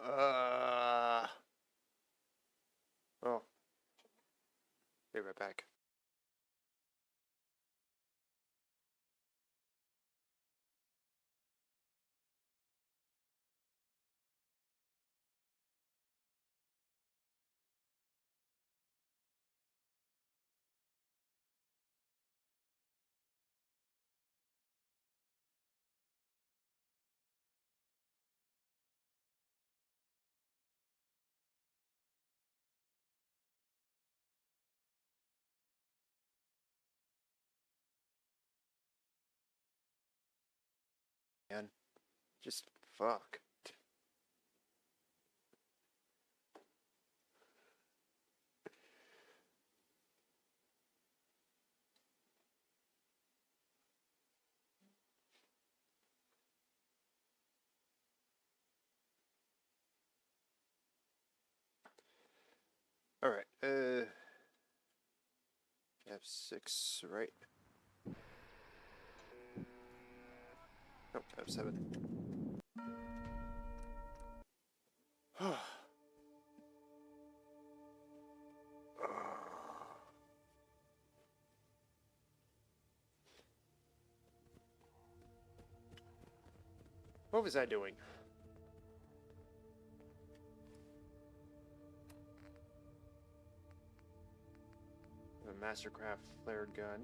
Oh, be right back. Man, just fuck. Alright, F6, right? Nope, F7. What was I doing? A Mastercraft flared gun.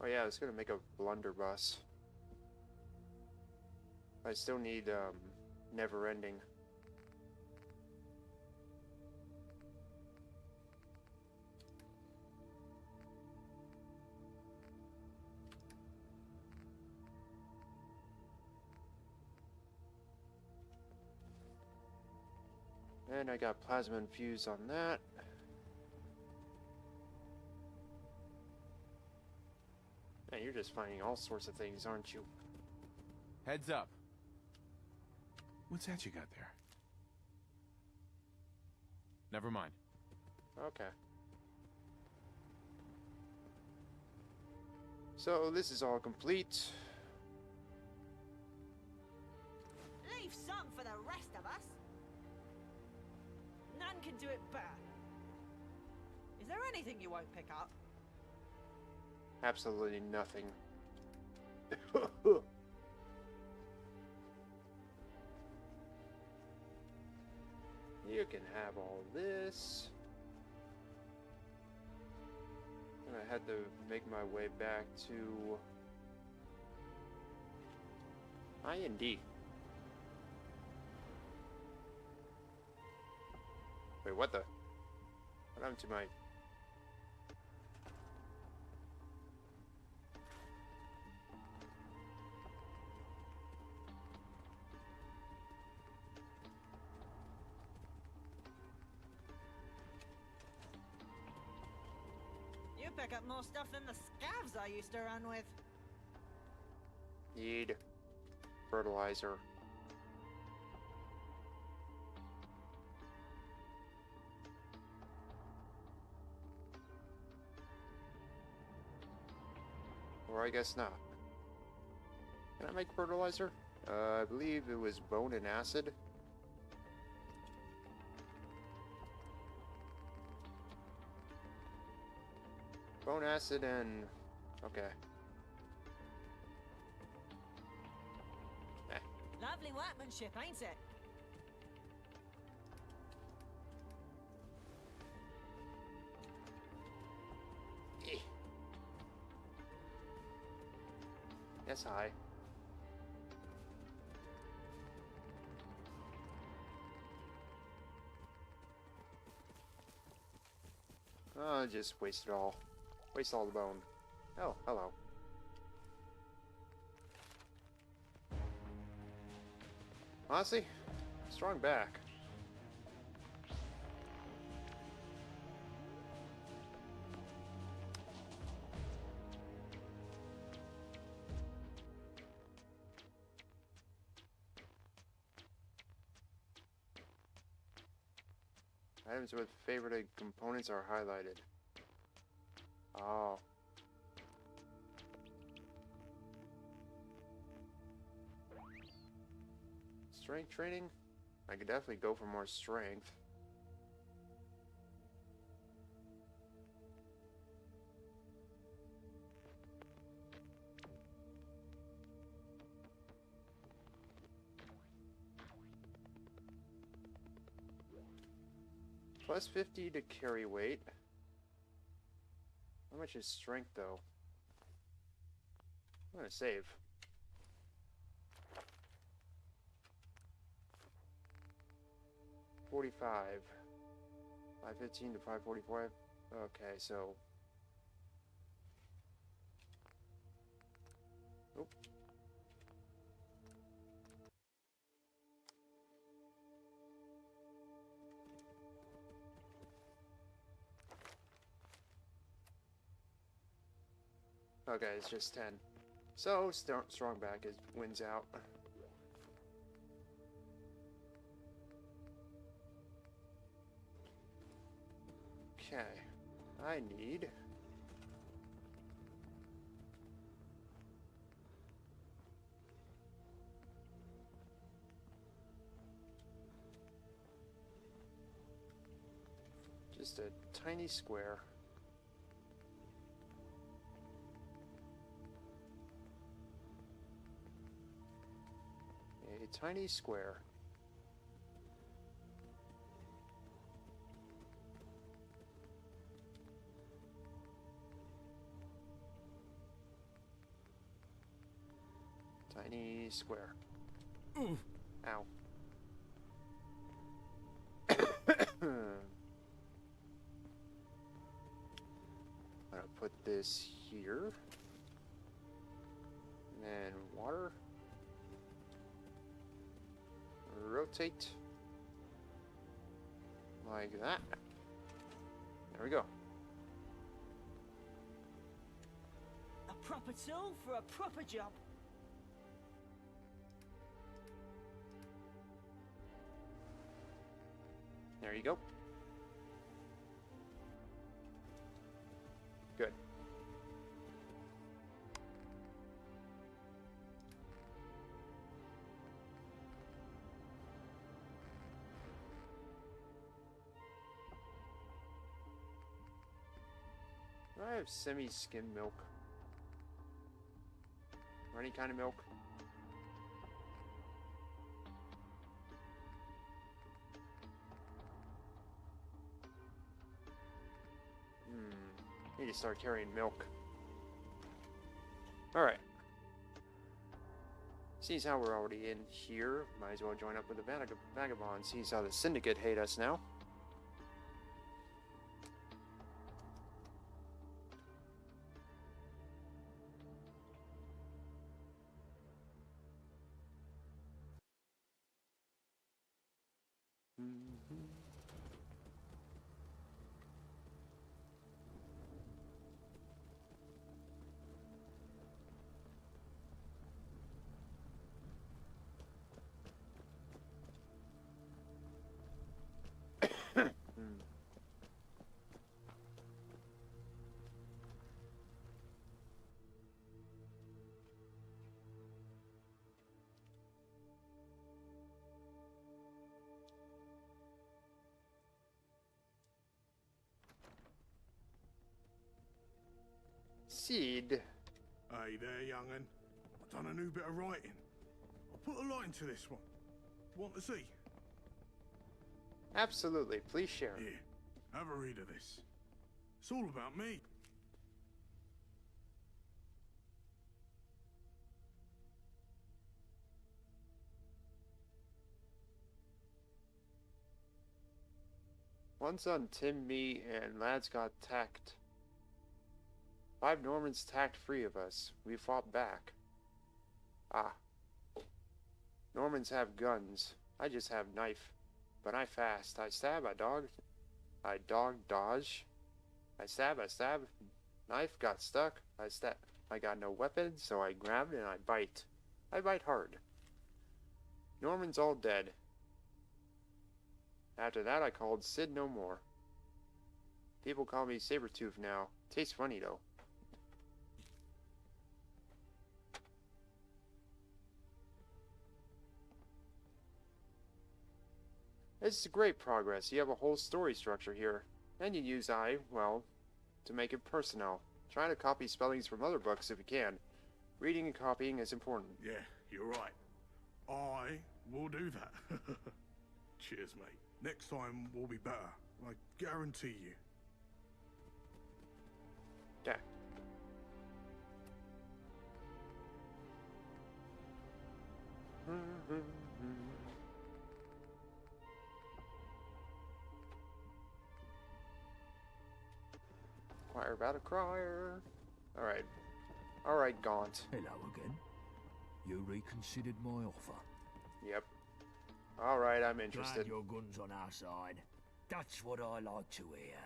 Oh yeah, I was gonna make a blunderbuss. I still need, never ending. And I got plasma infused on that. Man, you're just finding all sorts of things, aren't you? Heads up. What's that you got there? Never mind. Okay. So this is all complete. Leave some for the rest of us. None can do it better. Is there anything you won't pick up? Absolutely nothing. You can have all this. And I had to make my way back to I&D. Wait, what the? What happened to my... You pick up more stuff than the scavs I used to run with. Need fertilizer. Or I guess not. Can I make fertilizer? I believe it was bone and acid. Bone acid and... okay. Lovely workmanship, ain't it? Yes, hi. Oh, just waste it all. Waste all the bone. Oh, hello. Honestly, strong back. Items with favorited components are highlighted. Oh. Strength training? I could definitely go for more strength. Plus 50 to carry weight. How much is strength, though? I'm gonna save. $45. 515 to 545. Okay, so. Oop. Okay, it's just 10. So, strong back wins out. Okay, I need... just a tiny square. A tiny square. Tiny square. Ooh. Ow. I'm gonna put this here. And then water. Rotate. Like that. There we go. A proper tool for a proper job. There you go. Good. I have semi-skim milk. Or any kind of milk. Need to start carrying milk. Alright. Seems how we're already in here. Might as well join up with the Vagabonds. Seems how the Syndicate hate us now. Seed. Hey there, young'un. I've done a new bit of writing. I'll put a light into this one. Want to see? Absolutely. Please share. Here, have a read of this. It's all about me. One son, Tim, me, and lads got tacked. 5 Normans tacked free of us. We fought back. Ah. Normans have guns. I just have knife. But I fast. I stab, I dog. I dog dodge. I stab, I stab. Knife got stuck. I stab. I got no weapon, so I grabbed and I bite. I bite hard. Normans all dead. After that, I called Sid no more. People call me Sabretooth now. Tastes funny, though. It's great progress. You have a whole story structure here. And you use well, to make it personal. Try to copy spellings from other books if you can. Reading and copying is important. Yeah, you're right. I will do that. Cheers, mate. Next time will be better. I guarantee you. Yeah. Choir about a crier. Alright. Alright, Gaunt. Hello again. You reconsidered my offer. Yep. Alright, I'm Glad interested. your gun's on our side. That's what I like to hear.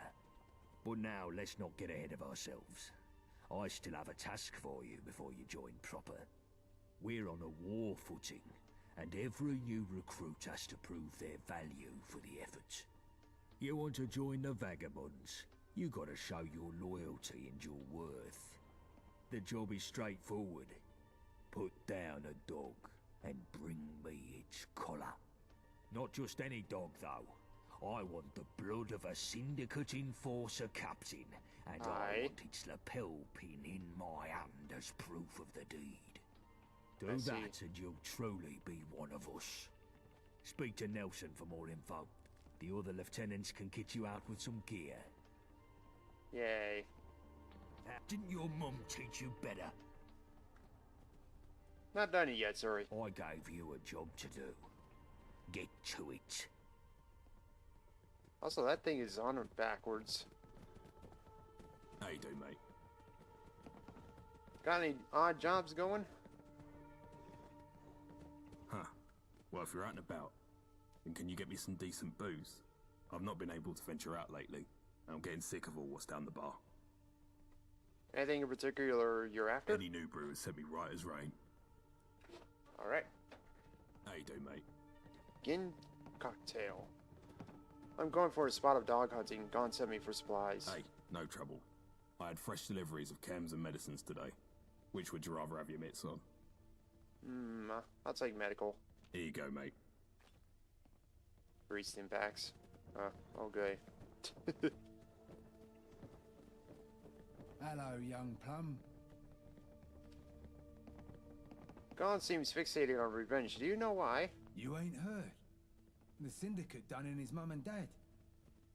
But now, let's not get ahead of ourselves. I still have a task for you before you join proper. We're on a war footing, and every new recruit has to prove their value for the effort. You want to join the Vagabonds, you gotta show your loyalty and your worth. The job is straightforward. Put down a dog and bring me its collar. Not just any dog, though. I want the blood of a Syndicate Enforcer captain, and I want its lapel pin in my hand as proof of the deed. Do that and you'll truly be one of us. Speak to Nelson for more info. The other lieutenants can get you out with some gear. Yay. Didn't your mum teach you better? Not done it yet, sorry. I gave you a job to do. Get to it. Also, that thing is on backwards. How you doing, mate? Got any odd jobs going? Huh. Well, if you're out and about, then can you get me some decent booze? I've not been able to venture out lately. I'm getting sick of all what's down the bar. Anything in particular you're after? Any new brewers set me right as rain. Alright. How you doing, mate? Gin cocktail. I'm going for a spot of dog hunting. Gone sent me for supplies. Hey, no trouble. I had fresh deliveries of chems and medicines today. Which would you rather have your mitts on? I'll take medical. Here you go, mate. 3 stim packs. Okay. Hello, young plum. Gone seems fixated on revenge. Do you know why? You ain't heard. The Syndicate done in his mum and dad.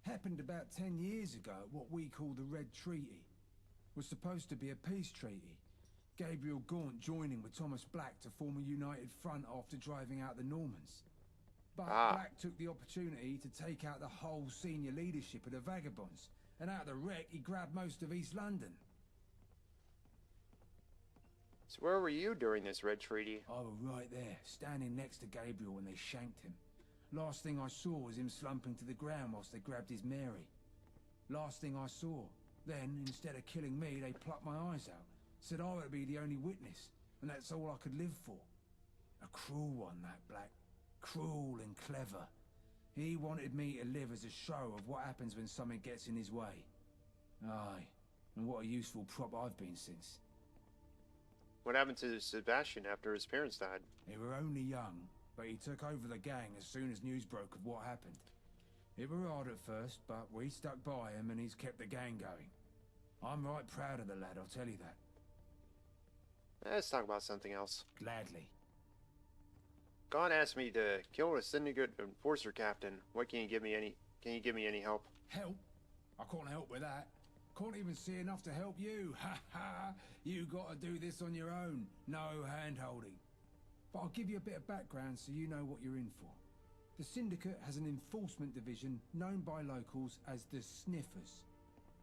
Happened about 10 years ago at what we call the Red Treaty. Was supposed to be a peace treaty. Gabriel Gaunt joining with Thomas Black to form a united front after driving out the Normans. But Black took the opportunity to take out the whole senior leadership of the Vagabonds, and out of the wreck he grabbed most of East London. So where were you during this Red Treaty? I was right there, standing next to Gabriel when they shanked him. Last thing I saw was him slumping to the ground whilst they grabbed his Mary. Last thing I saw. Then, instead of killing me, they plucked my eyes out. Said I would be the only witness, and that's all I could live for. A cruel one, that Black. Cruel and clever. He wanted me to live as a show of what happens when something gets in his way. Aye, and what a useful prop I've been since. What happened to Sebastian after his parents died? They were only young, but he took over the gang as soon as news broke of what happened. It were hard at first, but we stuck by him and he's kept the gang going. I'm right proud of the lad, I'll tell you that. Let's talk about something else. Gladly. Gone asked me to kill a Syndicate Enforcer captain. What can you give me any? Can you give me any help? Help? I can't help with that. Can't even see enough to help you. Ha ha! You gotta do this on your own. No hand-holding. But I'll give you a bit of background so you know what you're in for. The Syndicate has an enforcement division known by locals as the Sniffers.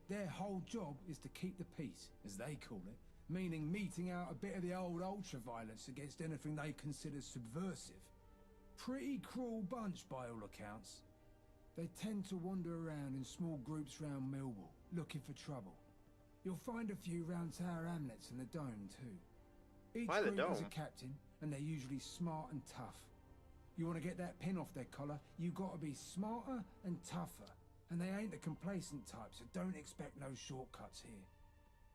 Their whole job is to keep the peace, as they call it, meaning meting out a bit of the old ultra-violence against anything they consider subversive. Pretty cruel bunch by all accounts. They tend to wander around in small groups round Millwall, looking for trouble. You'll find a few round Tower Hamlets and the Dome too. Each Why the group has a Dome? captain, and they're usually smart and tough. You want to get that pin off their collar, you gotta be smarter and tougher. And they ain't the complacent type, so don't expect no shortcuts here.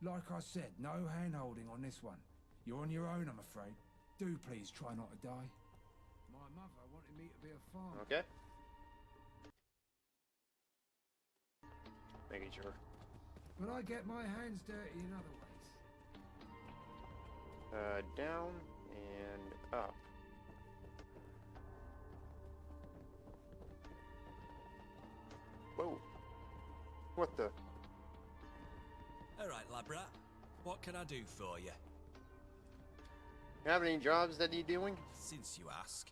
Like I said, no hand-holding on this one. You're on your own, I'm afraid. Do please try not to die. My mother wanted me to be a farmer. Okay. making sure. But I get my hands dirty in other ways. Down and up. Whoa. What the? Alright, Labrat. What can I do for you? You have any jobs that you doing? Since you ask,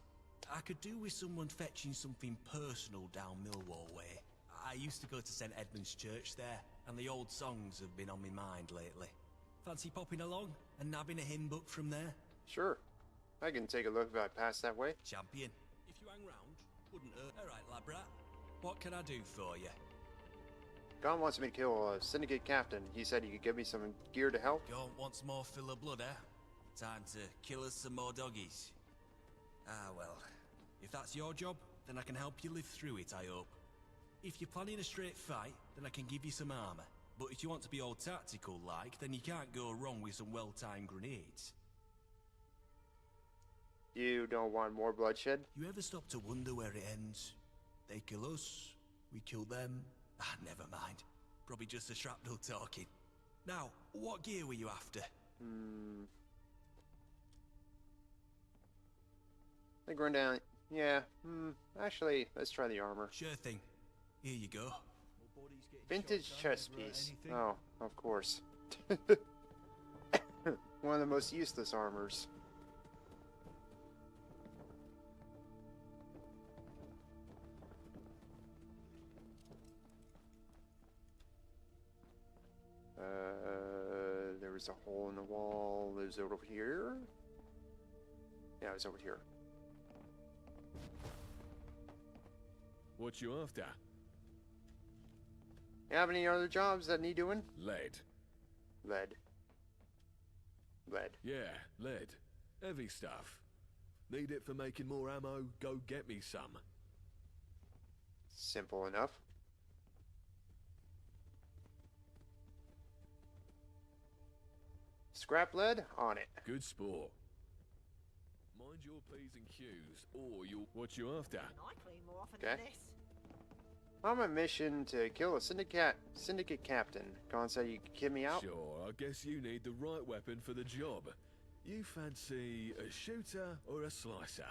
I could do with someone fetching something personal down Millwall way. I used to go to St. Edmund's Church there, and the old songs have been on my mind lately. Fancy popping along and nabbing a hymn book from there? Sure. I can take a look if I pass that way. Champion. If you hang round, wouldn't hurt. Alright, Labrat. What can I do for you? God wants me to kill a syndicate captain. He said he could give me some gear to help. Gaunt wants more fill of blood, eh? Time to kill us some more doggies. Ah, well. If that's your job, then I can help you live through it, I hope. If you're planning a straight fight, then I can give you some armor. But if you want to be all tactical like, then you can't go wrong with some well-timed grenades. You don't want more bloodshed? You ever stop to wonder where it ends? They kill us, we kill them. Ah, never mind. Probably just the shrapnel talking. Now, what gear were you after? I think run down. Yeah. Actually, let's try the armor. Sure thing. Here you go. Vintage chest piece. Oh, of course. One of the most useless armors. There was a hole in the wall. It was over here. Yeah, it was over here. What you after? You have any other jobs that need doing? Lead. Lead. Lead. Yeah, lead. Heavy stuff. Need it for making more ammo? Go get me some. Simple enough. Scrap lead on it. Good sport. Mind your P's and Q's, or you'll... What you after? And I clean more often Okay. than this. I'm on a mission to kill a syndicate captain. Gon said you could kid me out. Sure, I guess you need the right weapon for the job. You fancy a shooter or a slicer?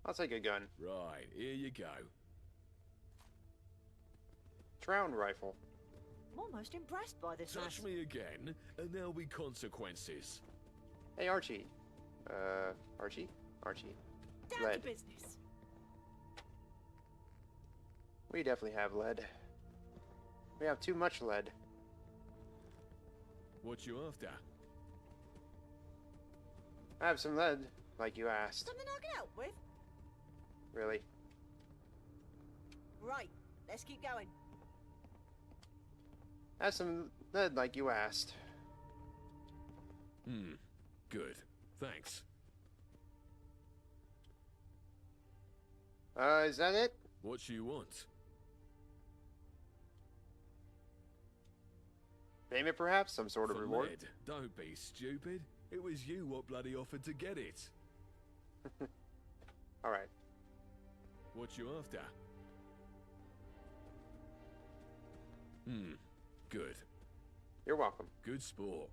I'll take a gun. Right, here you go. Round rifle. I'm almost impressed by this Touch mess. me again, and there'll be consequences. Hey, Archie. Archie? Archie. Down lead. to business. We definitely have lead. We have too much lead. What you after? I have some lead, like you asked. Something I can help with? Really? Right, let's keep going. I have some lead, like you asked. Good. Thanks. Is that it? What you want? Payment, perhaps? Some sort of For reward? lead? Don't be stupid. It was you what bloody offered to get it. Alright. What you after? Good. You're welcome. Good sport.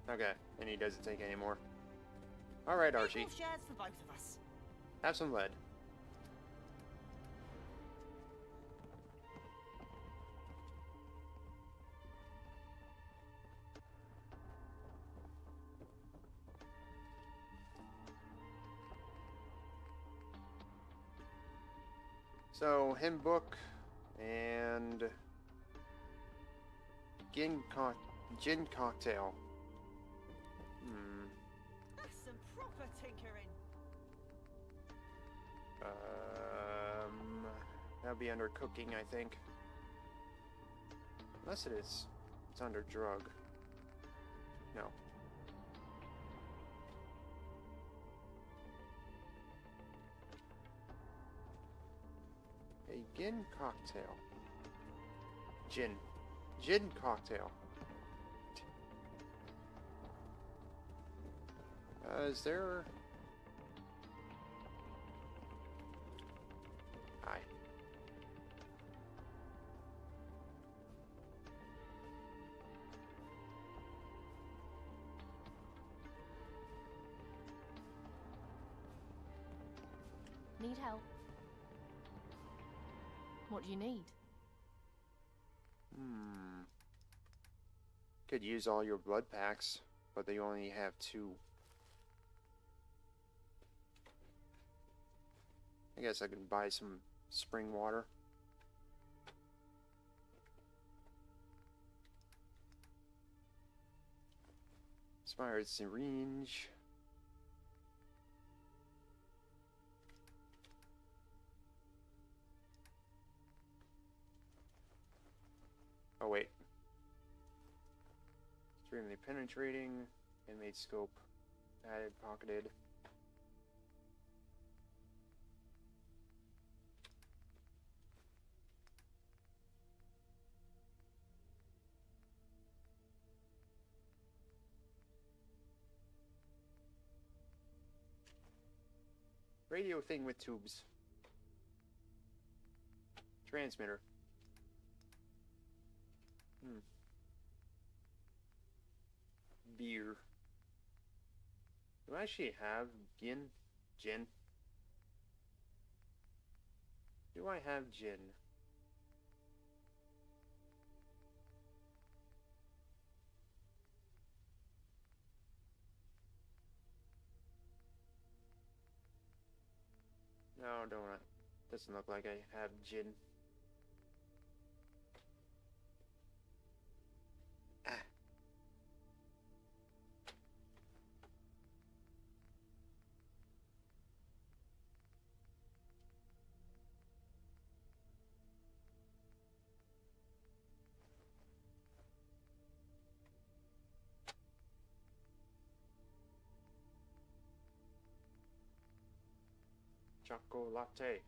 Okay, and he doesn't take any more. Alright, Archie. Equal shares for both of us. Have some lead. So, hymn book and gin cocktail. That's some proper tinkering. That'll be under cooking, I think. Unless it is. It's under drug. No. A gin cocktail. Gin. Gin cocktail. Is there... Need help? What do you need? Could use all your blood packs, but they only have 2. I guess I can buy some spring water. Inspired syringe. Oh wait. Extremely penetrating. Inmate scope. Added, pocketed. Radio thing with tubes. Transmitter. Beer. Do I actually have gin? Gin? Do I have gin? No, don't I? Doesn't look like I have gin. Ah. Choco latte.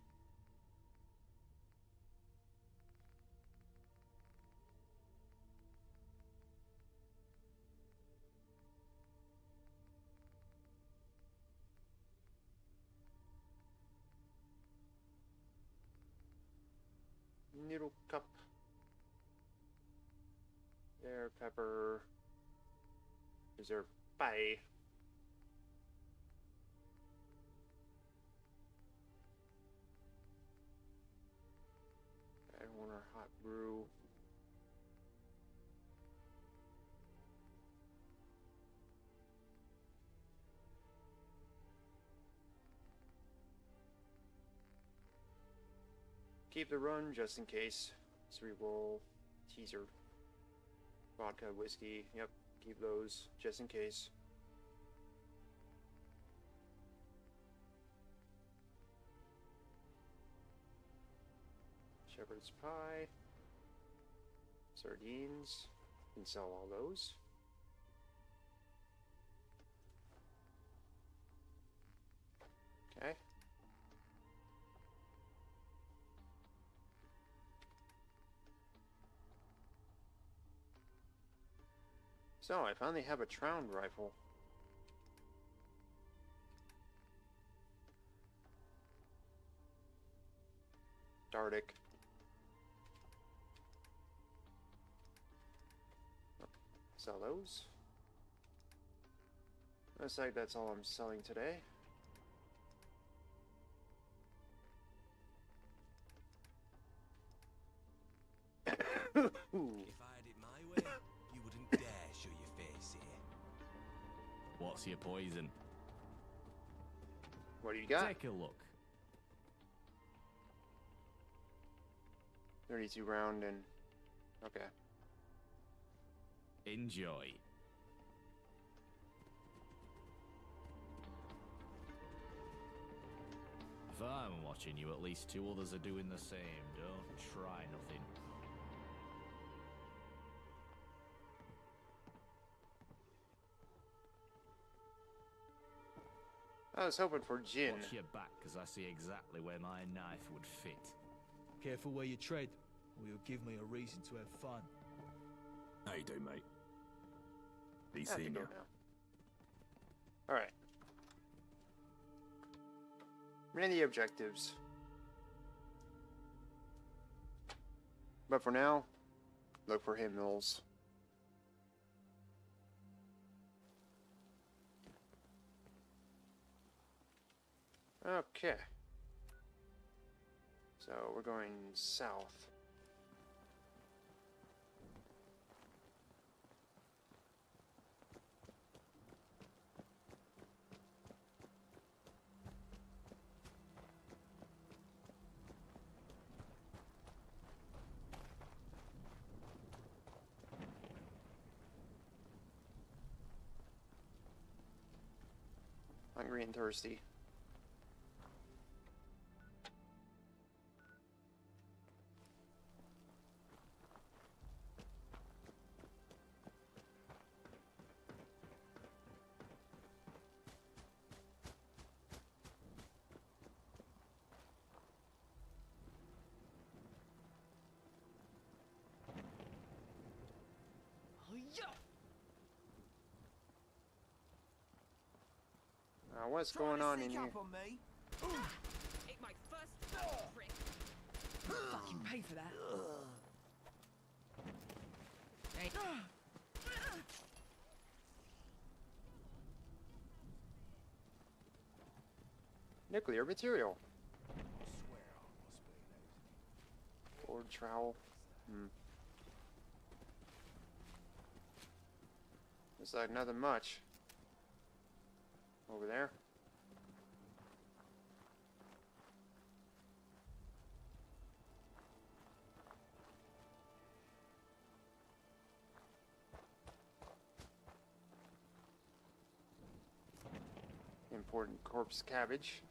Noodle cup. There, pepper. Reserve. Bye. I want a hot brew. Keep the run just in case. Cerebral, teaser, vodka, whiskey. Yep, keep those just in case. Shepherd's pie, sardines. Can sell all those. Okay. So, I finally have a Tround rifle. Dardic. Sell those. Looks like that's all I'm selling today. If I had it my way, you wouldn't dare show your face here. What's your poison? What do you got? Take a look. 32 round and... Okay. Enjoy. If I'm watching you, at least 2 others are doing the same. Don't try nothing. I was hoping for gin. Watch your back, because I see exactly where my knife would fit. Careful where you tread, or you'll give me a reason to have fun. How you doing, mate? I have to DC go now. now. Alright. Many objectives. But for now, look for hymnals. Okay. So we're going south. Hungry and thirsty. What's going on in here? It might first trick. Fucking pay for that. Hey. Nuclear material. Board trowel. Looks like nothing much. Over there. Important corpse cabbage.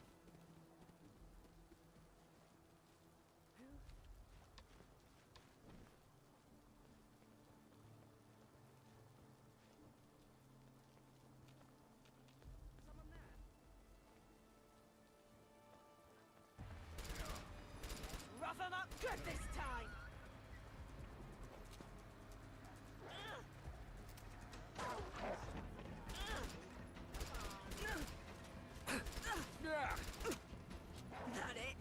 Rough 'em up good this time. That it?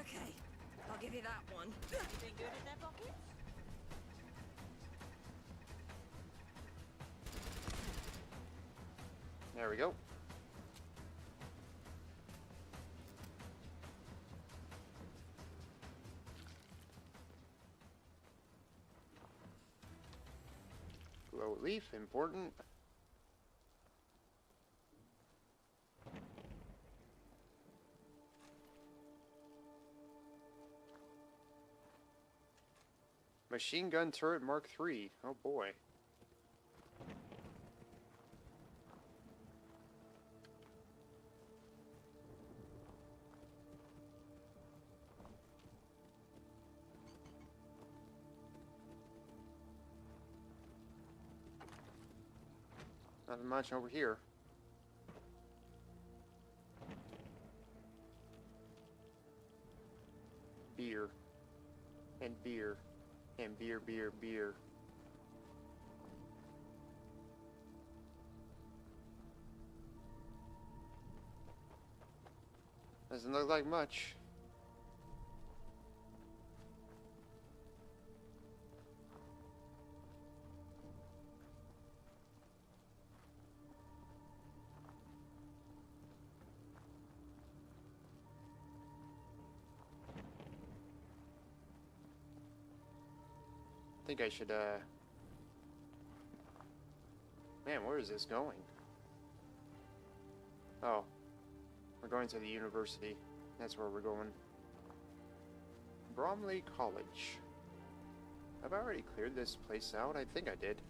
Okay, I'll give you that one. Anything good in their pockets? There we go. Glow leaf, important. Machine gun turret Mark III. Oh boy. Nothing much over here. Beer. And beer. And beer, beer, beer. Doesn't look like much. I think I should, Man, where is this going? Oh. We're going to the university. That's where we're going. Bromley College. Have I already cleared this place out? I think I did.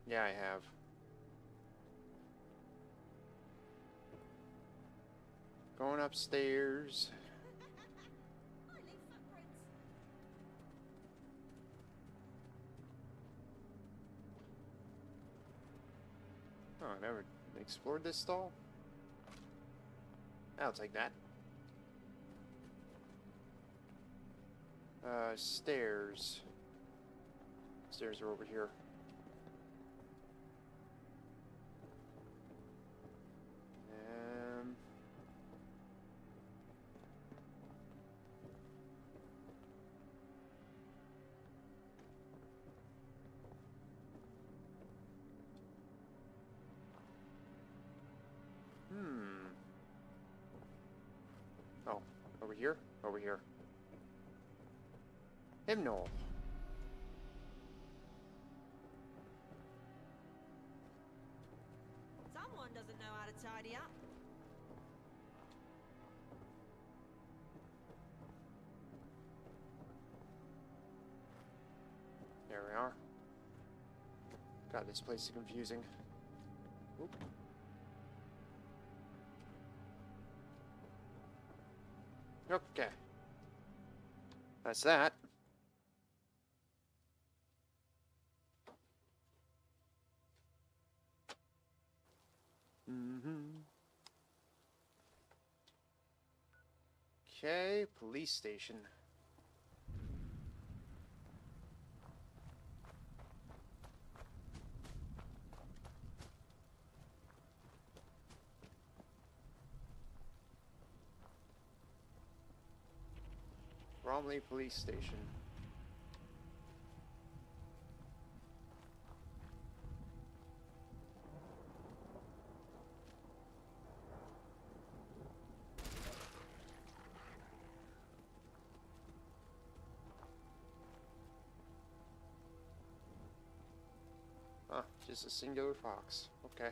Yeah, I have. Going upstairs. Oh, I never explored this stall? I'll take that. Stairs. Stairs are over here. Oh, over here? Over here. Hymnal. Someone doesn't know how to tidy up. There we are. God, this place is confusing. Oop. Okay. That's that. Okay, police station. Bromley Police Station. Huh, just a singular fox. Okay.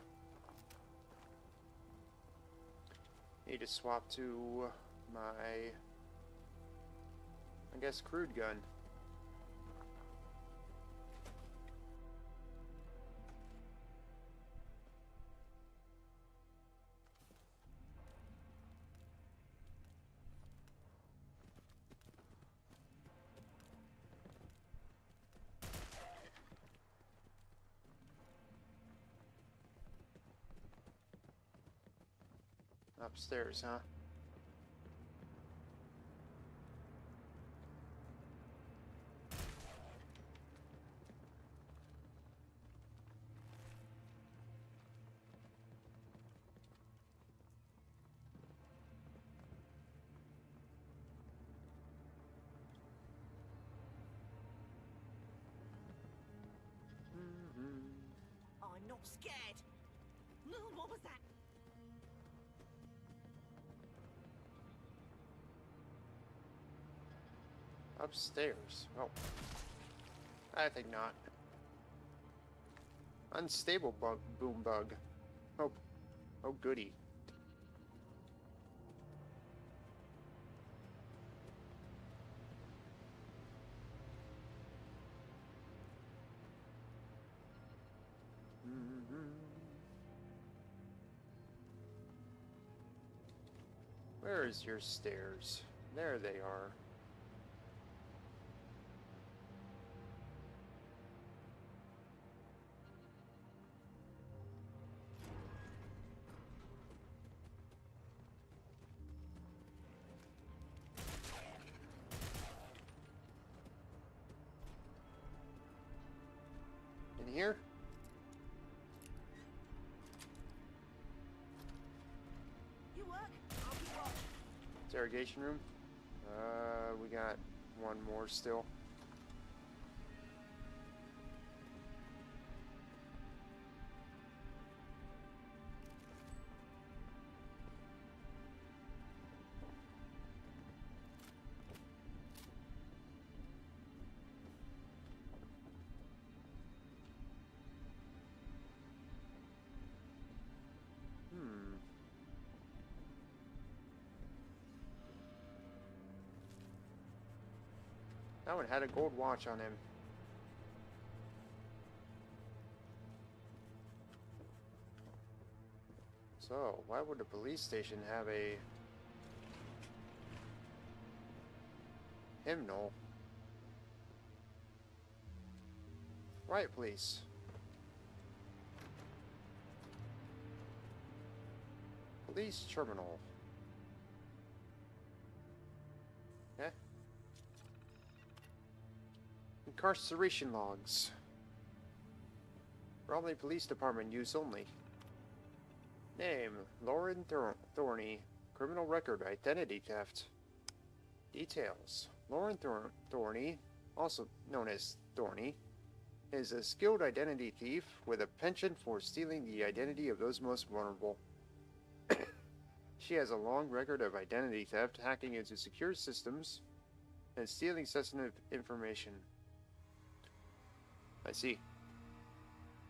Need to swap to my, I guess, crude gun. Upstairs, huh? I'm not scared. No, what was that? Upstairs. Oh. I think not. Unstable bug, boom bug. Oh. Oh, goody. Where is your stairs? There they are. In here? You work? I'll keep watch. Interrogation room? We got one more still. That one had a gold watch on him. So, why would the police station have a hymnal? Right, police. Police terminal. Okay. Incarceration logs. Bromley Police Department use only. Name, Lauren Thorny. Criminal record, identity theft. Details. Lauren Thorny, also known as Thorny, is a skilled identity thief with a penchant for stealing the identity of those most vulnerable. She has a long record of identity theft, hacking into secure systems, and stealing sensitive information. I see.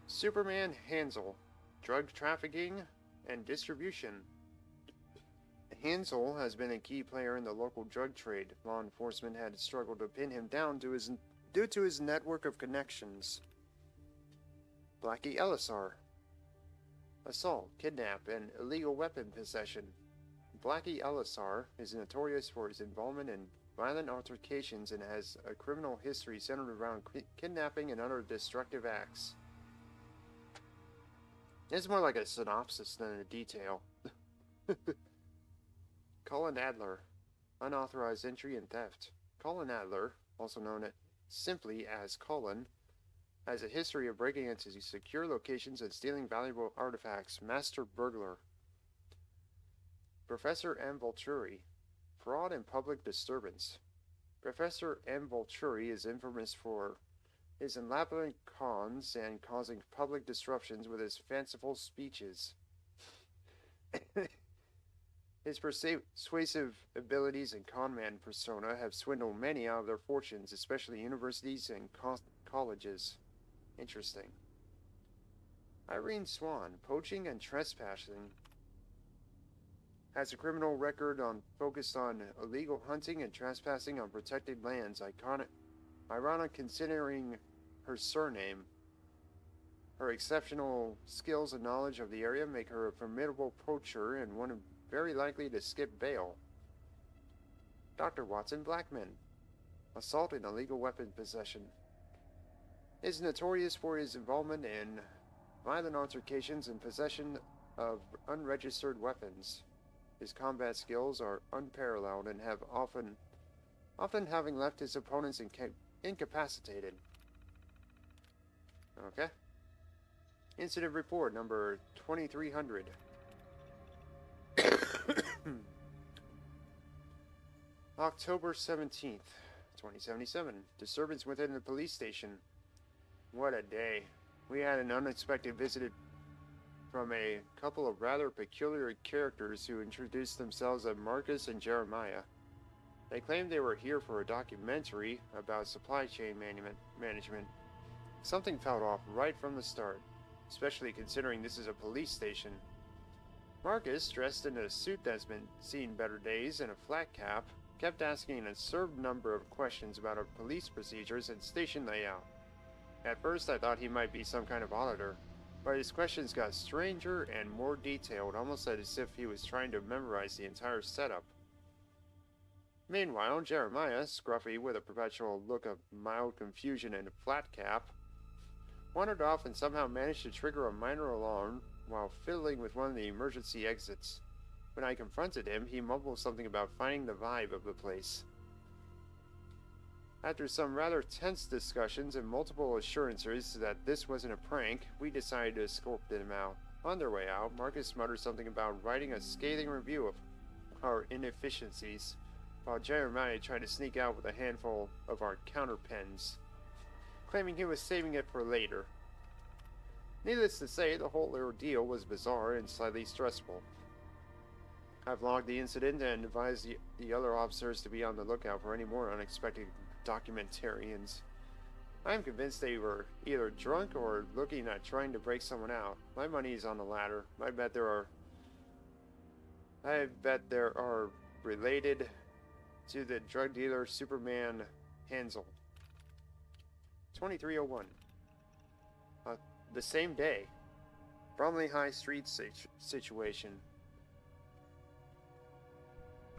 Superman Hansel. Drug trafficking and distribution. Hansel has been a key player in the local drug trade. Law enforcement had struggled to pin him down due to his network of connections. Blackie Ellisar. Assault, kidnap, and illegal weapon possession. Blackie Ellisar is notorious for his involvement in violent altercations and has a criminal history centered around kidnapping and other destructive acts. It's more like a synopsis than a detail. Colin Adler. Unauthorized entry and theft. Colin Adler, also known simply as Colin, has a history of breaking into secure locations and stealing valuable artifacts. Master burglar. Professor M. Volturi. Fraud and public disturbance. Professor M. Volturi is infamous for his elaborate cons and causing public disruptions with his fanciful speeches. His persuasive abilities and conman persona have swindled many out of their fortunes, especially universities and colleges. Interesting. Irene Swan, poaching and trespassing, has a criminal record focused on illegal hunting and trespassing on protected lands. Ironic considering her surname. Her exceptional skills and knowledge of the area make her a formidable poacher and one very likely to skip bail. Dr. Watson Blackman. Assault and illegal weapon possession. Is notorious for his involvement in violent altercations and possession of unregistered weapons. His combat skills are unparalleled and have often having left his opponents incapacitated. Okay. Incident report number 2300. October 17th, 2077. Disturbance within the police station. What a day. We had an unexpected visit from a couple of rather peculiar characters who introduced themselves as Marcus and Jeremiah. They claimed they were here for a documentary about supply chain management. Something felt off right from the start, especially considering this is a police station. Marcus, dressed in a suit that's been seen better days and a flat cap, kept asking an absurd number of questions about our police procedures and station layout. At first I thought he might be some kind of auditor, but his questions got stranger and more detailed, almost as if he was trying to memorize the entire setup. Meanwhile, Jeremiah, scruffy with a perpetual look of mild confusion and a flat cap, wandered off and somehow managed to trigger a minor alarm while fiddling with one of the emergency exits. When I confronted him, he mumbled something about finding the vibe of the place. After some rather tense discussions and multiple assurances that this wasn't a prank, we decided to escort them out. On their way out, Marcus muttered something about writing a scathing review of our inefficiencies, while Jeremiah tried to sneak out with a handful of our counterpens, claiming he was saving it for later. Needless to say, the whole ordeal was bizarre and slightly stressful. I've logged the incident and advised the other officers to be on the lookout for any more unexpected documentarians. I am convinced they were either drunk or looking at trying to break someone out. My money is on the latter. I bet there are related to the drug dealer Superman Hansel. 2301. The same day. Bromley High Street situation.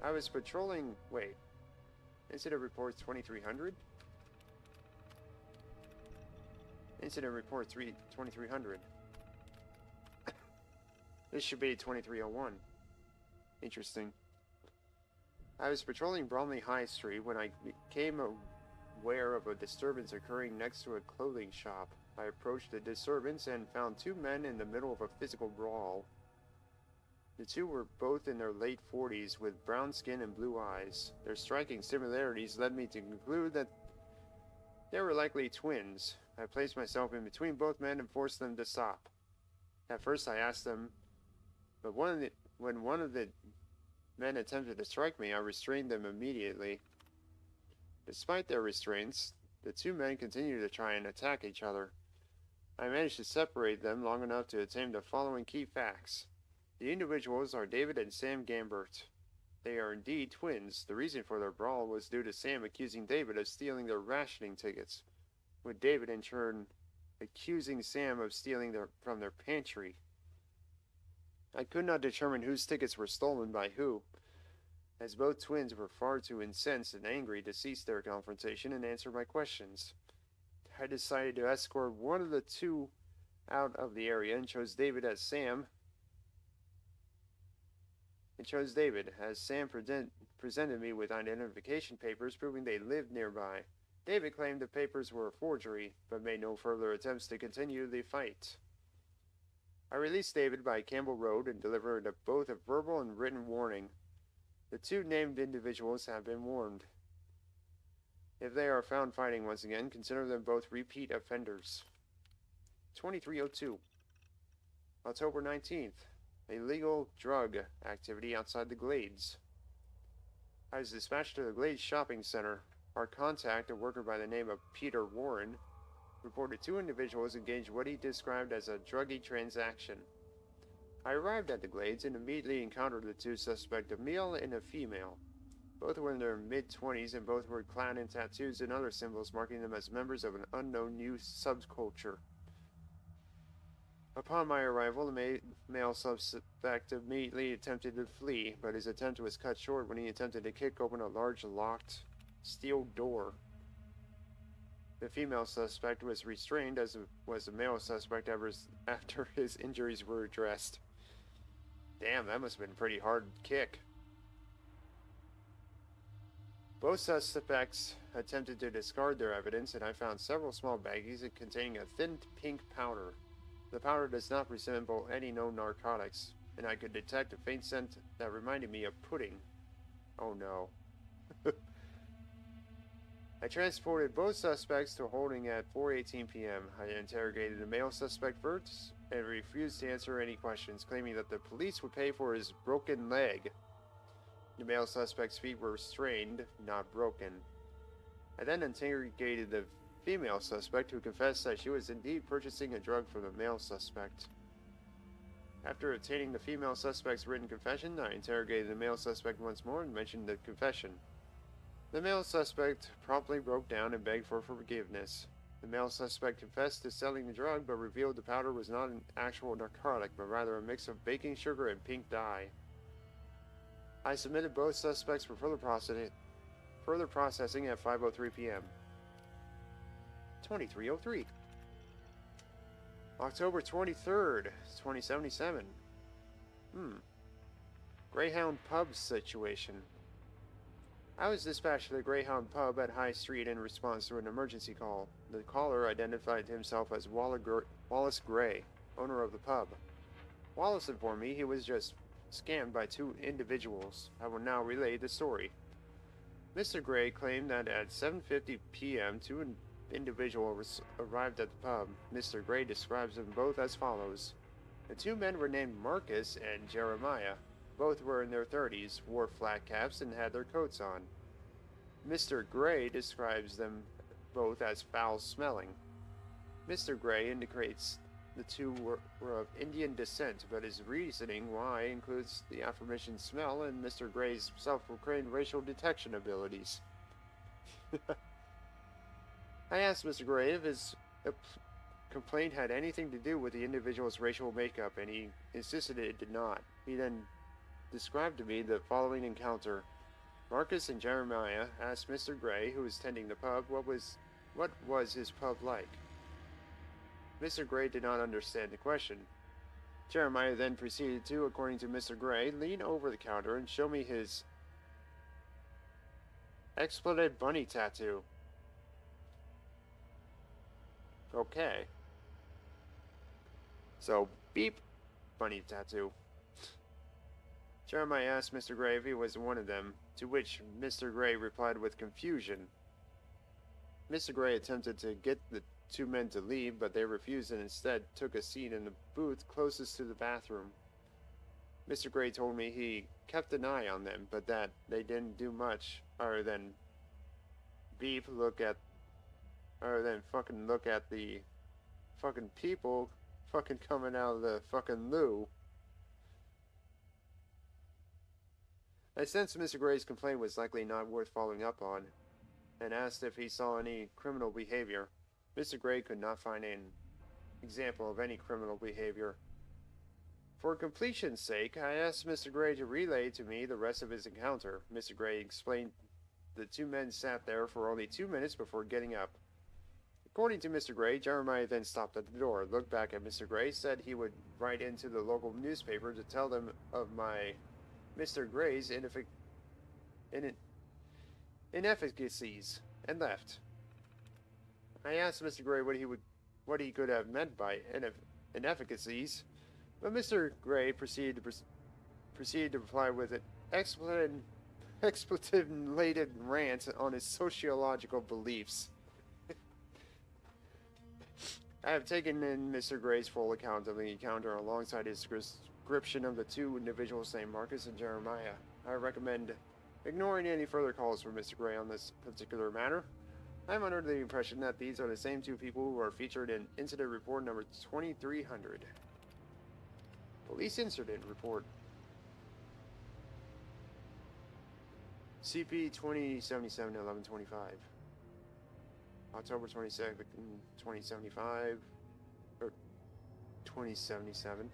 I was patrolling... Wait. Incident report 2300? Incident report 2300. This should be 2301. Interesting. I was patrolling Bromley High Street when I became aware of a disturbance occurring next to a clothing shop. I approached the disturbance and found two men in the middle of a physical brawl. The two were both in their late 40s with brown skin and blue eyes. Their striking similarities led me to conclude that they were likely twins. I placed myself in between both men and forced them to stop. At first I asked them, but when one of the men attempted to strike me, I restrained them immediately. Despite their restraints, the two men continued to try and attack each other. I managed to separate them long enough to attain the following key facts. The individuals are David and Sam Gambert. They are indeed twins. The reason for their brawl was due to Sam accusing David of stealing their rationing tickets, with David in turn accusing Sam of stealing from their pantry. I could not determine whose tickets were stolen by who, as both twins were far too incensed and angry to cease their confrontation and answer my questions. I decided to escort one of the two out of the area and chose David as Sam presented me with identification papers proving they lived nearby. David claimed the papers were a forgery, but made no further attempts to continue the fight. I released David by Campbell Road and delivered both a verbal and written warning. The two named individuals have been warned. If they are found fighting once again, consider them both repeat offenders. 2302. October 19th. Illegal drug activity outside the Glades. I was dispatched to the Glades Shopping Center. Our contact, a worker by the name of Peter Warren, reported two individuals engaged in what he described as a druggy transaction. I arrived at the Glades and immediately encountered the two suspects, a male and a female. Both were in their mid-20s and both were clad in tattoos and other symbols marking them as members of an unknown new subculture. Upon my arrival, the male suspect immediately attempted to flee, but his attempt was cut short when he attempted to kick open a large locked steel door. The female suspect was restrained, as was the male suspect after his injuries were addressed. Damn, that must have been a pretty hard kick. Both suspects attempted to discard their evidence, and I found several small baggies containing a thin pink powder. The powder does not resemble any known narcotics, and I could detect a faint scent that reminded me of pudding. Oh no. I transported both suspects to holding at 4:18 p.m. I interrogated the male suspect first and refused to answer any questions, claiming that the police would pay for his broken leg. The male suspect's feet were strained, not broken. I then interrogated the female suspect, who confessed that she was indeed purchasing a drug from the male suspect. After obtaining the female suspect's written confession, I interrogated the male suspect once more and mentioned the confession. The male suspect promptly broke down and begged for forgiveness. The male suspect confessed to selling the drug, but revealed the powder was not an actual narcotic, but rather a mix of baking sugar and pink dye. I submitted both suspects for further processing at 5:03 p.m. 2303. October 23rd, 2077. Greyhound Pub situation. I was dispatched to the Greyhound Pub at High Street in response to an emergency call. The caller identified himself as Wallace Gray, owner of the pub. Wallace informed me he was just scammed by two individuals. I will now relay the story. Mr. Gray claimed that at 7:50 p.m. two individuals arrived at the pub. Mr. Gray describes them both as follows. The two men were named Marcus and Jeremiah. Both were in their 30s, wore flat caps, and had their coats on. Mr. Gray describes them both as foul-smelling. Mr. Gray indicates the two were of Indian descent, but his reasoning why includes the aforementioned smell and Mr. Gray's self-proclaimed racial detection abilities. I asked Mr. Gray if his complaint had anything to do with the individual's racial makeup, and he insisted it did not. He then described to me the following encounter. Marcus and Jeremiah asked Mr. Gray, who was tending the pub, what was his pub like. Mr. Gray did not understand the question. Jeremiah then proceeded to, according to Mr. Gray, lean over the counter and show me his exploded bunny tattoo. Okay. So, beep, bunny tattoo. Jeremiah asked Mr. Gray if he was one of them, to which Mr. Gray replied with confusion. Mr. Gray attempted to get the two men to leave, but they refused and instead took a seat in the booth closest to the bathroom. Mr. Gray told me he kept an eye on them, but that they didn't do much other than fucking look at the fucking people fucking coming out of the fucking loo. I sensed Mr. Gray's complaint was likely not worth following up on, and asked if he saw any criminal behavior. Mr. Gray could not find an example of any criminal behavior. For completion's sake, I asked Mr. Gray to relay to me the rest of his encounter. Mr. Gray explained the two men sat there for only 2 minutes before getting up. According to Mr. Gray, Jeremiah then stopped at the door, looked back at Mr. Gray, said he would write into the local newspaper to tell them of my Mr. Gray's inefficacies, and left. I asked Mr. Gray what he could have meant by inefficacies, but Mr. Gray proceeded to reply with an expletive-laden rant on his sociological beliefs. I have taken in Mr. Gray's full account of the encounter alongside his description of the two individuals named Marcus and Jeremiah. I recommend ignoring any further calls from Mr. Gray on this particular matter. I am under the impression that these are the same two people who are featured in Incident Report number 2300. Police Incident Report. CP 2077-1125. October 22nd, 2075. Or 2077.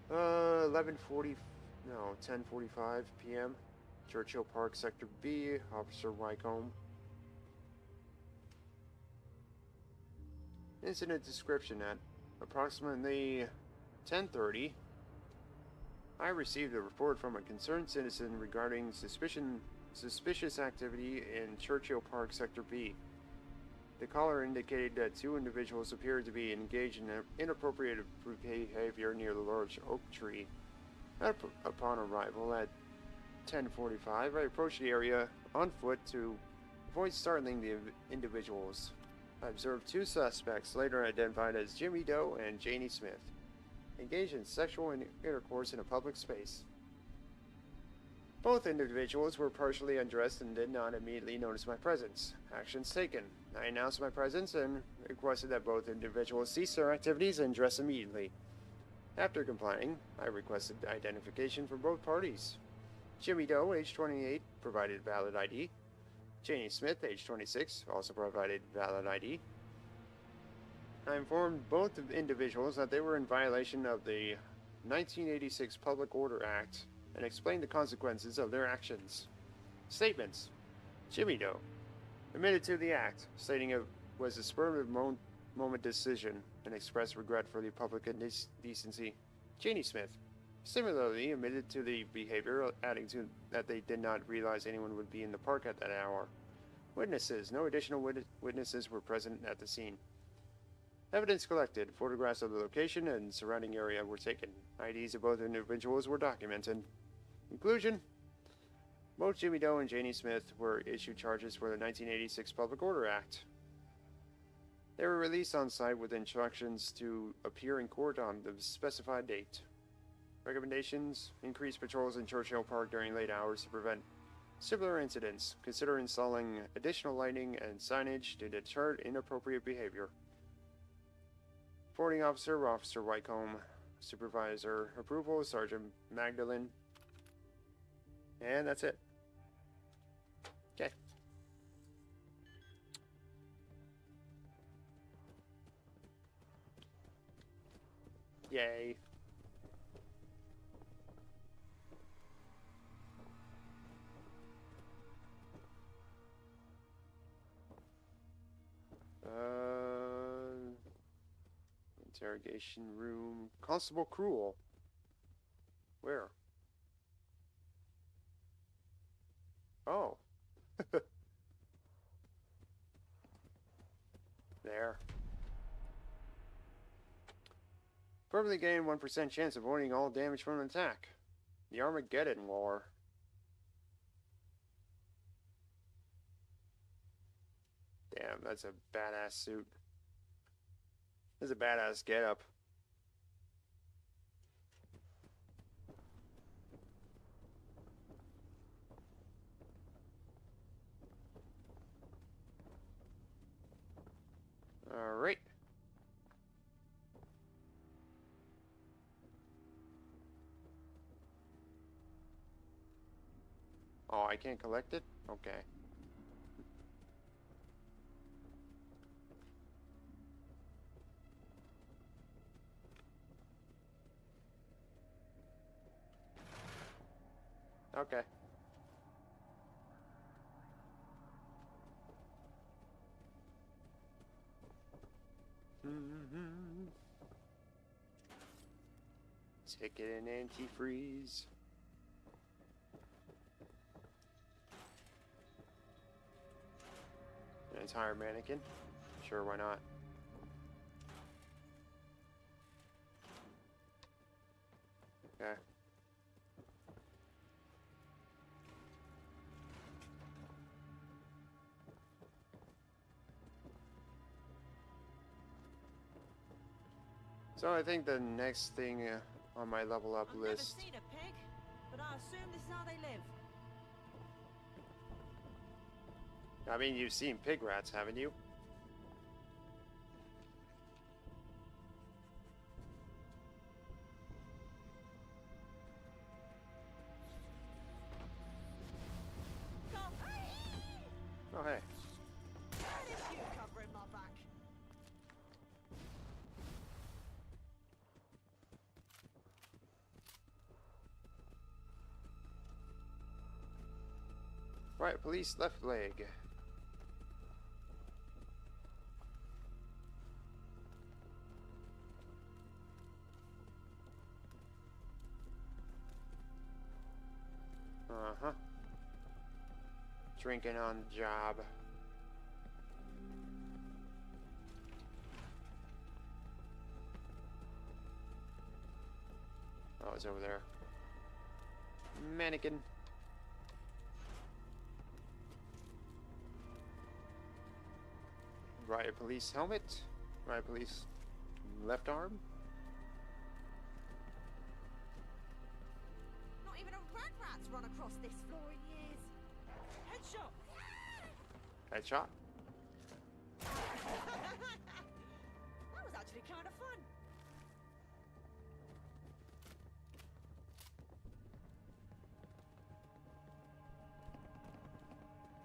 10:45 p.m. Churchill Park, Sector B, Officer Wycombe. Incident description: at approximately 10:30, I received a report from a concerned citizen regarding suspicious activity in Churchill Park, Sector B. The caller indicated that two individuals appeared to be engaged in inappropriate behavior near the large oak tree. Upon arrival at 10:45, I approached the area on foot to avoid startling the individuals. I observed two suspects, later identified as Jimmy Doe and Janie Smith, engaged in sexual intercourse in a public space. Both individuals were partially undressed and did not immediately notice my presence. Actions taken. I announced my presence and requested that both individuals cease their activities and dress immediately. After complying, I requested identification from both parties. Jimmy Doe, age 28, provided valid ID. Janie Smith, age 26, also provided valid ID. I informed both individuals that they were in violation of the 1986 Public Order Act and explained the consequences of their actions. Statements. Jimmy Doe admitted to the act, stating it was a spur of the moment decision and expressed regret for the public indecency. Janie Smith similarly admitted to the behavior, adding to that they did not realize anyone would be in the park at that hour. Witnesses. No additional witnesses were present at the scene. Evidence collected. Photographs of the location and surrounding area were taken. IDs of both individuals were documented. Conclusion. Both Jimmy Doe and Janie Smith were issued charges for the 1986 Public Order Act. They were released on site with instructions to appear in court on the specified date. Recommendations: increase patrols in Churchill Park during late hours to prevent similar incidents. Consider installing additional lighting and signage to deter inappropriate behavior. Reporting Officer, Officer Wycombe. Supervisor approval, Sergeant Magdalene. And that's it. Okay. Yay. Interrogation room. Constable Cruel. Where? Oh. There. Permanently gain 1% chance of avoiding all damage from an attack. The Armageddon War. Damn, that's a badass suit. That's a badass getup. Oh, I can't collect it? Okay. Okay. Ticket and antifreeze. An entire mannequin? Sure, why not? Okay. So I think the next thing on my level up I've list. never seen a pig, but I assume this is how they live. I mean, you've seen pig rats, haven't you? Oh, hey. What is you covering my back? Right, police left leg. Uh-huh. Drinking on the job. Oh, it's over there. Mannequin. Riot police helmet. Riot police left arm. Not even a rat's run across this floor in years. Headshot. Headshot. That was actually kind of fun.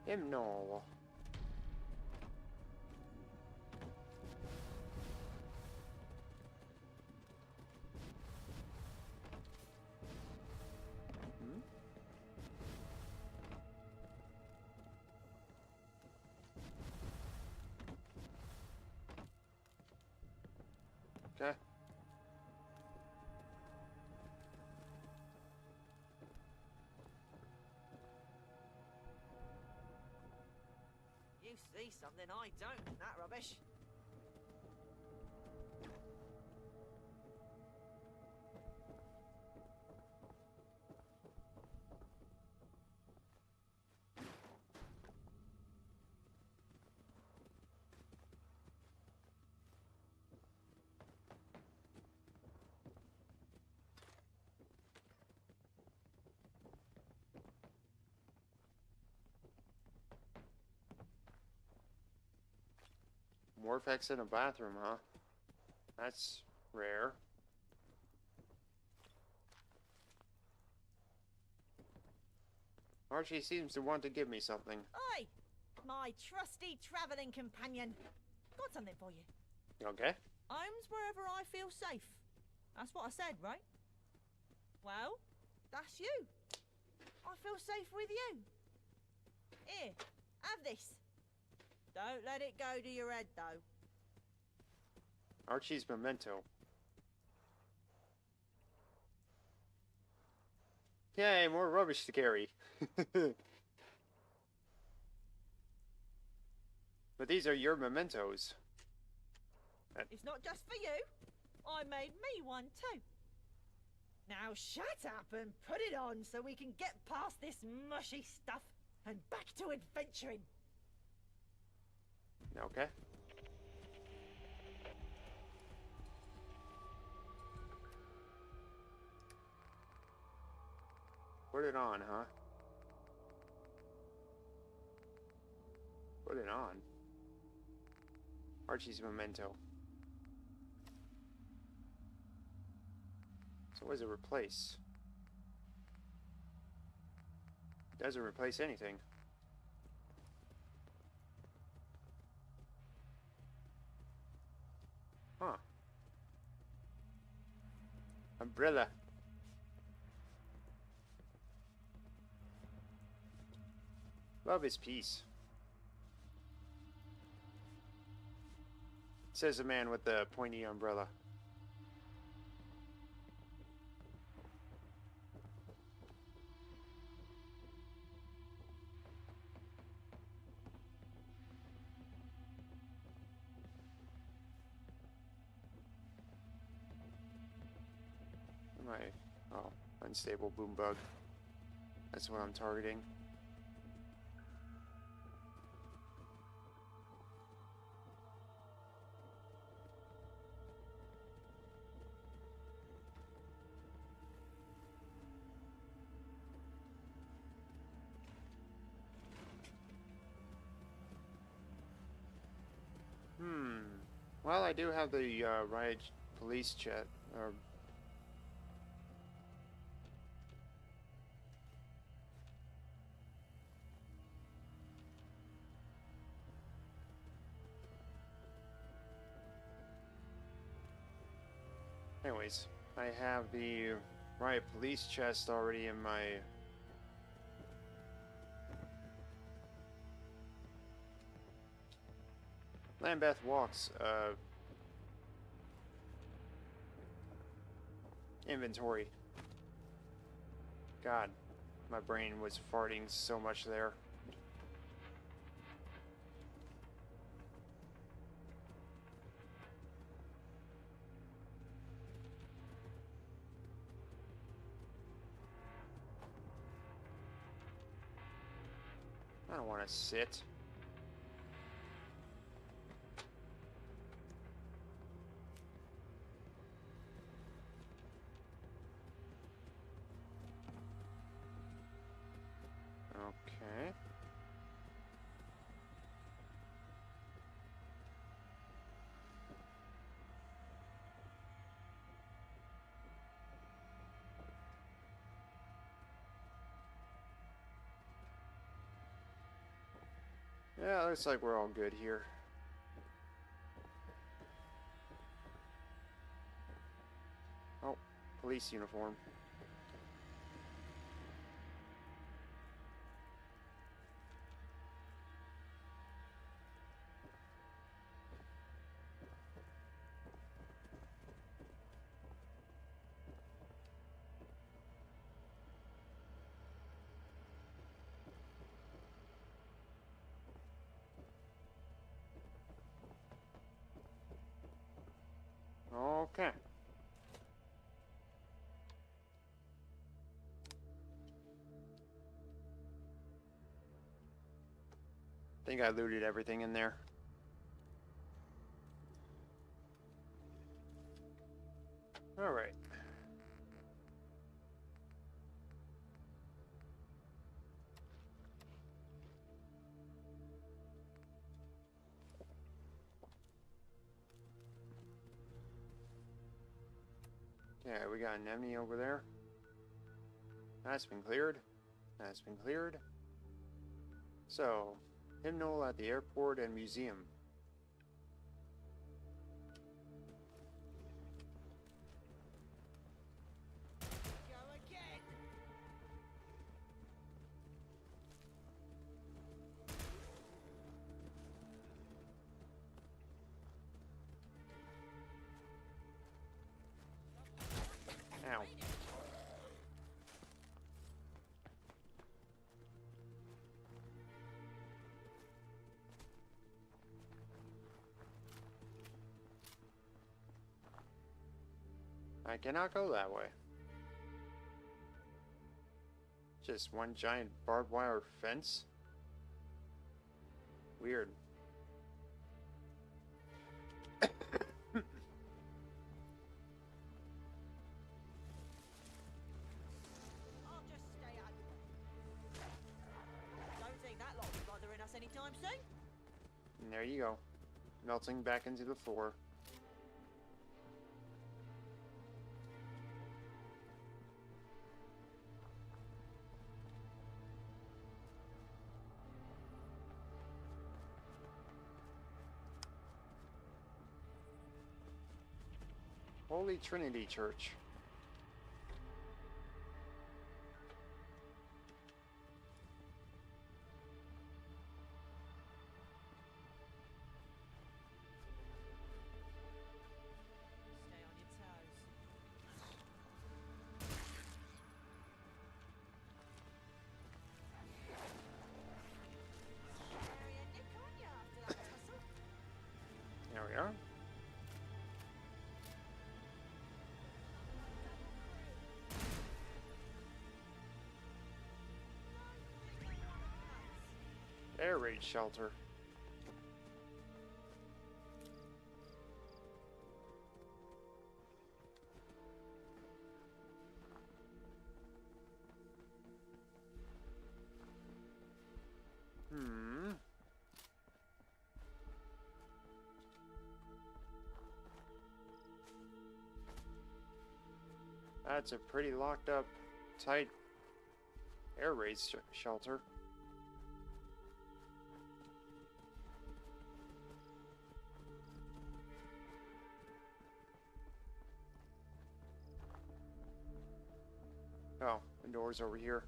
Hymnal. Okay. You see something I don't, that rubbish. Morphex in a bathroom, huh? That's rare. Archie seems to want to give me something. Oi! My trusty travelling companion. Got something for you. Okay. Home's wherever I feel safe. That's what I said, right? Well, that's you. I feel safe with you. Here, have this. Don't let it go to your head, though. Archie's memento. Yay, more rubbish to carry. But these are your mementos. It's not just for you. I made me one too. Now shut up and put it on so we can get past this mushy stuff and back to adventuring. Okay. Put it on, huh? Put it on. Archie's memento. So what does it replace? doesn't replace anything. Huh. Umbrella. Love is peace. Says the man with the pointy umbrella. Am I? Oh, unstable boom bug. That's what I'm targeting. Well, I do have the riot police chat. Anyways, I have the riot police chest already in my Lambeth Walks inventory. God, my brain was farting so much there. I don't want to sit. Okay. Yeah, looks like we're all good here. Oh, police uniform. Okay. Think I looted everything in there. All right. Yeah, we got an enemy over there. That's been cleared. That's been cleared. So, hymnal at the airport and museum. Go again. Ow. I cannot go that way. Just one giant barbed wire fence? Weird. I'll just stay out of the way. Don't think that lot will be bothering us anytime soon. And there you go. Melting back into the floor. Holy Trinity Church. Stay on your toes. Carry a nick on you after that tussle. There we are. Air raid shelter. That's a pretty locked up, tight air raid shelter. Oh, the door's over here.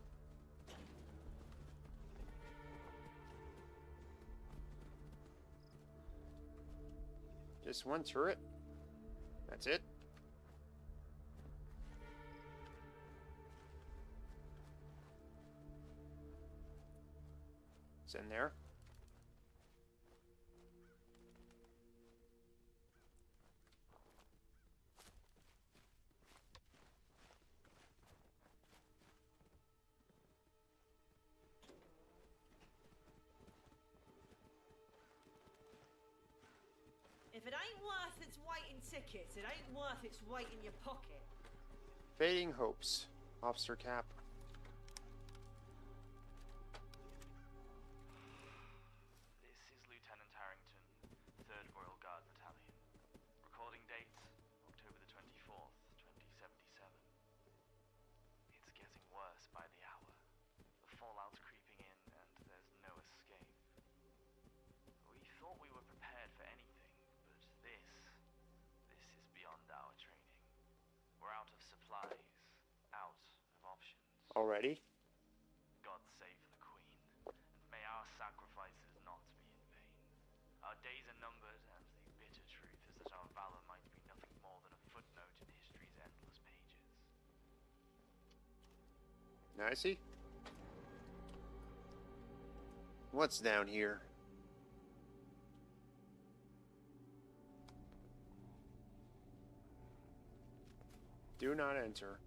Just one turret? That's it? It's in there. If it ain't worth its weight in tickets, it ain't worth its weight in your pocket. Fading hopes. Officer Cap. This is Lieutenant Harrington, 3rd Royal Guard Battalion. Recording date, October the 24th, 2077. It's getting worse by the hour. The fallout's creeping in, and there's no escape. We thought we were prepared for anything, but this is beyond our training. We're out of supplies, out of options. Already? God save the Queen, and may our sacrifices not be in vain. Our days are numbered, and the bitter truth is that our valor might be nothing more than a footnote in history's endless pages. I see. What's down here? Do not enter.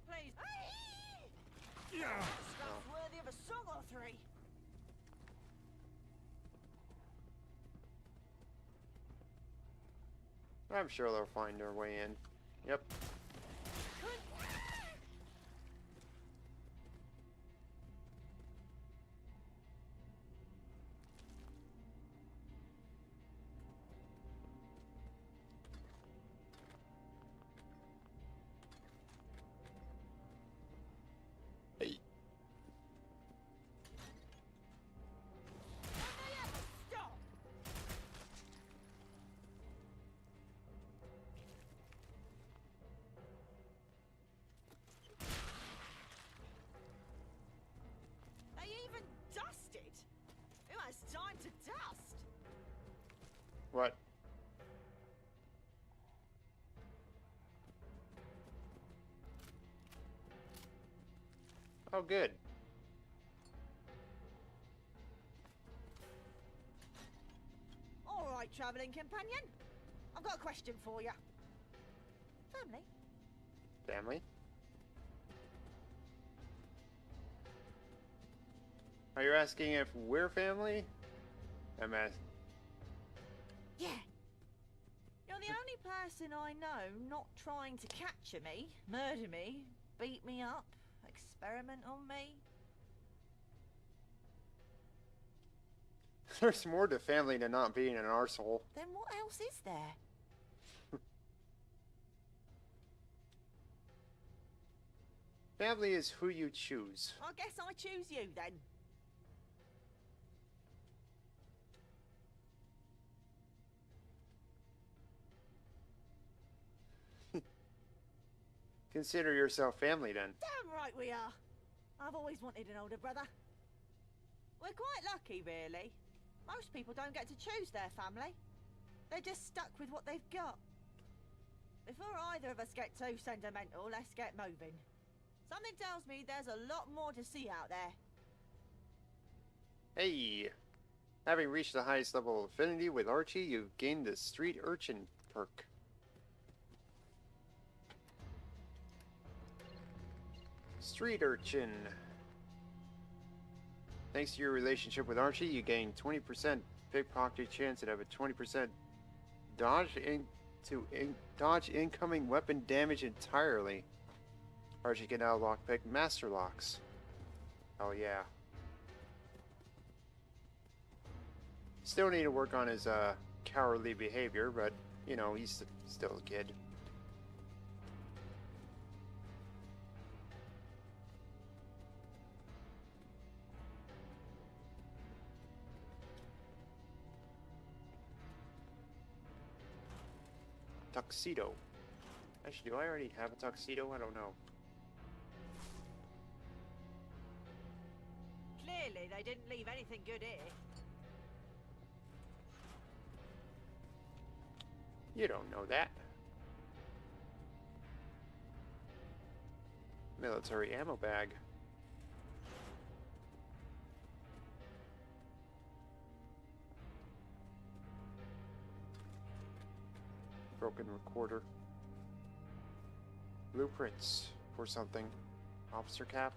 Please. Stuff worthy of a song or three. I'm sure they'll find their way in. Yep. Hey. Stop. They even dusted. Who has time to dust? What? Oh, good. All right, travelling companion. I've got a question for you. Family? Family? Are you asking if we're family? I'm asking. Yeah. You're the only person I know not trying to capture me, murder me, beat me up, experiment on me. There's more to family than not being an arsehole. Then what else is there? Family is who you choose. I guess I choose you then. Consider yourself family then. Damn right we are. I've always wanted an older brother. We're quite lucky, really. Most people don't get to choose their family. They're just stuck with what they've got. Before either of us get too sentimental, let's get moving. Something tells me there's a lot more to see out there. Hey! Having reached the highest level of affinity with Archie, you've gained the Street Urchin perk. Street Urchin. Thanks to your relationship with Archie, you gain 20% pickpocket chance and have a 20% dodge incoming weapon damage entirely. Archie can now lockpick master locks. Oh yeah. Still need to work on his cowardly behavior, but you know, he's still a kid. Tuxedo. Actually, do I already have a tuxedo? I don't know. Clearly, they didn't leave anything good here. You don't know that. Military ammo bag. Broken recorder. Blueprints for something. Officer cap?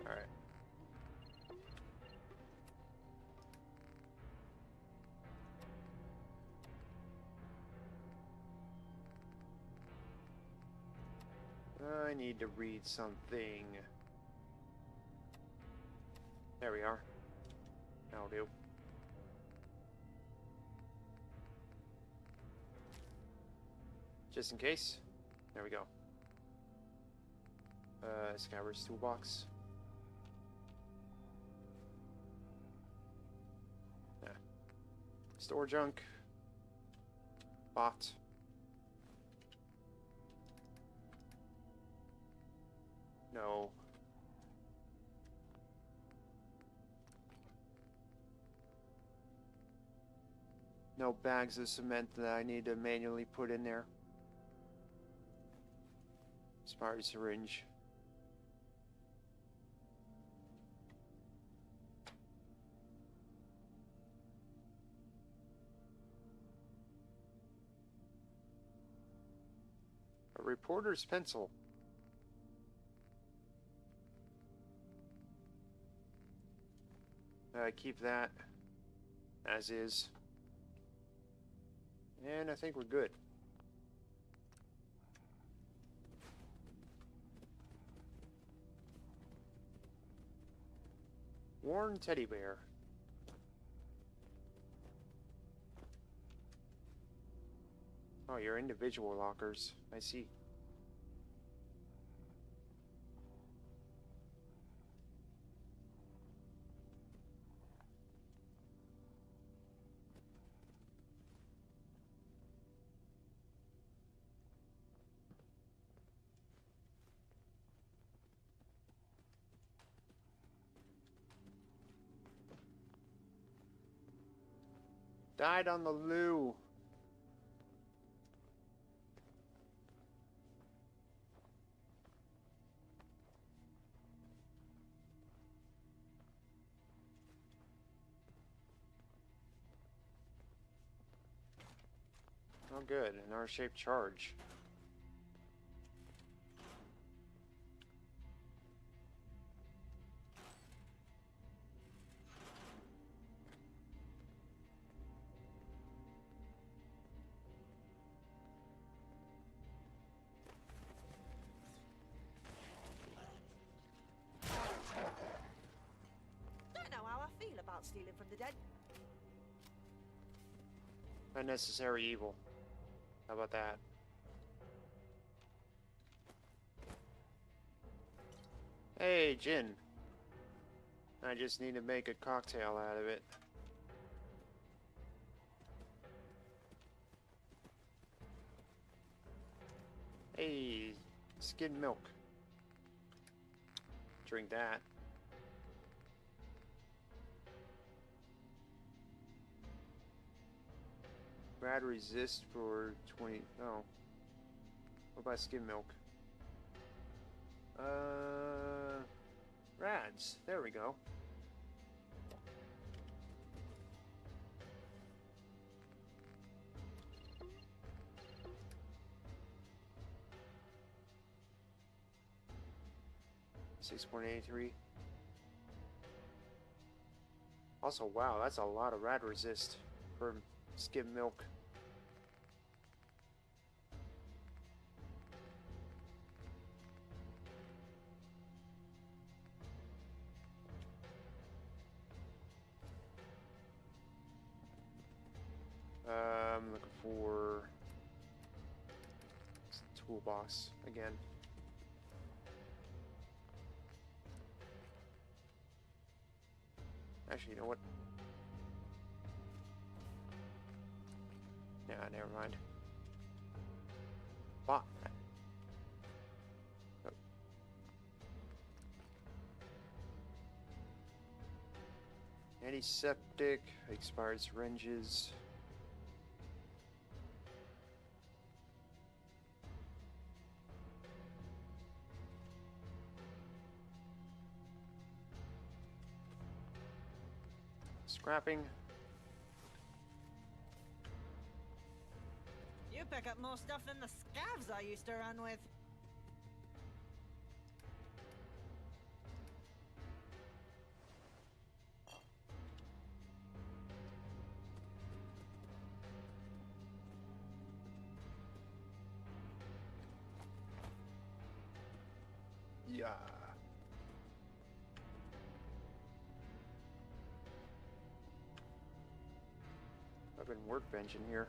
Alright. I need to read something. There we are. That'll do. Just in case. There we go. Scabbard's toolbox. Yeah. Store junk. Bot. No. No bags of cement that I need to manually put in there. Expired syringe. A reporter's pencil. Keep that as is. And I think we're good. Worn teddy bear. Oh, your individual lockers. I see. Died on the loo. Oh good, an R-shaped charge. Don't know how I feel about stealing from the dead. Unnecessary evil. How about that? Hey, Jin. I just need to make a cocktail out of it. Hey, skim milk. Drink that. Rad resist for 20. Oh. What about skim milk? Rads. There we go. $6.83. Also, wow, that's a lot of rad resist for skim milk. I'm looking for toolbox again. Actually, you know what? Yeah, never mind. But oh. Antiseptic, expired syringes. Scrapping. You pick up more stuff than the scavs I used to run with. Yeah. I've been workbenching here.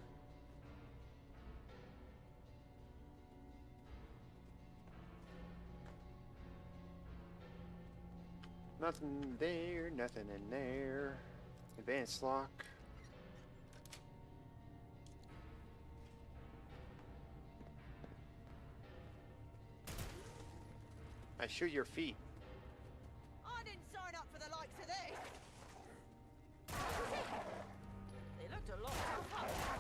Nothing there, nothing in there. Advanced lock. I shoot your feet. I didn't sign up for the likes of this. They looked a lot tougher.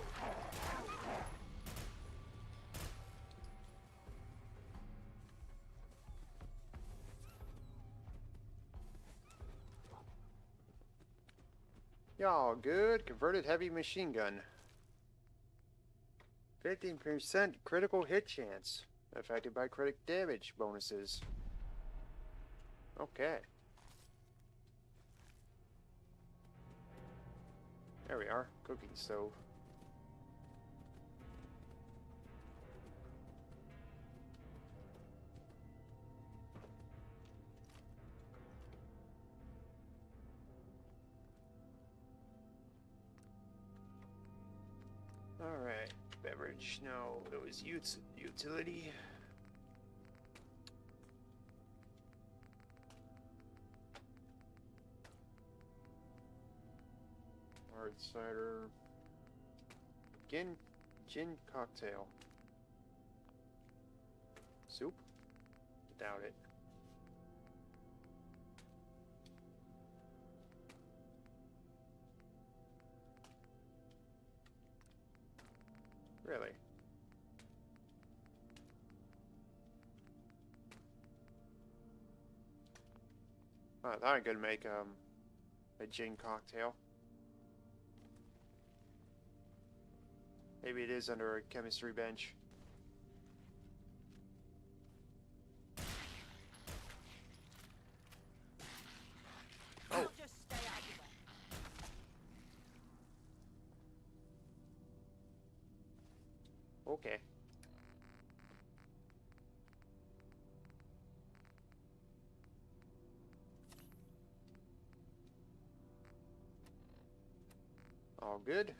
Y'all good. Converted heavy machine gun. 15% critical hit chance. Affected by critic damage bonuses. Okay. There we are. Cooking stove. Alright. Beverage. No, it was utility. Hard cider. Gin cocktail. Soup? Doubt it. Really? I thought I could make a gin cocktail. Maybe it is under a chemistry bench. Oh. Just stay out of the way. Okay. All good.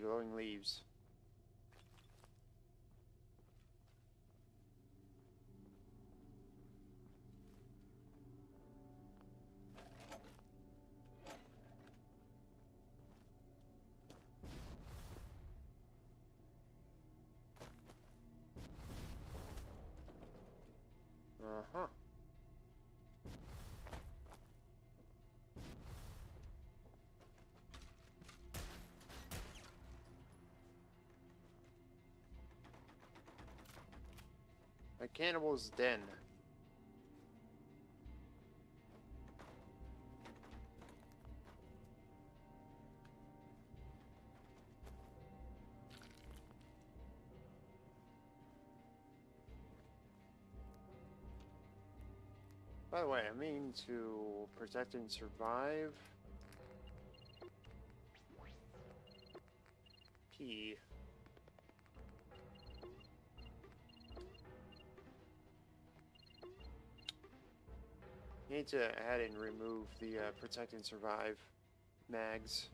glowing leaves. Uh-huh. A cannibal's den. By the way, I mean to protect and survive. P. Need to add and remove the protect and survive mags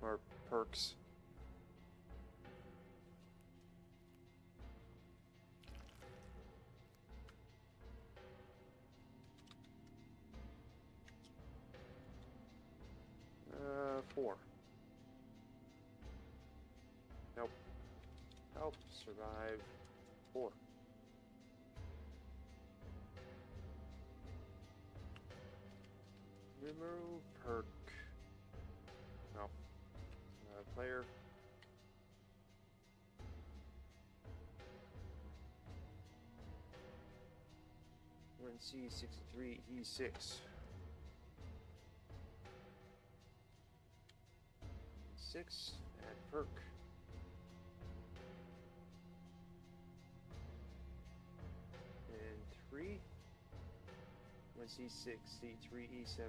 or perks. Four. Nope. Help survive. 4. Remove perk. No. Player. C63 E6. 6 and perk. And 3. 1C6 C3 E7.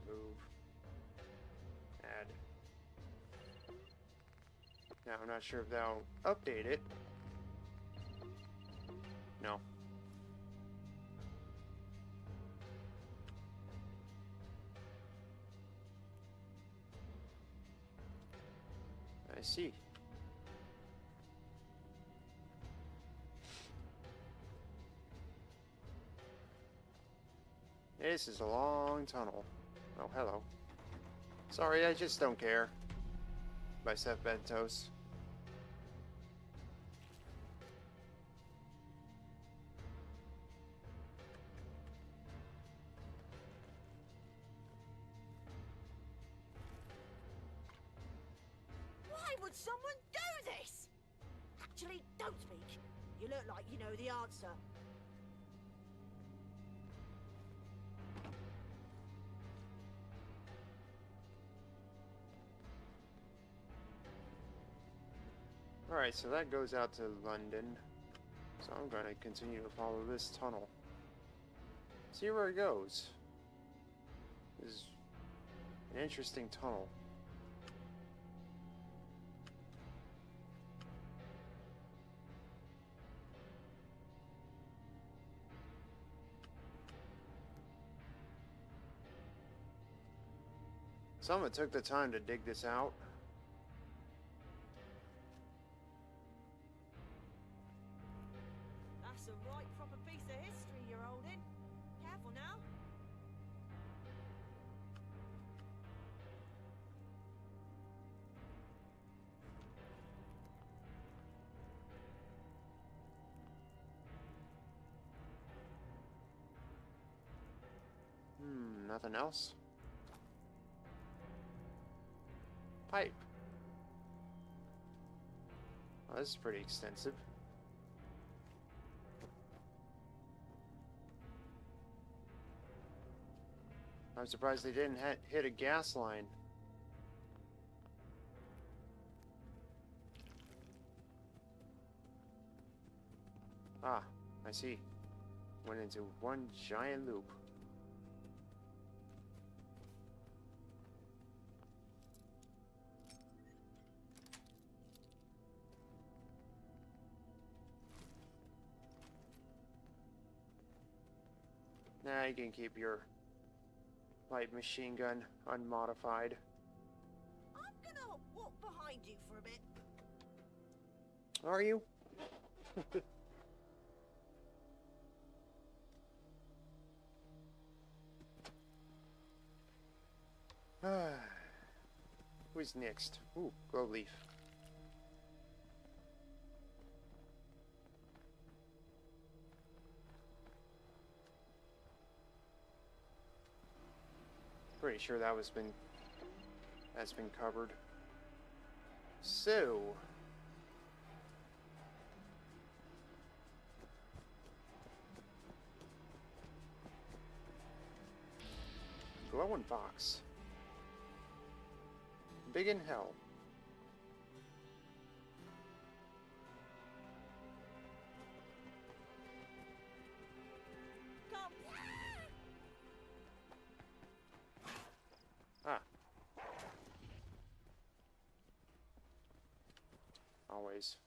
Move. Add. Now I'm not sure if that'll update it. No. I see. This is a long tunnel. Oh, hello. Sorry, I just don't care. By Seth Bentos. Why would someone do this? Actually, don't speak. You look like you know the answer. Alright, so that goes out to London. So I'm going to continue to follow this tunnel. See where it goes. This is an interesting tunnel. Someone took the time to dig this out. That's a right proper piece of history you're holding. Careful now. Nothing else? Pipe. Oh, this is pretty extensive. I'm surprised they didn't hit a gas line. Ah, I see. Went into one giant loop. Nah, you can keep your light machine gun, unmodified. I'm gonna walk behind you for a bit. Are you? Who's next? Ooh, glow leaf. Pretty sure that's been covered. So glowing box. Big in hell. Come. Ah. Always.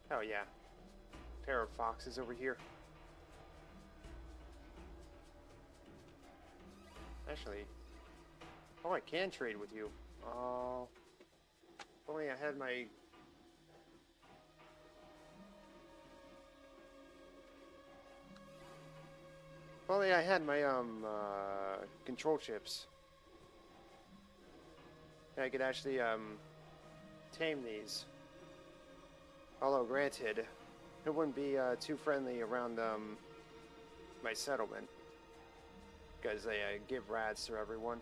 Oh yeah. Pair of foxes over here. Actually, oh, I can trade with you. Oh, if only I had my... If only I had my, control chips. I could actually, tame these. Although, granted, it wouldn't be, too friendly around, my settlement. Because they, give rats to everyone.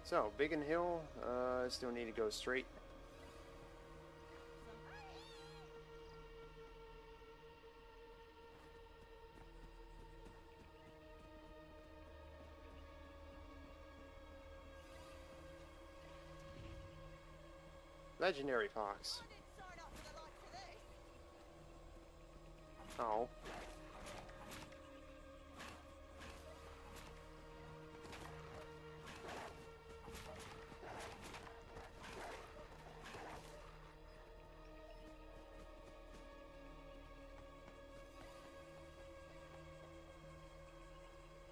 So, Big and Hill, still need to go straight. Legendary fox. I didn't sign up for the likes of this. Oh.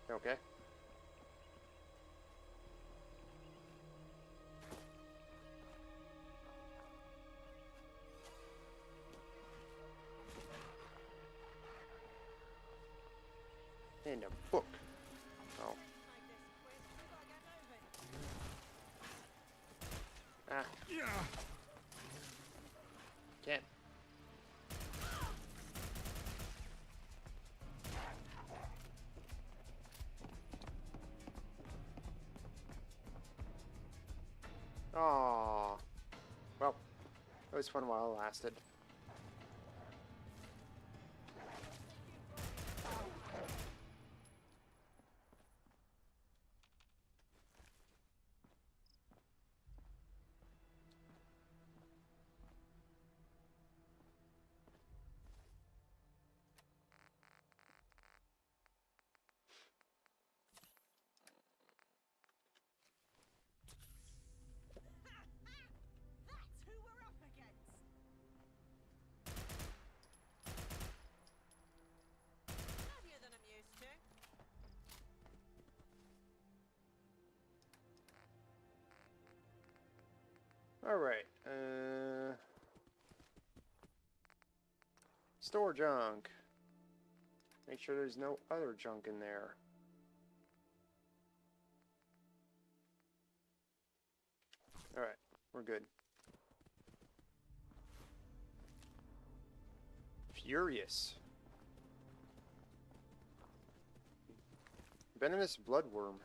Okay. In a book. Oh. Let's make this quick. We gotta get moving. Ah. Yeah. Can't. Aww. Well, it was fun while it lasted. That's who we're up against. Heavier than I'm used to. Alright, store junk. Make sure there's no other junk in there. Alright, we're good. Furious. Venomous bloodworm.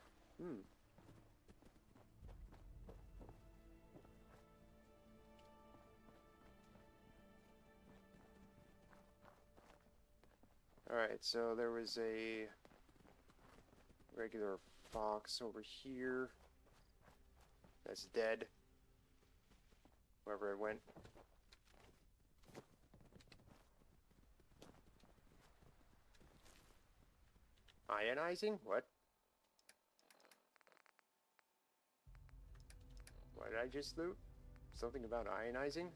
Alright, so there was a regular fox over here. That's dead. Wherever it went. Ionizing? What? What did I just loot? Something about ionizing?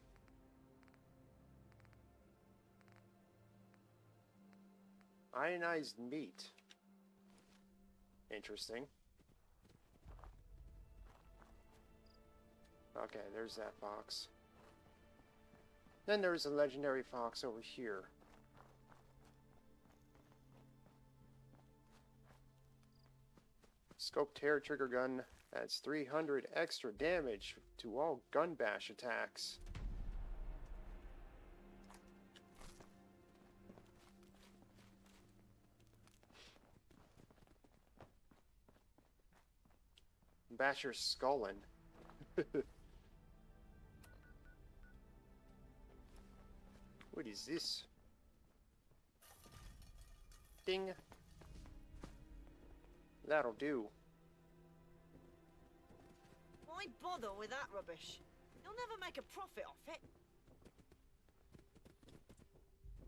Ionized meat. Interesting. Okay, there's that fox. Then there's a legendary fox over here. Scope Tear Trigger Gun adds 300 extra damage to all gun bash attacks. Bash your skull in. What is this? Ding. That'll do. Why bother with that rubbish? You'll never make a profit off it.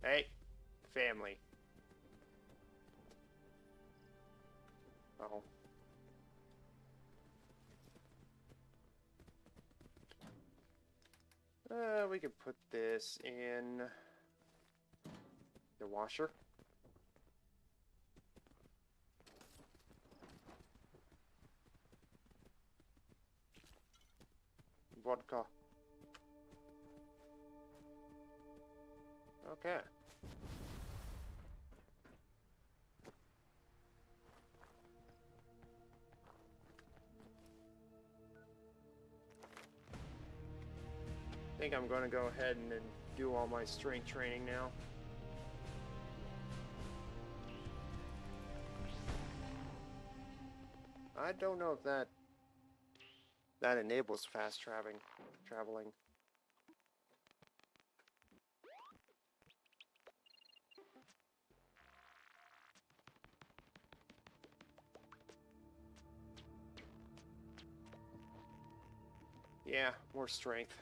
Hey, family. Uh-oh. We could put this in the washer. Vodka. Okay. I think I'm going to go ahead and do all my strength training now. I don't know if that enables fast traveling. Yeah, more strength.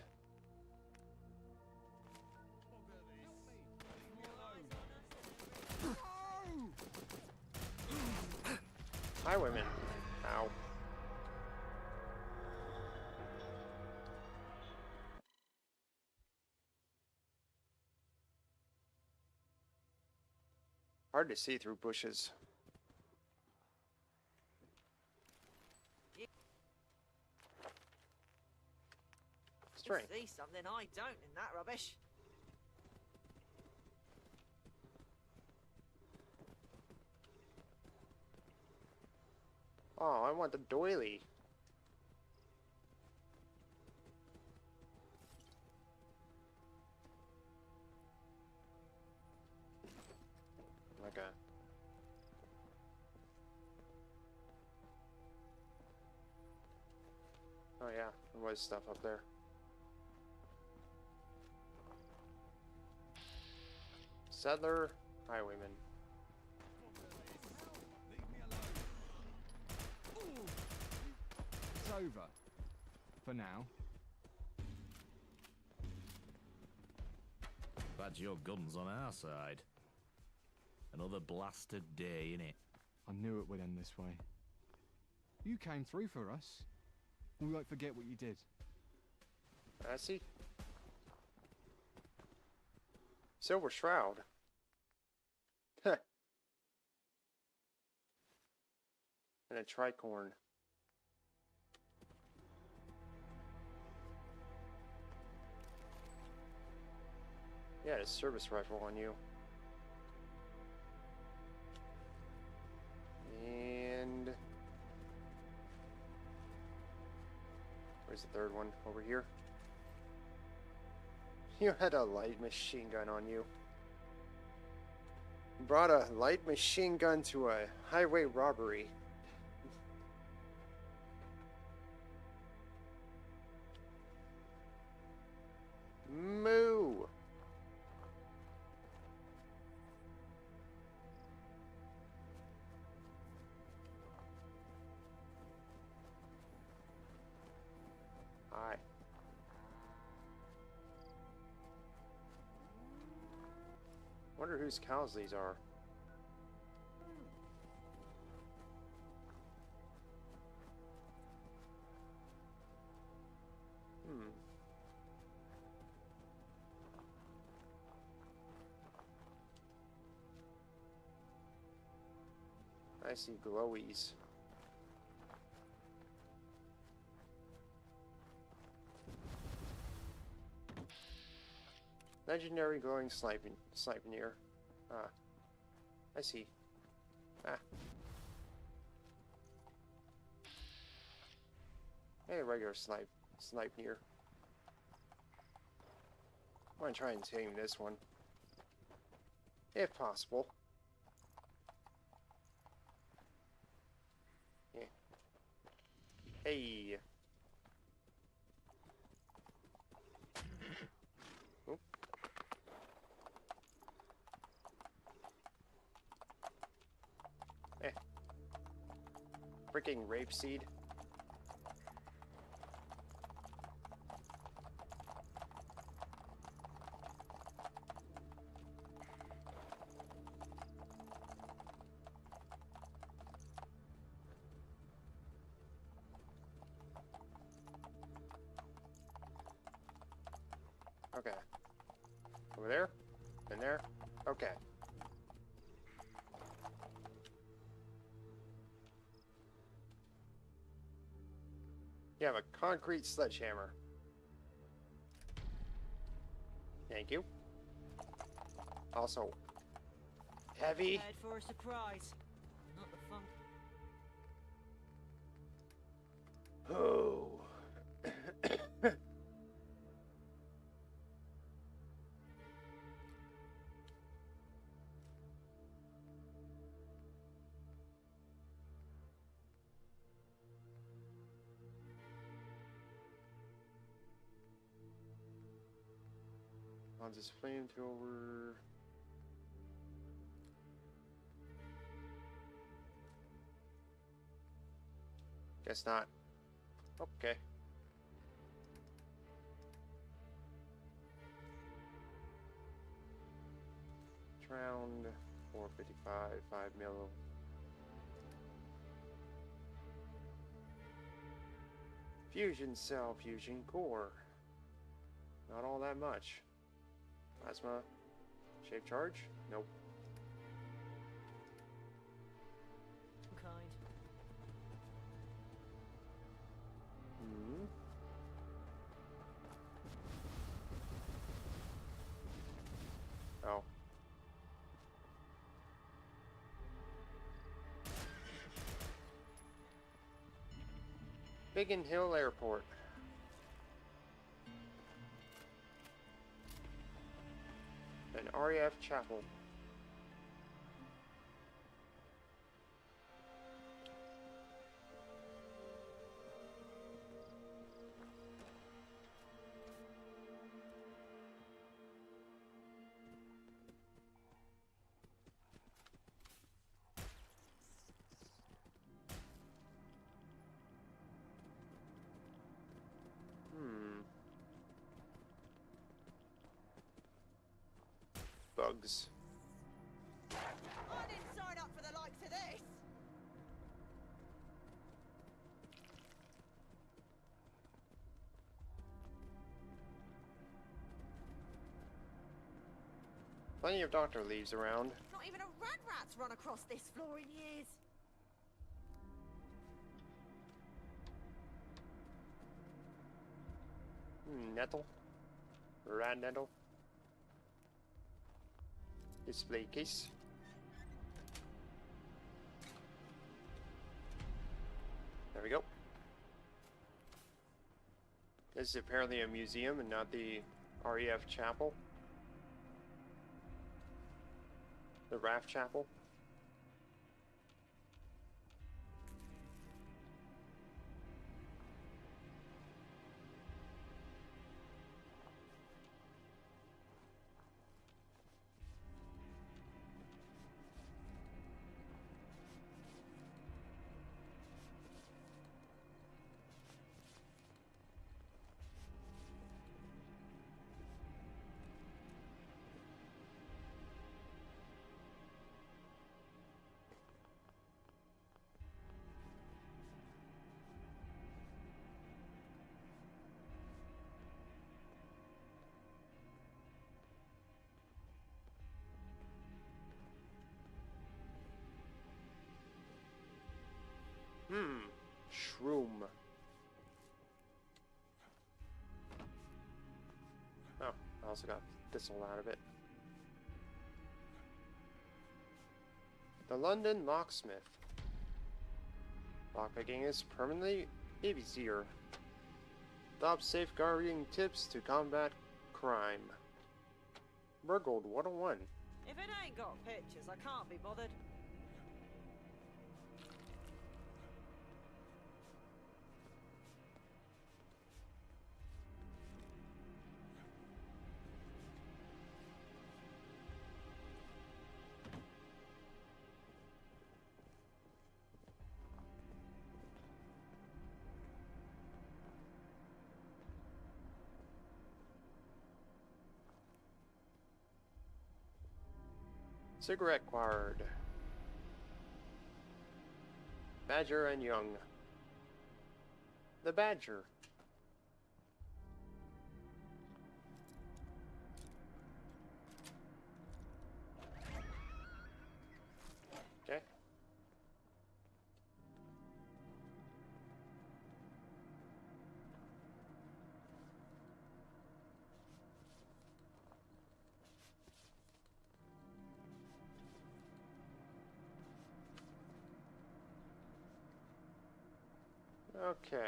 Highwaymen. Ow. Hard to see through bushes. Strength. You see something I don't in that rubbish. Oh, I want the doily. Okay. Oh yeah, there was stuff up there. Settler, highwayman. It's over. For now. Glad your gun's on our side. Another blasted day, innit? I knew it would end this way. You came through for us. We won't forget what you did. I see. Silver Shroud. Huh. And a tricorn. Yeah, a service rifle on you. And where's the third one? Over here. You had a light machine gun on you. Brought a light machine gun to a highway robbery. Moo! wonder whose cows these are. I see glowies. Legendary glowing Snipeneer. Ah. I see. Ah. Hey, regular Snipeneer. I'm gonna try and tame this one. If possible. Yeah. Hey. Oop. Eh. Freaking rapeseed. Okay. Over there? In there? Okay. You have a concrete sledgehammer. Thank you. Also, heavy. Prepared for a surprise. Not the fun. Oh. On this flamethrower. Guess not. Okay. Round 455, 5 mil. Fusion cell, fusion core. Not all that much. Plasma, shape charge? Nope. Kind. Hmm. Oh. Biggin Hill Airport. An RAF chapel. Bugs. I didn't sign up for the likes of this. Plenty of doctor leaves around. Not even a rat's run across this floor in years. Nettle. Rat nettle. Display case. There we go. This is apparently a museum and not the REF chapel. The RAF chapel. also got thistle out of it. The London Locksmith. Lockpicking is permanently easier. Top safeguarding tips to combat crime. Burgled 101. If it ain't got pictures, I can't be bothered. Cigarette card. Badger and Young. The Badger. Okay. Okay.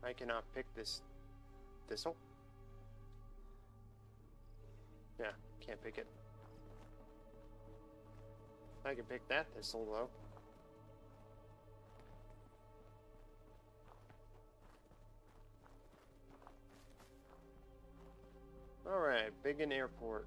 I cannot pick this thistle. Yeah, can't pick it. I can pick that thistle though. Alright, Biggin Airport.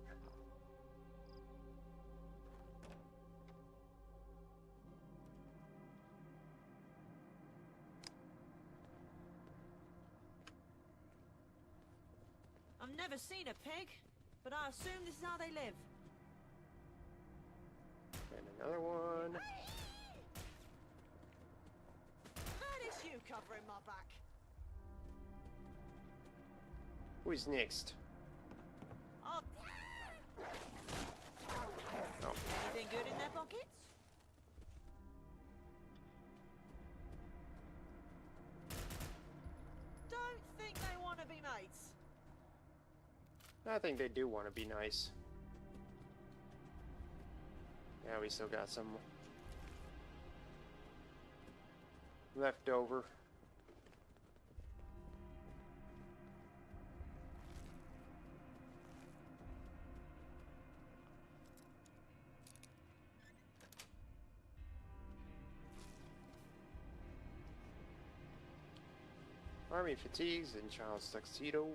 I've never seen a pig, but I assume this is how they live. And another one. That is you covering my back. Who's next? Oh. Oh. Anything good in their pockets? Don't think they want to be mates. I think they do want to be nice. Yeah, we still got some left over. Army fatigues and child's tuxedo.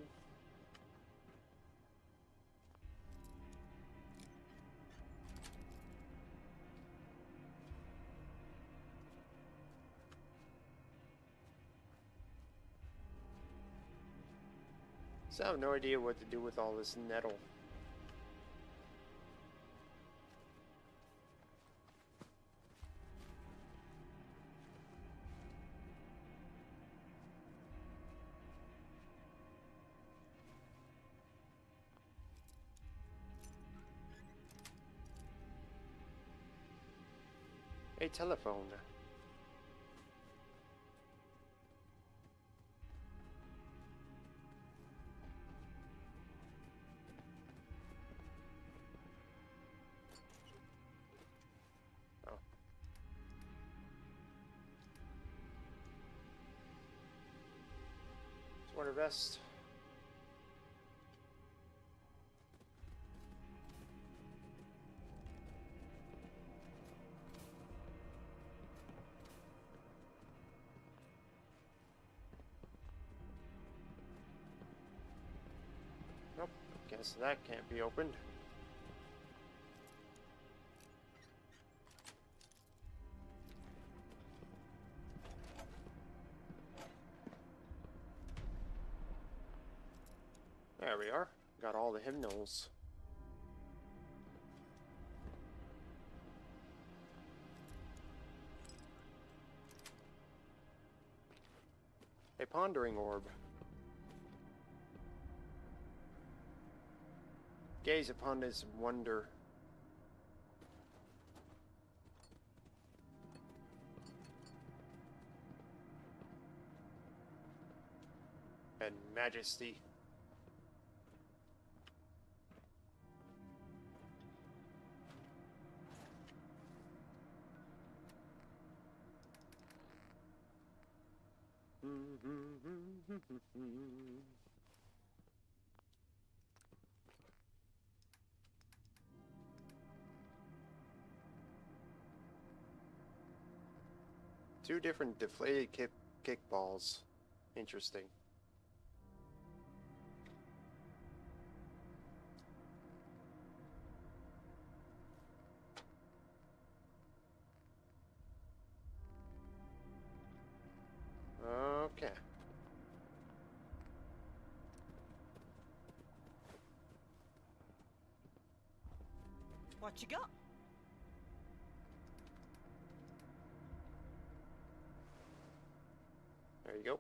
So I have no idea what to do with all this nettle. A telephone. Oh. Sweater vest. Nope, guess that can't be opened. There we are. Got all the hymnals. pondering orb. Gaze upon this wonder. And majesty. Two different deflated kickballs. Interesting. Okay. What you got? There you go.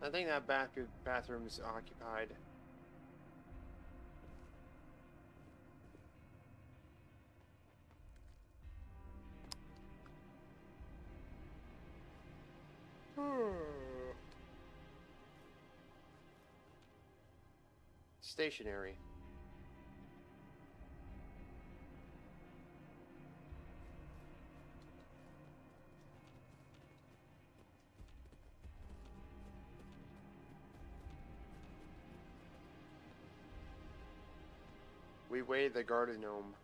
I think that bathroom's occupied. Stationary. We weigh the garden gnome.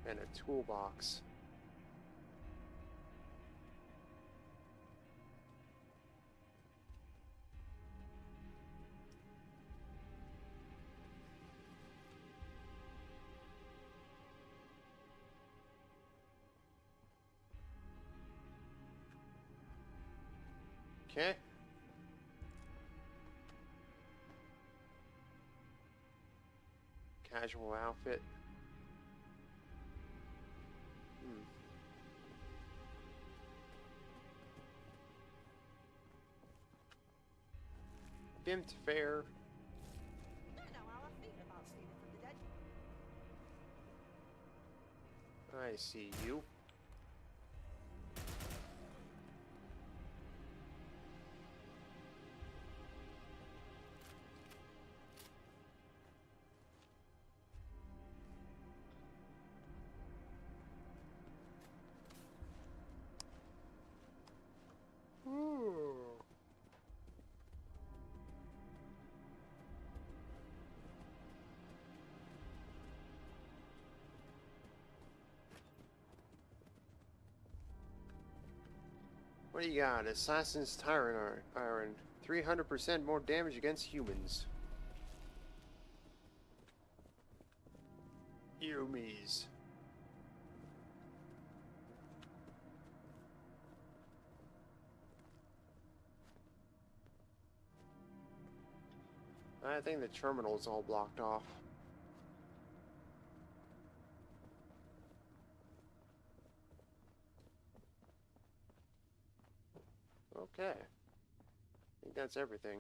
And a toolbox. Okay. Casual outfit. Gimped fare. Don't know how I feel about stealing from the dead. I see you. What do you got? Assassin's Tyrant Iron. 300% more damage against humans. Enemies. I think the terminal's all blocked off. Okay. I think that's everything.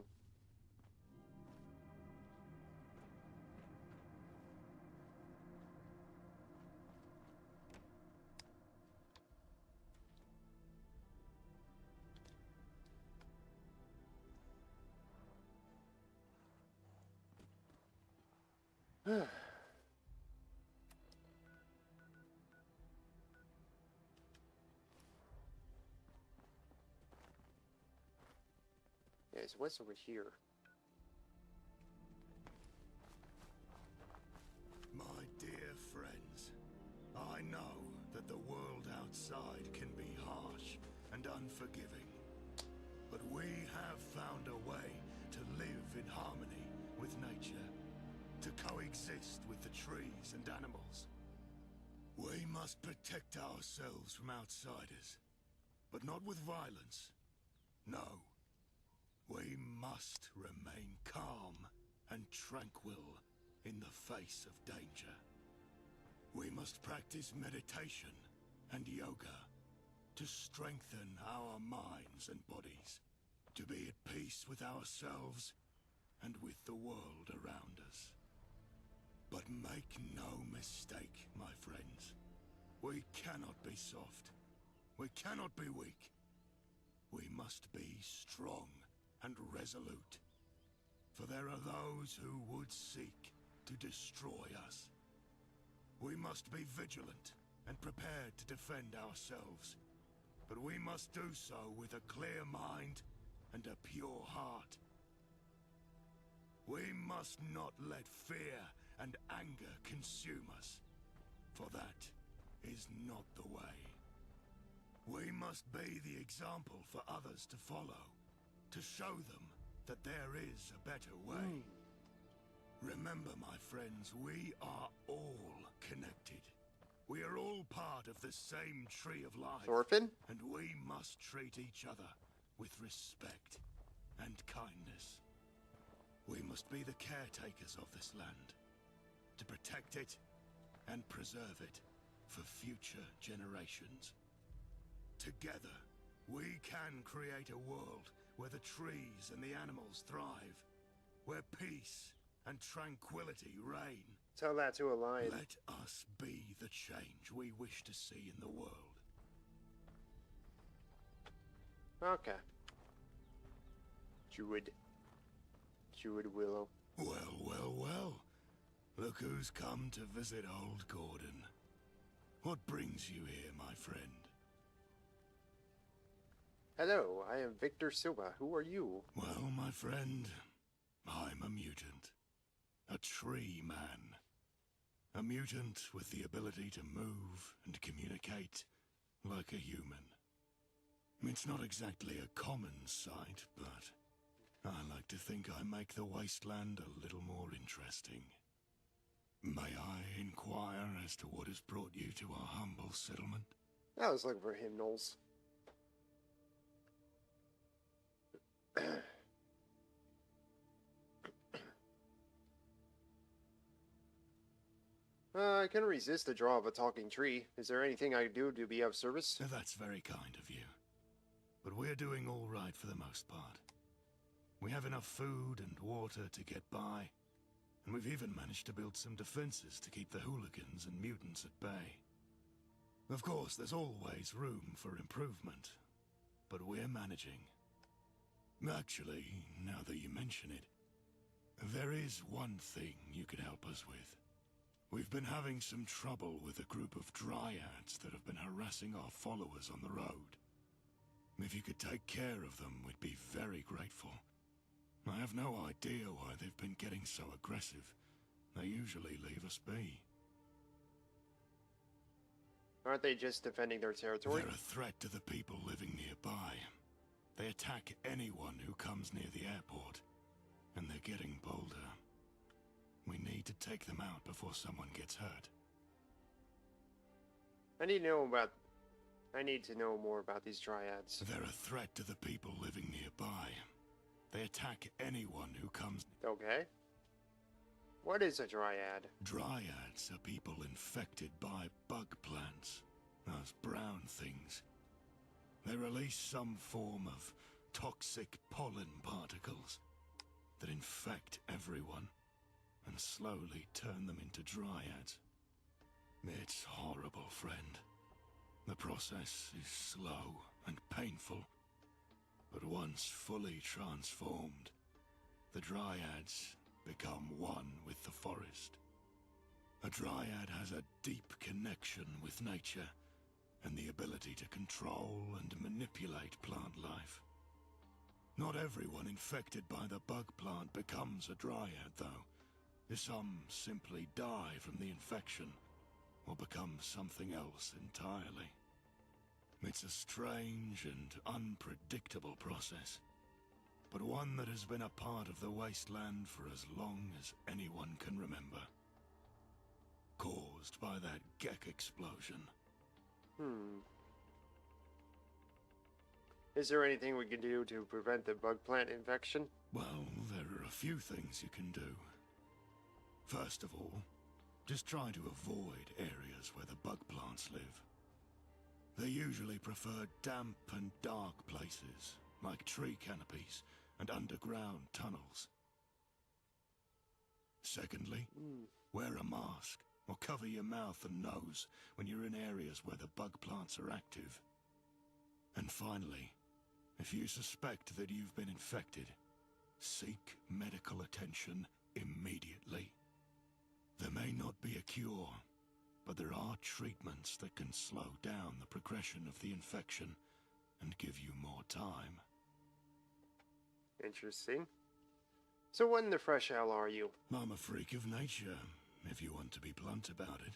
Yeah, so what's over here? My dear friends, I know that the world outside can be harsh and unforgiving, but we have found a way to live in harmony with nature, to coexist with the trees and animals. We must protect ourselves from outsiders, but not with violence, No. We must remain calm and tranquil in the face of danger. We must practice meditation and yoga to strengthen our minds and bodies, to be at peace with ourselves and with the world around us. But make no mistake, my friends. We cannot be soft. We cannot be weak. We must be strong and resolute. For there are those who would seek to destroy us. We must be vigilant and prepared to defend ourselves. But we must do so with a clear mind and a pure heart. We must not let fear and anger consume us, for that is not the way. We must be the example for others to follow, to show them that there is a better way. Remember, my friends, we are all connected. We are all part of the same tree of life. Orphan? And we must treat each other with respect and kindness. We must be the caretakers of this land, to protect it and preserve it for future generations. Together, we can create a world where the trees and the animals thrive, where peace and tranquility reign. Tell that to a lion. Let us be the change we wish to see in the world. Okay. Druid Willow. Well, well, well. Look who's come to visit old Gordon. What brings you here, my friend? Hello, I am Victor Silva. Who are you? Well, my friend, I'm a mutant. A tree man. A mutant with the ability to move and communicate like a human. It's not exactly a common sight, but I like to think I make the wasteland a little more interesting. May I inquire as to what has brought you to our humble settlement? I was looking for hymnals. I couldn't resist the draw of a talking tree. Is there anything I can do to be of service? That's very kind of you. But we're doing all right for the most part. We have enough food and water to get by, and we've even managed to build some defenses to keep the hooligans and mutants at bay. Of course, there's always room for improvement, but we're managing. Actually, now that you mention it, there is one thing you could help us with. We've been having some trouble with a group of dryads that have been harassing our followers on the road. If you could take care of them, we'd be very grateful. I have no idea why they've been getting so aggressive. They usually leave us be. Aren't they just defending their territory? They're a threat to the people living nearby. They attack anyone who comes near the airport, and they're getting bolder. We need to take them out before someone gets hurt. I need to know more about these dryads. They're a threat to the people living nearby. They attack anyone who comes... Okay. What is a dryad? Dryads are people infected by bug plants. Those brown things. They release some form of toxic pollen particles that infect everyone and slowly turn them into dryads. It's horrible, friend. The process is slow and painful, but once fully transformed, the dryads become one with the forest. A dryad has a deep connection with nature and the ability to control and manipulate plant life. Not everyone infected by the bug plant becomes a dryad, though. Some simply die from the infection or become something else entirely. It's a strange and unpredictable process, but one that has been a part of the wasteland for as long as anyone can remember. Caused by that Gek explosion. Is there anything we can do to prevent the bug plant infection? Well, there are a few things you can do. First of all, just try to avoid areas where the bug plants live. They usually prefer damp and dark places, like tree canopies and underground tunnels. Secondly, wear a mask or cover your mouth and nose when you're in areas where the bug plants are active. And finally, if you suspect that you've been infected, seek medical attention immediately. There may not be a cure, but there are treatments that can slow down the progression of the infection and give you more time. Interesting. So what in the fresh hell are you? I'm a freak of nature, if you want to be blunt about it.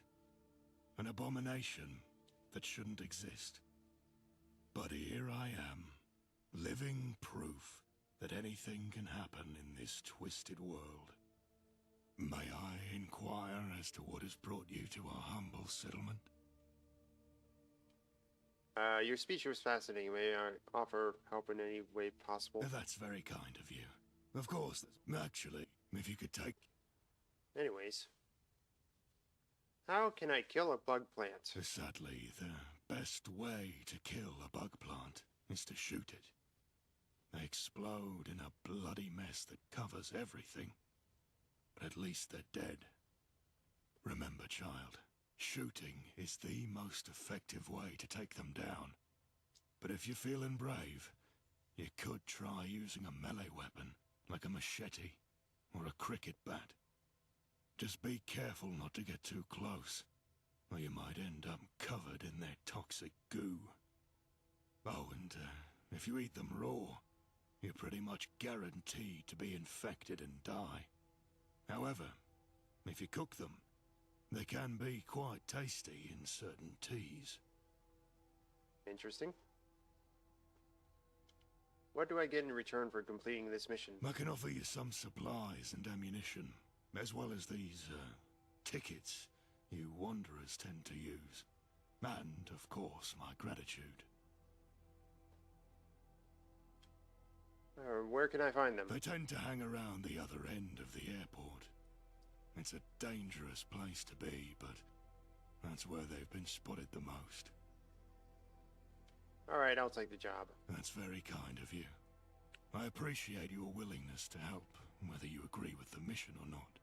An abomination that shouldn't exist. But here I am, living proof that anything can happen in this twisted world. May I inquire as to what has brought you to our humble settlement? Your speech was fascinating. May I offer help in any way possible? That's very kind of you. Of course, actually, if you could take... Anyways. How can I kill a bug plant? Sadly, the best way to kill a bug plant is to shoot it. They explode in a bloody mess that covers everything. But at least they're dead. Remember, child, shooting is the most effective way to take them down. But if you're feeling brave, you could try using a melee weapon, like a machete or a cricket bat. Just be careful not to get too close, or you might end up covered in their toxic goo. Oh, and if you eat them raw, you're pretty much guaranteed to be infected and die. However, if you cook them, they can be quite tasty in certain teas. Interesting. What do I get in return for completing this mission? I can offer you some supplies and ammunition, as well as these, tickets you wanderers tend to use. And, of course, my gratitude. Where can I find them? They tend to hang around the other end of the airport. It's a dangerous place to be, but that's where they've been spotted the most. Alright, I'll take the job. That's very kind of you. I appreciate your willingness to help, whether you agree with the mission or not.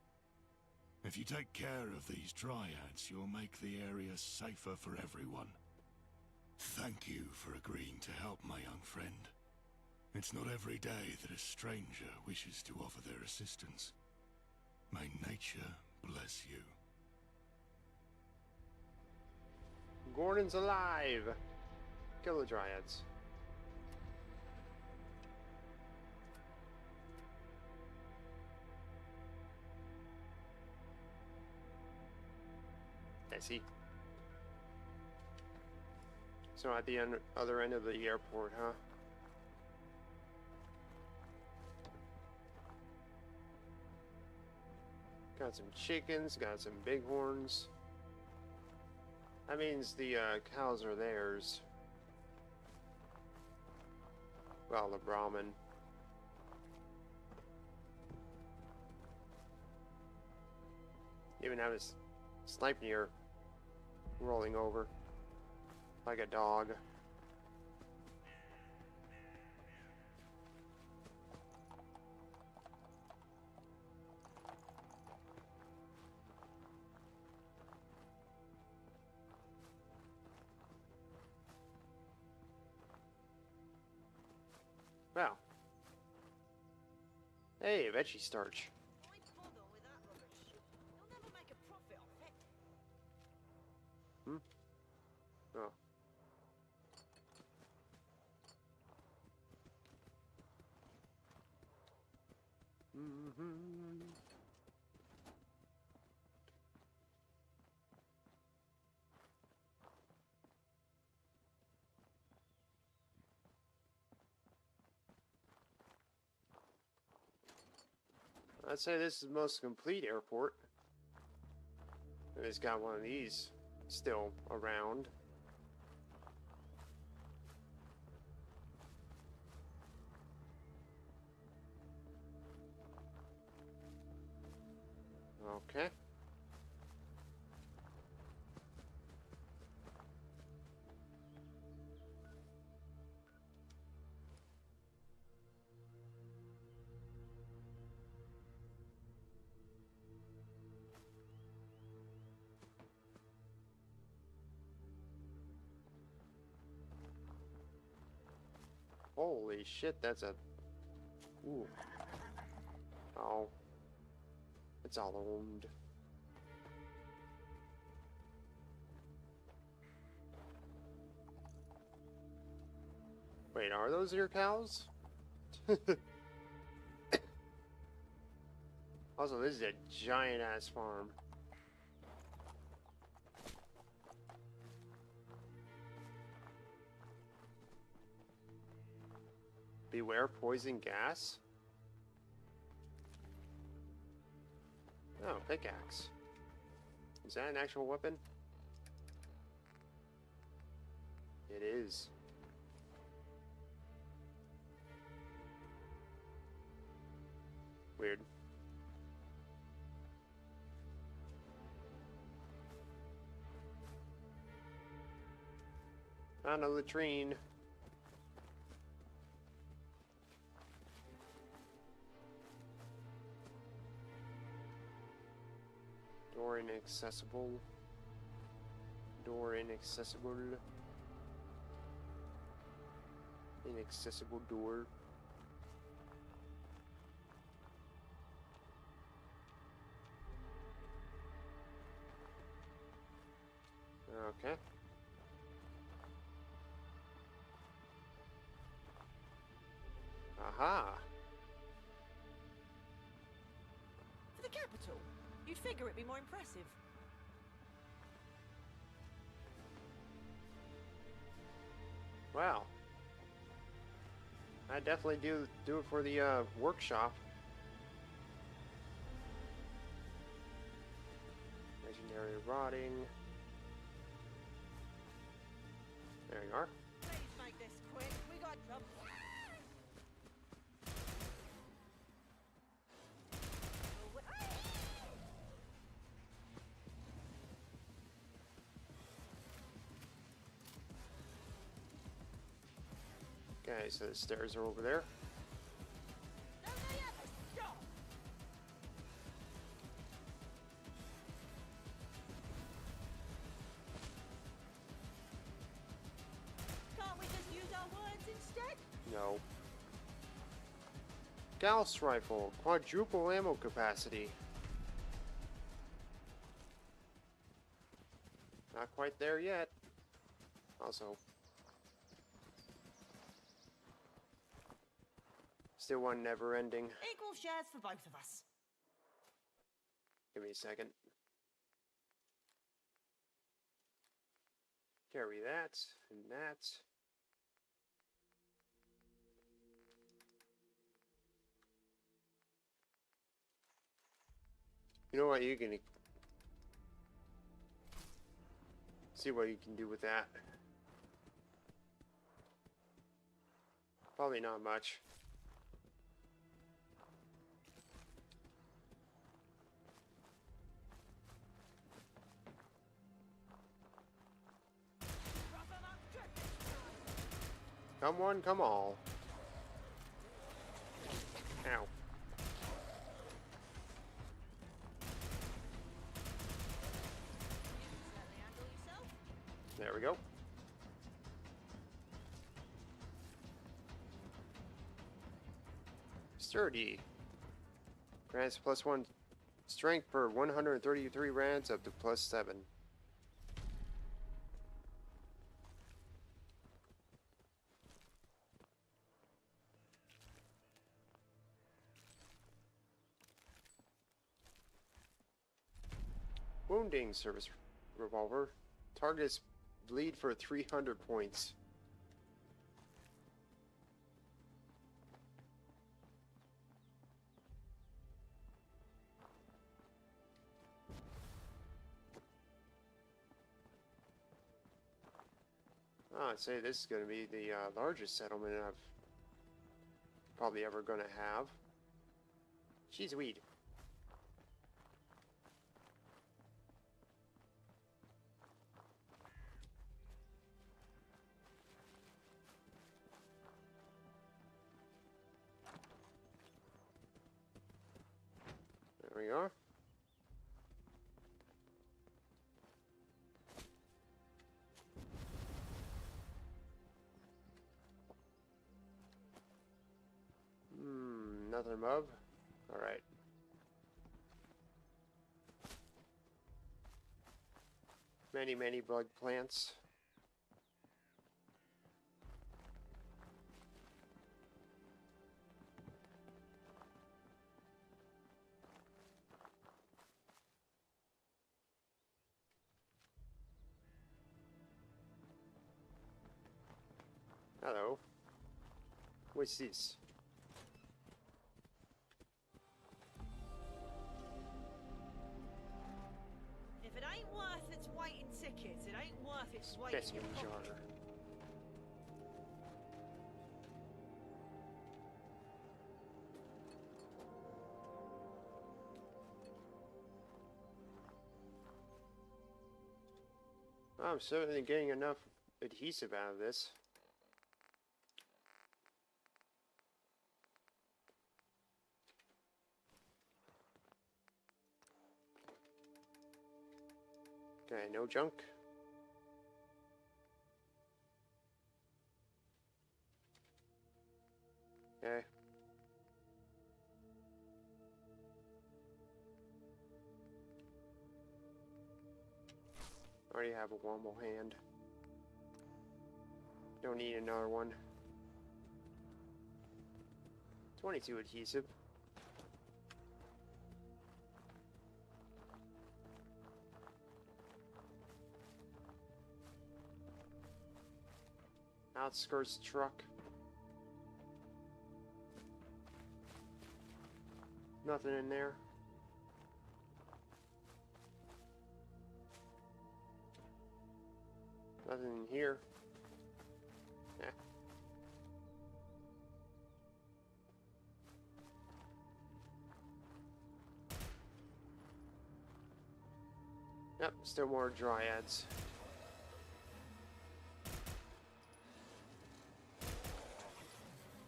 If you take care of these dryads, you'll make the area safer for everyone. Thank you for agreeing to help, my young friend. It's not every day that a stranger wishes to offer their assistance. May nature bless you. Gordon's alive! Kill the dryads. I see. So at the other end of the airport, huh? Got some chickens, got some bighorns. That means the cows are theirs. Well, the Brahmin. Even have his Sleipnir rolling over like a dog. Wow. Hey, veggie starch. Why bother with that rubbish? You'll never make a profit off it. Oh. I'd say this is the most complete airport. It's got one of these still around. Okay. Holy shit, that's a... Ooh. Oh. It's all owned. Wait, are those your cows? Also, this is a giant-ass farm. Beware poison gas? Oh, pickaxe. Is that an actual weapon? It is. Weird. Found a latrine. Door inaccessible. Door inaccessible. Inaccessible door. Okay. Aha! For the capital, you'd figure it'd be more impressive. Wow. I definitely do it for the workshop. Legendary rotting. There you are. Please make this quick. We got trouble. Okay, so the stairs are over there. Don't they ever stop? Can't we just use our words instead? No. Gauss rifle, quadruple ammo capacity. Not quite there yet. Also, still one never ending. Equal shares for both of us. Give me a second. Carry that and that. You know what? You can see what you can do with that. Probably not much. Come one, come all. Ow. There we go. Sturdy. Grants +1 strength per 133 rounds up to +7. Wounding service revolver. Targets bleed for 300 points. I'd say this is going to be the largest settlement I've probably ever going to have. She's weed. we are. Nothing above. Alright. Many bug plants. Hello. What's this? If it ain't worth its weight in tickets, it ain't worth its weight in your Specimen pocket. jar. I'm certainly getting enough adhesive out of this. Okay, no junk. Okay. Already have a womble hand. Don't need another one. 22 adhesive. Outskirts truck. Nothing in there. Nothing in here. Eh. Yep, still more dryads.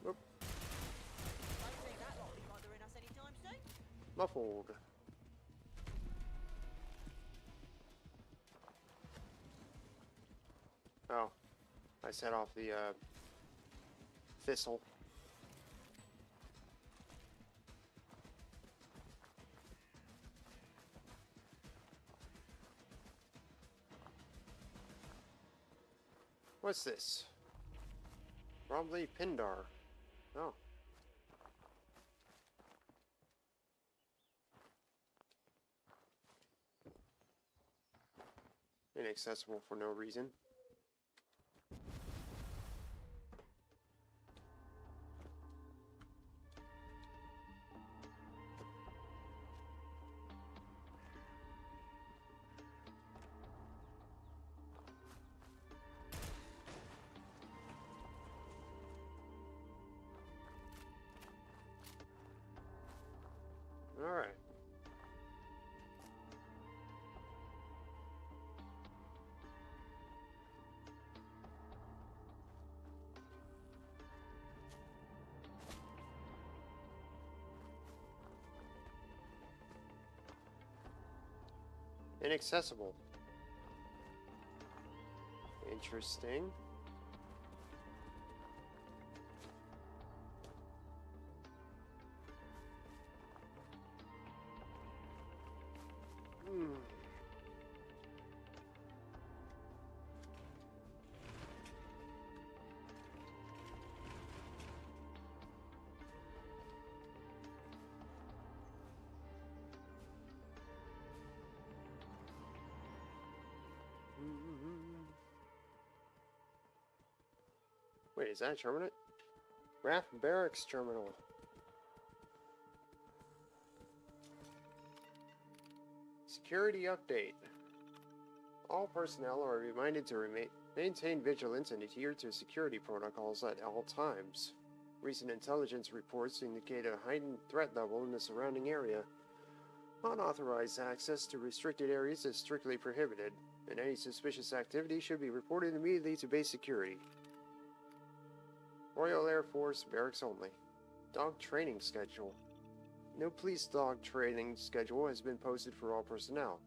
Whoop. Don't think that lot will be bothering us anytime soon. Muffled. Oh, I set off the thistle. What's this? Probably Pindar. Oh. Inaccessible for no reason. Alright. Inaccessible. Interesting. Wait, is that a terminal? Raft Barracks Terminal. Security update. All personnel are reminded to maintain vigilance and adhere to security protocols at all times. Recent intelligence reports indicate a heightened threat level in the surrounding area. Unauthorized access to restricted areas is strictly prohibited, and any suspicious activity should be reported immediately to base security. Royal Air Force Barracks only. Dog training schedule. No police dog training schedule has been posted for all personnel.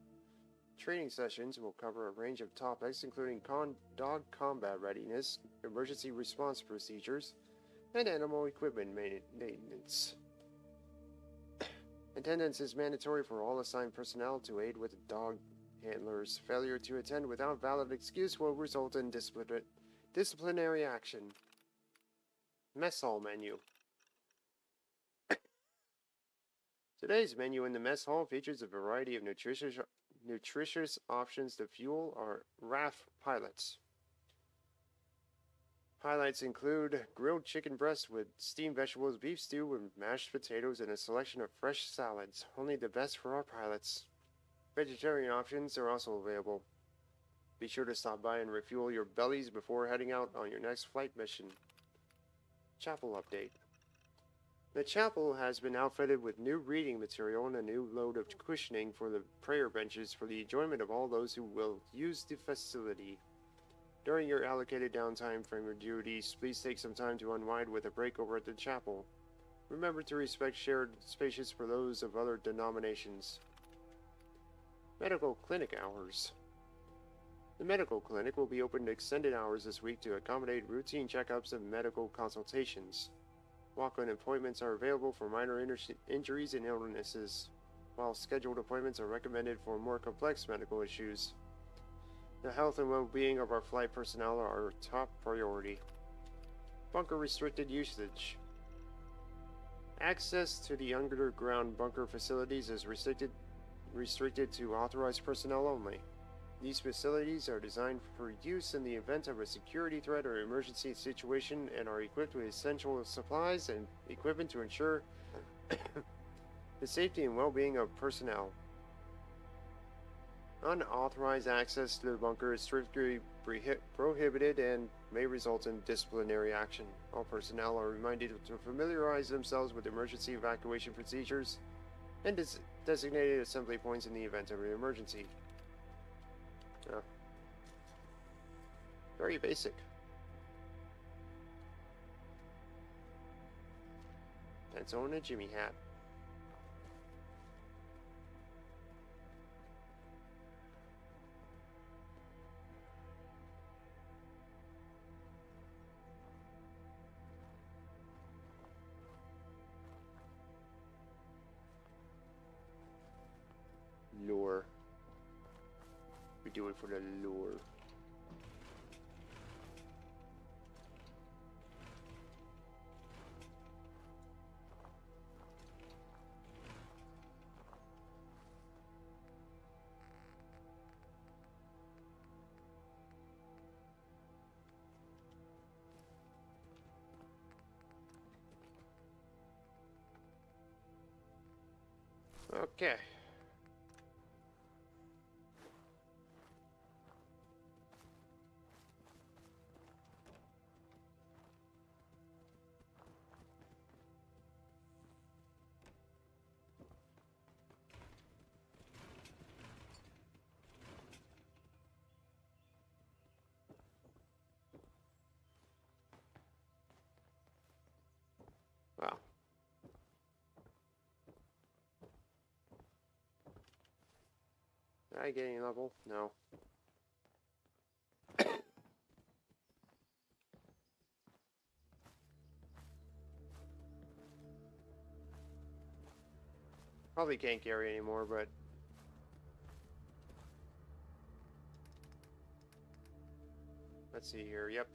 Training sessions will cover a range of topics including dog combat readiness, emergency response procedures, and animal equipment maintenance. Attendance is mandatory for all assigned personnel to aid with dog handlers. Failure to attend without valid excuse will result in disciplinary action. Mess hall menu. Today's menu in the mess hall features a variety of nutritious options to fuel our RAF pilots. Highlights include grilled chicken breast with steamed vegetables, beef stew with mashed potatoes, and a selection of fresh salads. Only the best for our pilots. Vegetarian options are also available. Be sure to stop by and refuel your bellies before heading out on your next flight mission. Chapel update. The chapel has been outfitted with new reading material and a new load of cushioning for the prayer benches for the enjoyment of all those who will use the facility. During your allocated downtime from your duties, please take some time to unwind with a break over at the chapel. Remember to respect shared spaces for those of other denominations. Medical clinic hours. The medical clinic will be open to extended hours this week to accommodate routine checkups and medical consultations. Walk-in appointments are available for minor injuries and illnesses, while scheduled appointments are recommended for more complex medical issues. The health and well-being of our flight personnel are our top priority. Bunker restricted usage. Access to the underground bunker facilities is restricted to authorized personnel only. These facilities are designed for use in the event of a security threat or emergency situation and are equipped with essential supplies and equipment to ensure the safety and well-being of personnel. Unauthorized access to the bunker is strictly prohibited and may result in disciplinary action. All personnel are reminded to familiarize themselves with emergency evacuation procedures and designated assembly points in the event of an emergency. Very basic. Pencil and a Jimmy hat. Lure. We do it for the lure. Okay. Wow. Did I get any level? No. Probably can't carry anymore, but let's see here. Yep.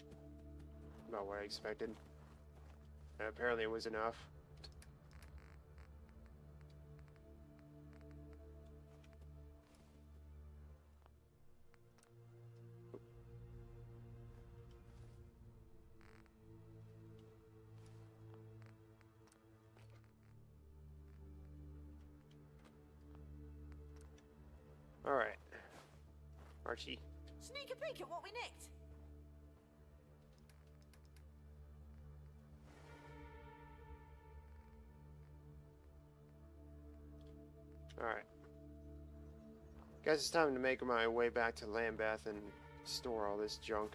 About what I expected. And apparently it was enough. Alright. Archie. Sneak a peek at what we nicked. Alright. Guess it's time to make my way back to Lambeth and store all this junk.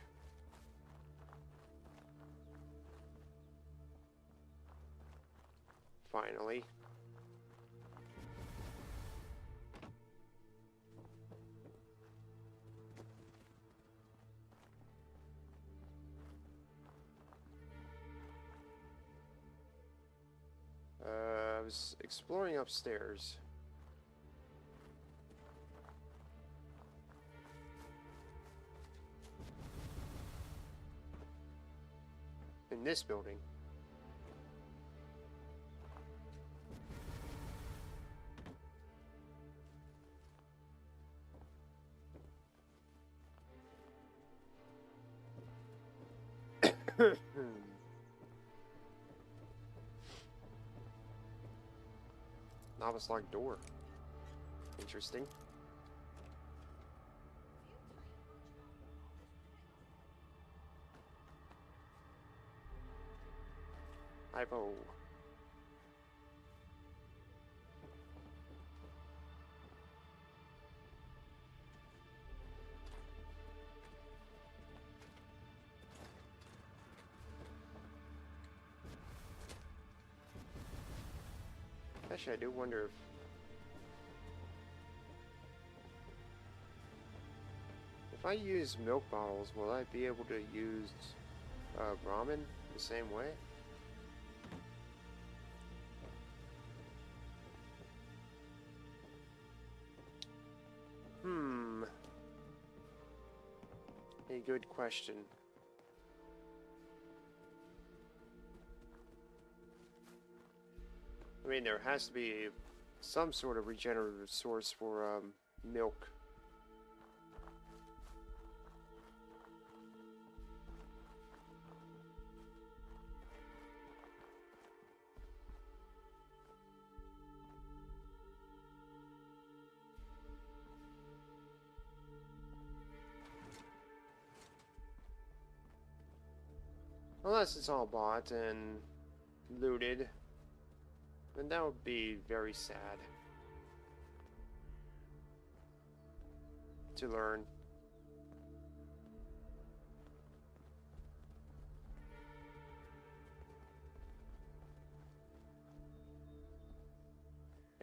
Finally. was exploring upstairs. In this building. Novice locked door. Interesting. Ivo. Actually, I do wonder if I use milk bottles, will I be able to use ramen the same way? A good question. I mean, there has to be some sort of regenerative source for milk. Unless it's all bought and looted, then that would be very sad to learn.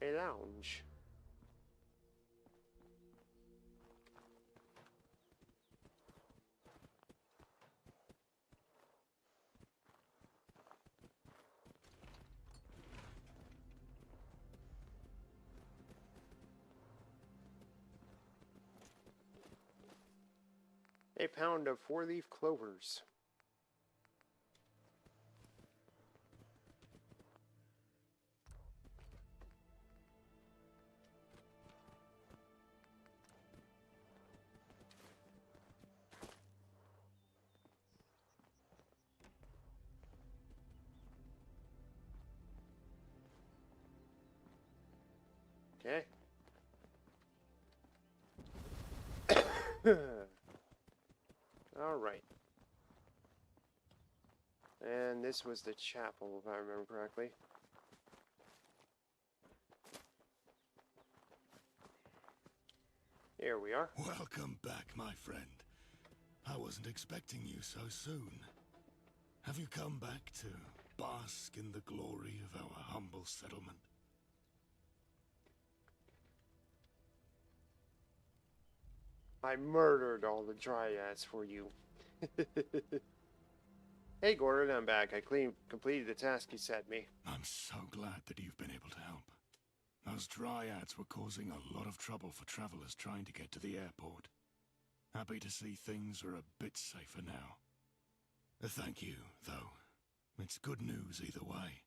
A lounge. A pound of 4-leaf clovers. Okay. All right. And this was the chapel, if I remember correctly. Here we are. Welcome back, my friend. I wasn't expecting you so soon. Have you come back to bask in the glory of our humble settlement? I murdered all the dryads for you. Hey Gordon, I'm back. I completed the task you set me. I'm so glad that you've been able to help. Those dryads were causing a lot of trouble for travelers trying to get to the airport. Happy to see things are a bit safer now. Thank you, though. It's good news either way.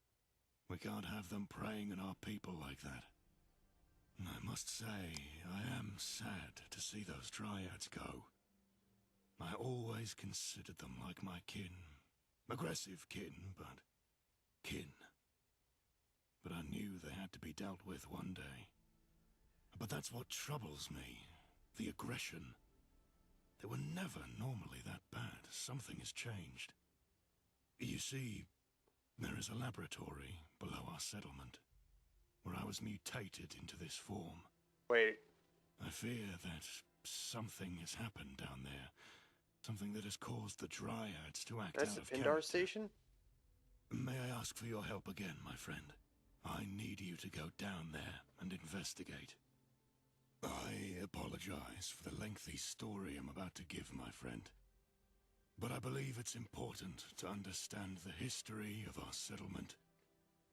We can't have them preying on our people like that. I must say, I am sad to see those dryads go. I always considered them like my kin. Aggressive kin, but kin. But I knew they had to be dealt with one day. But that's what troubles me, the aggression. They were never normally that bad. Something has changed. You see, there is a laboratory below our settlement, where I was mutated into this form. Wait. I fear that something has happened down there. Something that has caused the dryads to act out of character. That's the Pindar station? May I ask for your help again, my friend? I need you to go down there and investigate. I apologize for the lengthy story I'm about to give, my friend. But I believe it's important to understand the history of our settlement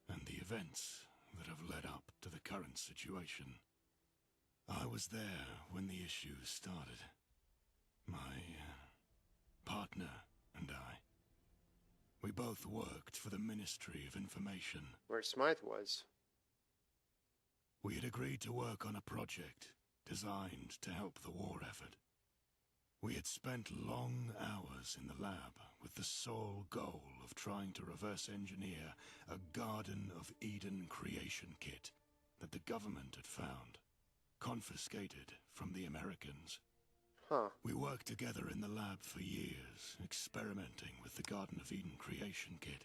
and the events that have led up to the current situation. I was there when the issues started. My partner and I. We both worked for the Ministry of Information. Where Smythe was. We had agreed to work on a project designed to help the war effort. We had spent long hours in the lab with the sole goal of trying to reverse engineer a Garden of Eden creation kit that the government had found, confiscated from the Americans. Huh. We worked together in the lab for years, experimenting with the Garden of Eden creation kit.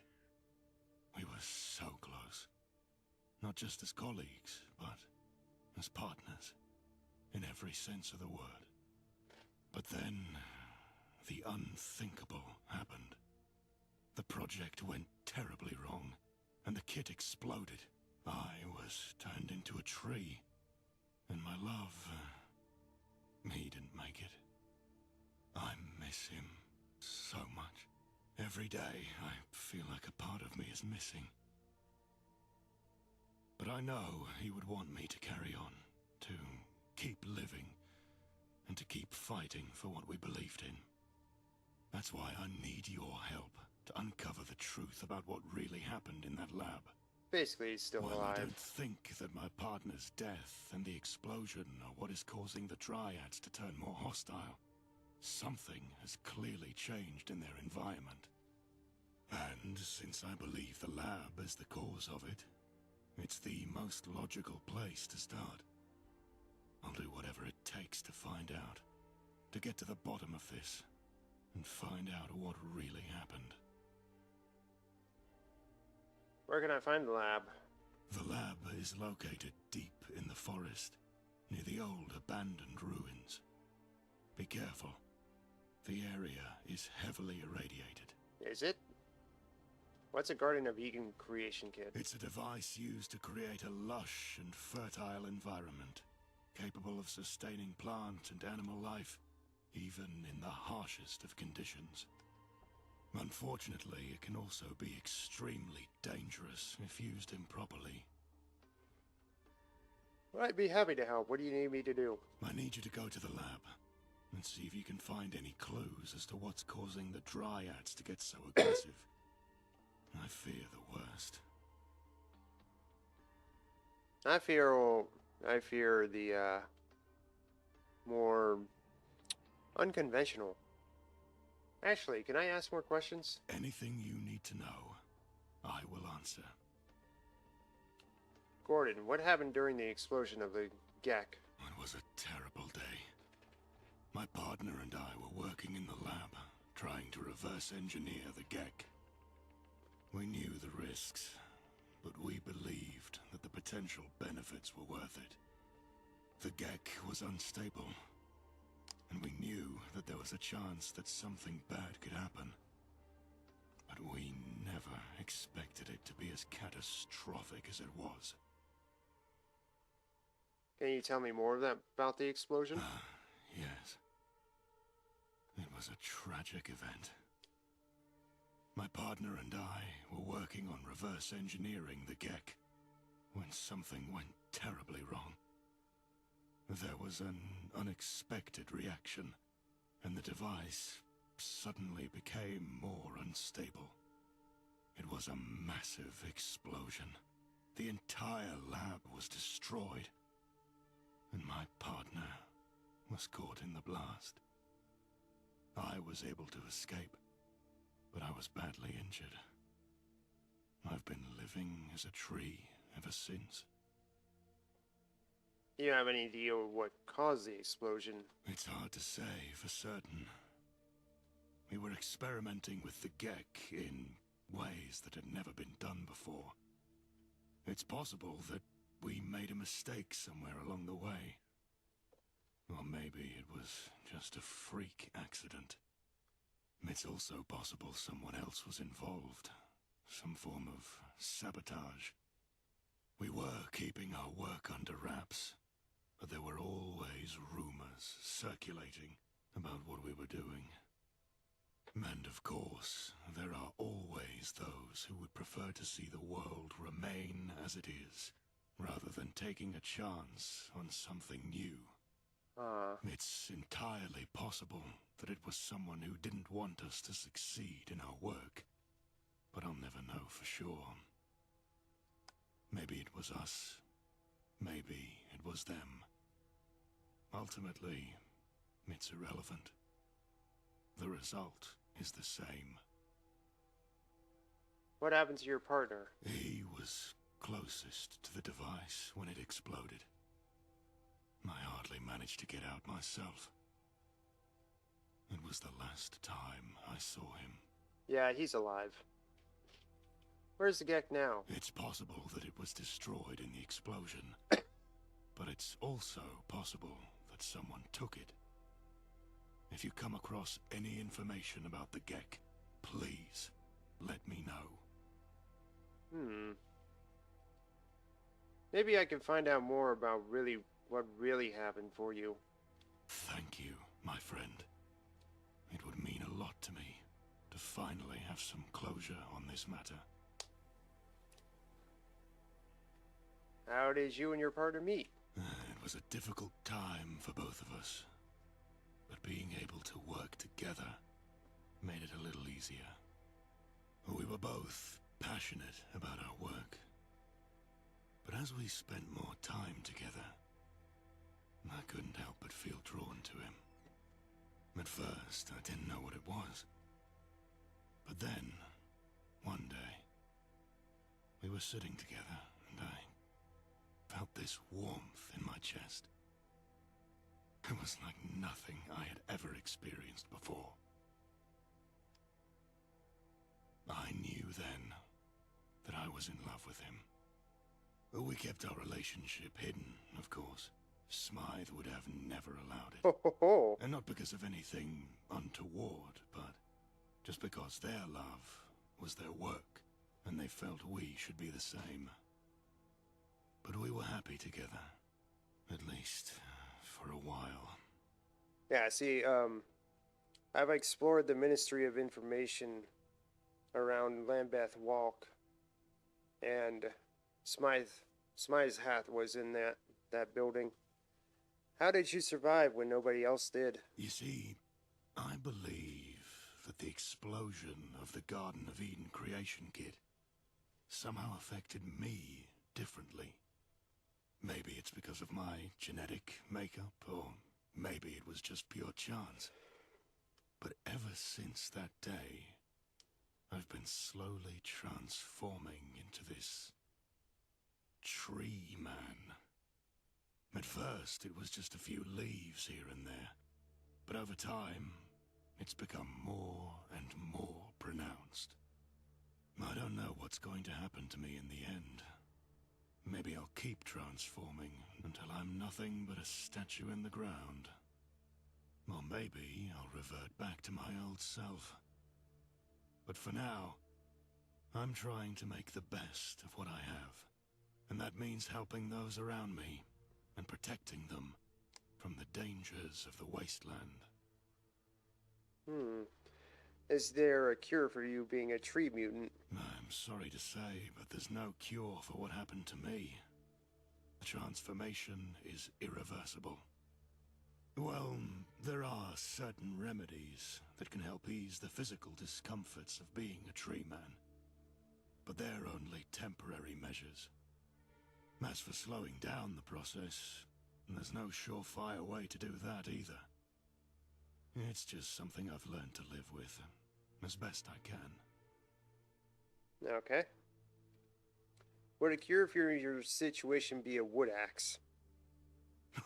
We were so close. Not just as colleagues, but as partners, in every sense of the word. But then, the unthinkable happened. The project went terribly wrong, and the kit exploded. I was turned into a tree, and my love, he didn't make it. I miss him so much. Every day, I feel like a part of me is missing. But I know he would want me to carry on, to keep living, and to keep fighting for what we believed in. That's why I need your help to uncover the truth about what really happened in that lab. Basically, he's still While alive. I don't think that my partner's death and the explosion are what is causing the Dryads to turn more hostile, something has clearly changed in their environment. And since I believe the lab is the cause of it, it's the most logical place to start. I'll do whatever it takes to find out, to get to the bottom of this, and find out what really happened. Where can I find the lab? The lab is located deep in the forest, near the old abandoned ruins. Be careful. The area is heavily irradiated. Is it? What's a Garden of Eden creation kit? It's a device used to create a lush and fertile environment, capable of sustaining plant and animal life, even in the harshest of conditions. Unfortunately, it can also be extremely dangerous if used improperly. Well, I'd be happy to help. What do you need me to do? I need you to go to the lab and see if you can find any clues as to what's causing the Dryads to get so aggressive. I fear the worst. I fear the more unconventional. Actually, can I ask more questions? Anything you need to know, I will answer. Gordon, what happened during the explosion of the GEC? It was a terrible day. My partner and I were working in the lab, trying to reverse engineer the GEC. We knew the risks, but we believed that the potential benefits were worth it. The GEC was unstable, and we knew that there was a chance that something bad could happen. But we never expected it to be as catastrophic as it was. Can you tell me more about the explosion? Yes. It was a tragic event. My partner and I were working on reverse engineering the GEC when something went terribly wrong. There was an unexpected reaction, and the device suddenly became more unstable. It was a massive explosion. The entire lab was destroyed, and my partner was caught in the blast. I was able to escape, but I was badly injured. I've been living as a tree ever since. Do you have any idea what caused the explosion? It's hard to say for certain. We were experimenting with the GEC in ways that had never been done before. It's possible that we made a mistake somewhere along the way. Or maybe it was just a freak accident. It's also possible someone else was involved. Some form of sabotage. We were keeping our work under wraps, but there were always rumors circulating about what we were doing. And of course, there are always those who would prefer to see the world remain as it is, rather than taking a chance on something new. It's entirely possible that it was someone who didn't want us to succeed in our work, but I'll never know for sure. Maybe it was us. Maybe it was them. Ultimately, it's irrelevant. The result is the same. What happened to your partner? He was closest to the device when it exploded. I hardly managed to get out myself. It was the last time I saw him. Yeah, he's alive. Where's the Gek now? It's possible that it was destroyed in the explosion. But it's also possible that someone took it. If you come across any information about the Gek, please let me know. Maybe I can find out more about what really happened for you. Thank you, my friend. It would mean a lot to me to finally have some closure on this matter. How did you and your partner meet? It was a difficult time for both of us. But being able to work together made it a little easier. We were both passionate about our work. But as we spent more time together, I couldn't help but feel drawn to him. At first, I didn't know what it was. But then, one day, we were sitting together, and I felt this warmth in my chest. It was like nothing I had ever experienced before. I knew then that I was in love with him. We kept our relationship hidden, of course. Smythe would have never allowed it. Ho, ho, ho. And not because of anything untoward, but just because their love was their work, and they felt we should be the same. But we were happy together, at least for a while. Yeah, see, I've explored the Ministry of Information around Lambeth Walk, and Smythe's hat was in that building. How did you survive when nobody else did? You see, I believe that the explosion of the Garden of Eden creation kit somehow affected me differently. Maybe it's because of my genetic makeup, or maybe it was just pure chance. But ever since that day, I've been slowly transforming into this tree man. At first, it was just a few leaves here and there, but over time, it's become more and more pronounced. I don't know what's going to happen to me in the end. Maybe I'll keep transforming until I'm nothing but a statue in the ground. Or maybe I'll revert back to my old self. But for now, I'm trying to make the best of what I have. And that means helping those around me and protecting them from the dangers of the wasteland. Is there a cure for you being a tree mutant? I'm sorry to say, but there's no cure for what happened to me. The transformation is irreversible. Well, there are certain remedies that can help ease the physical discomforts of being a tree man. But they're only temporary measures. As for slowing down the process, there's no surefire way to do that either. It's just something I've learned to live with, as best I can. Okay. Would a cure for your situation be a wood axe?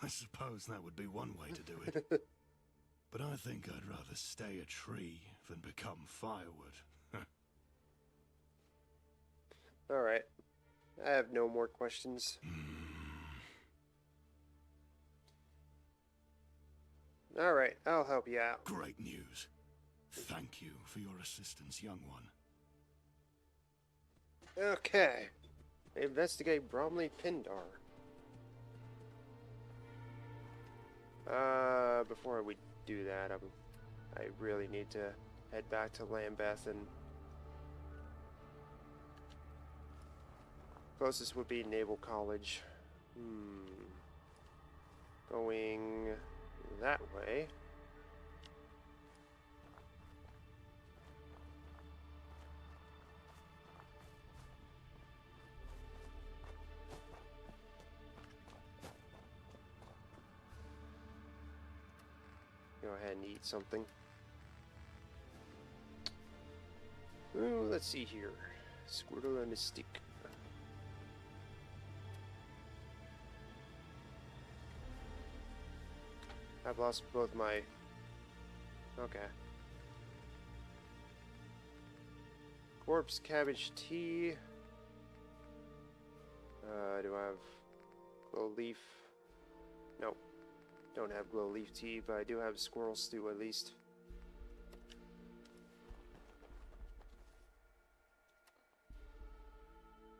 I suppose that would be one way to do it. But I think I'd rather stay a tree than become firewood. Alright. I have no more questions. Alright, I'll help you out. Great news. Thank you for your assistance, young one. Okay. Investigate Bromley Pindar. Before we do that, I really need to head back to Lambeth, and closest would be Naval College. Going that way. Go ahead and eat something. Ooh, let's see here. Squirtle and a stick. I've lost both my... Okay. Corpse cabbage tea. Do I have glow leaf? Nope. Don't have glow leaf tea, but I do have squirrel stew at least.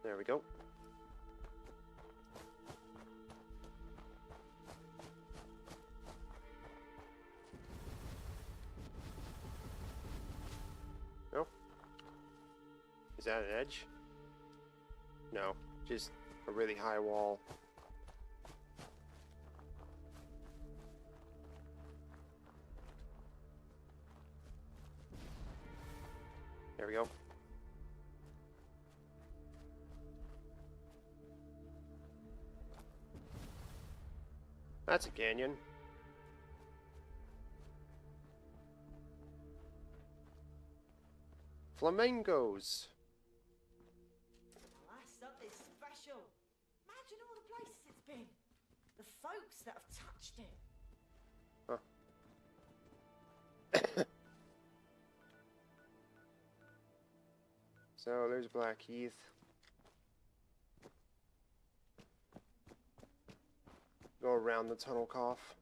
There we go. No? Is that an edge? No, just a really high wall. There we go. That's a canyon. Flamingos. Well, that's something special. Imagine all the places it's been. The folks that have touched it. So there's Blackheath. Go around the tunnel cough.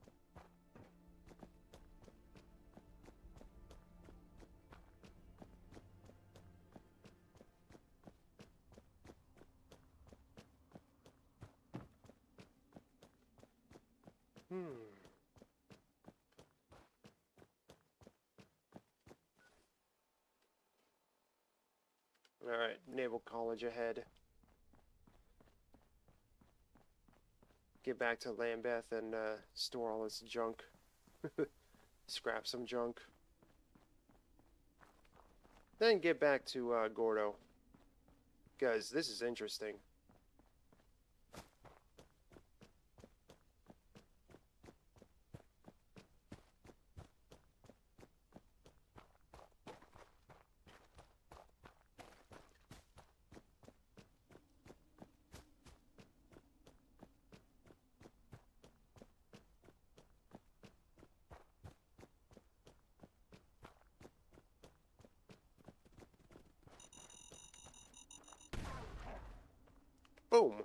Alright, Naval College ahead. Get back to Lambeth and store all this junk. Scrap some junk. Then get back to Gordo. Because this is interesting. Boom!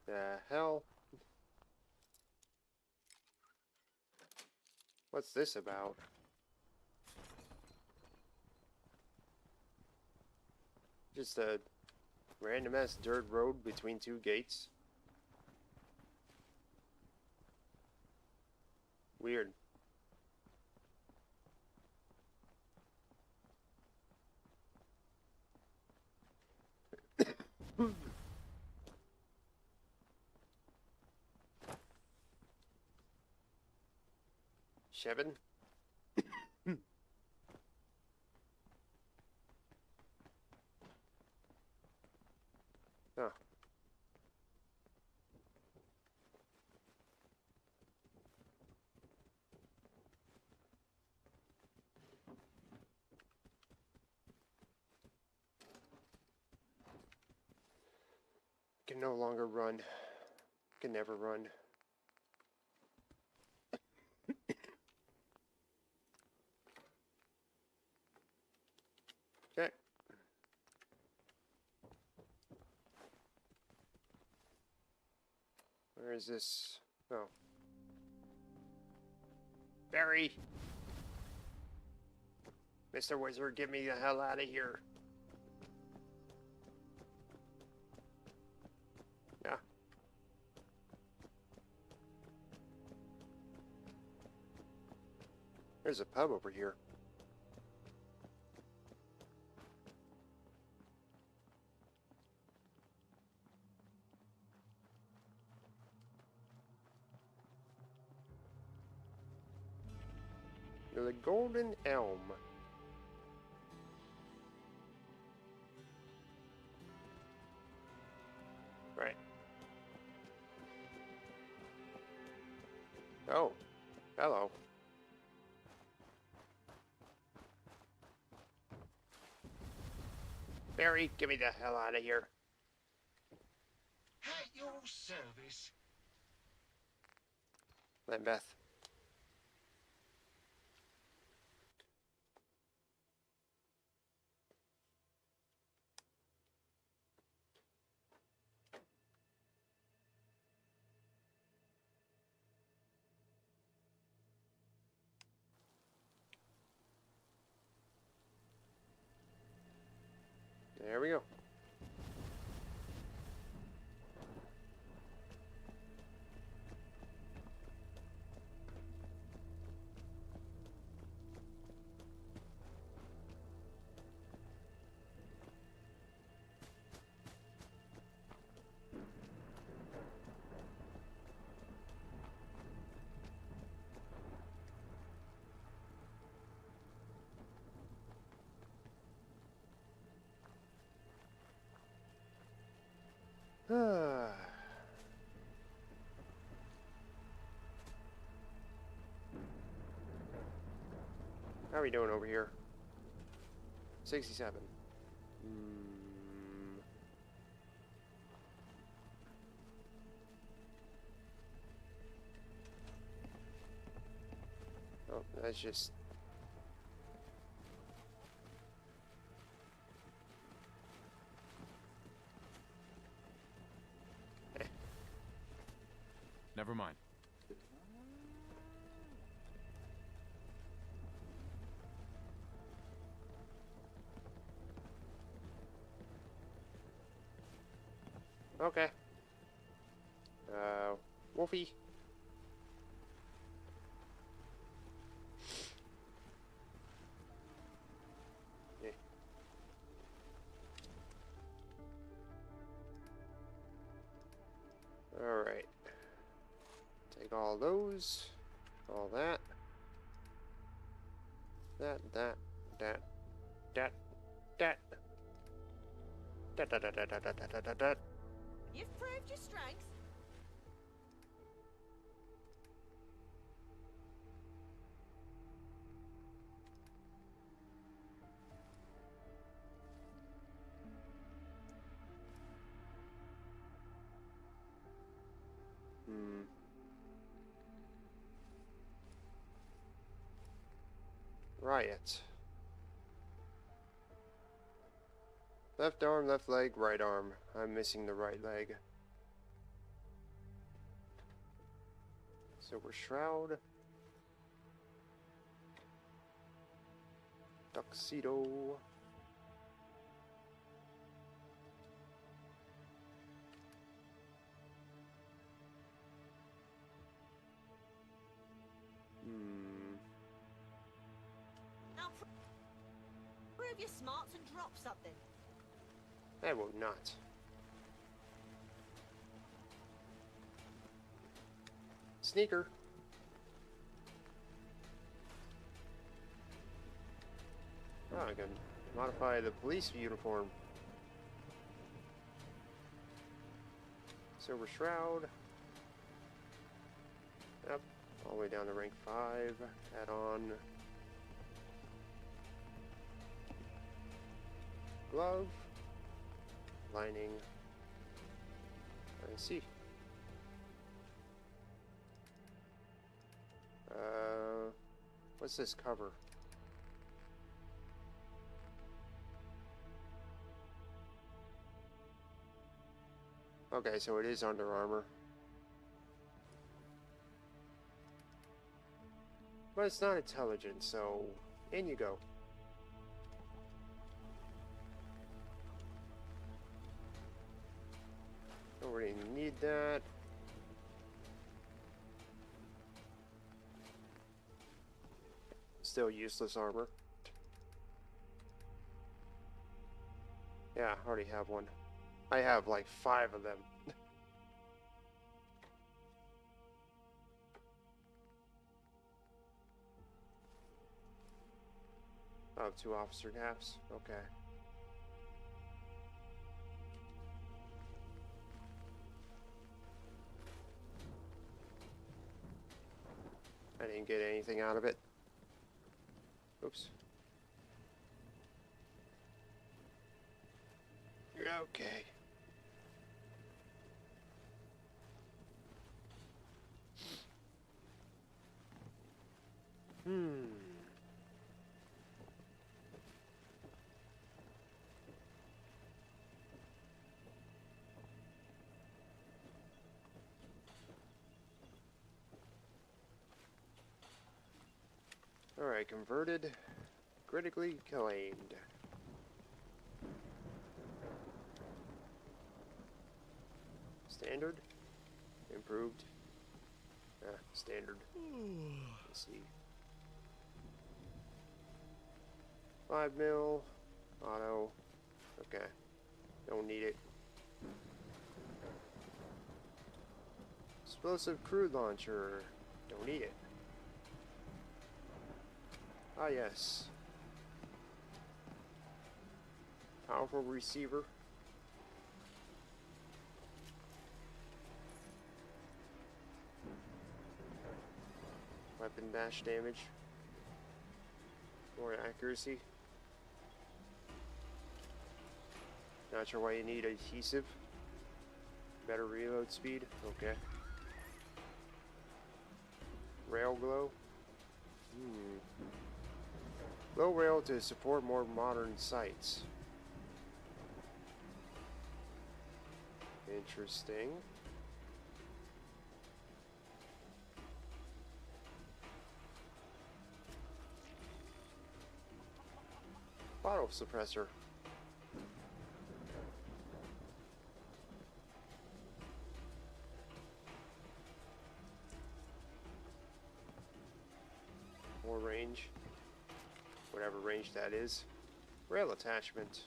The hell? What's this about? Just a random ass dirt road between two gates? Weird. Shevin? Huh. Can no longer run. Can never run. Okay. Where is this? Oh. Barry! Mr. Wizard, get me the hell out of here. Yeah. There's a pub over here. The Golden Elm. Right. Oh, hello. Barry, get me the hell out of here. At your service. Lambeth. There we go. How are we doing over here? 67. Oh, that's just... Never mind. Okay. Wolfie. Yeah. Alright. Take all those. All that. That. That. That. You've proved your strength. Riot. Left arm, left leg, right arm. I'm missing the right leg. Silver Shroud. Tuxedo. Now prove your smarts and drop something. I will not. Sneaker. Oh, I can modify the police uniform. Silver Shroud. Yep, all the way down to rank 5. Add on glove. Lining. I see. What's this cover? Okay, so it is Under Armour. But it's not intelligent, so in you go. Don't even need that. Still useless armor. Yeah, I already have one. I have like 5 of them. Oh, 2 officer caps? Okay. I didn't get anything out of it. Oops. Okay. Alright, converted, critically claimed. Standard? Improved? Standard. Let's see. 5 mil, auto. Okay. Don't need it. Explosive crude launcher. Don't need it. Ah, yes. Powerful receiver. Weapon dash damage. More accuracy. Not sure why you need adhesive. Better reload speed. Okay. Rail glow. Glow rail to support more modern sights. Interesting. Bottle suppressor. More range. Whatever range that is. Rail attachment.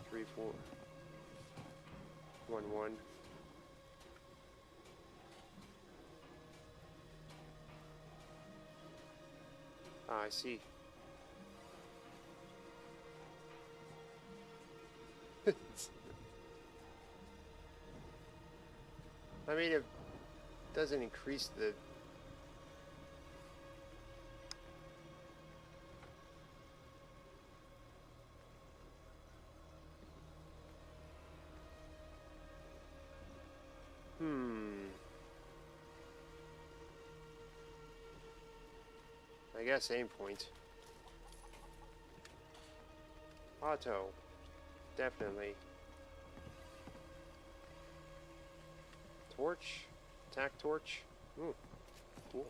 Three, 4. 1, 1. Ah, I see. I mean, it doesn't increase the... I guess aim point. Auto. Definitely. Torch. Attack torch. Ooh. Cool.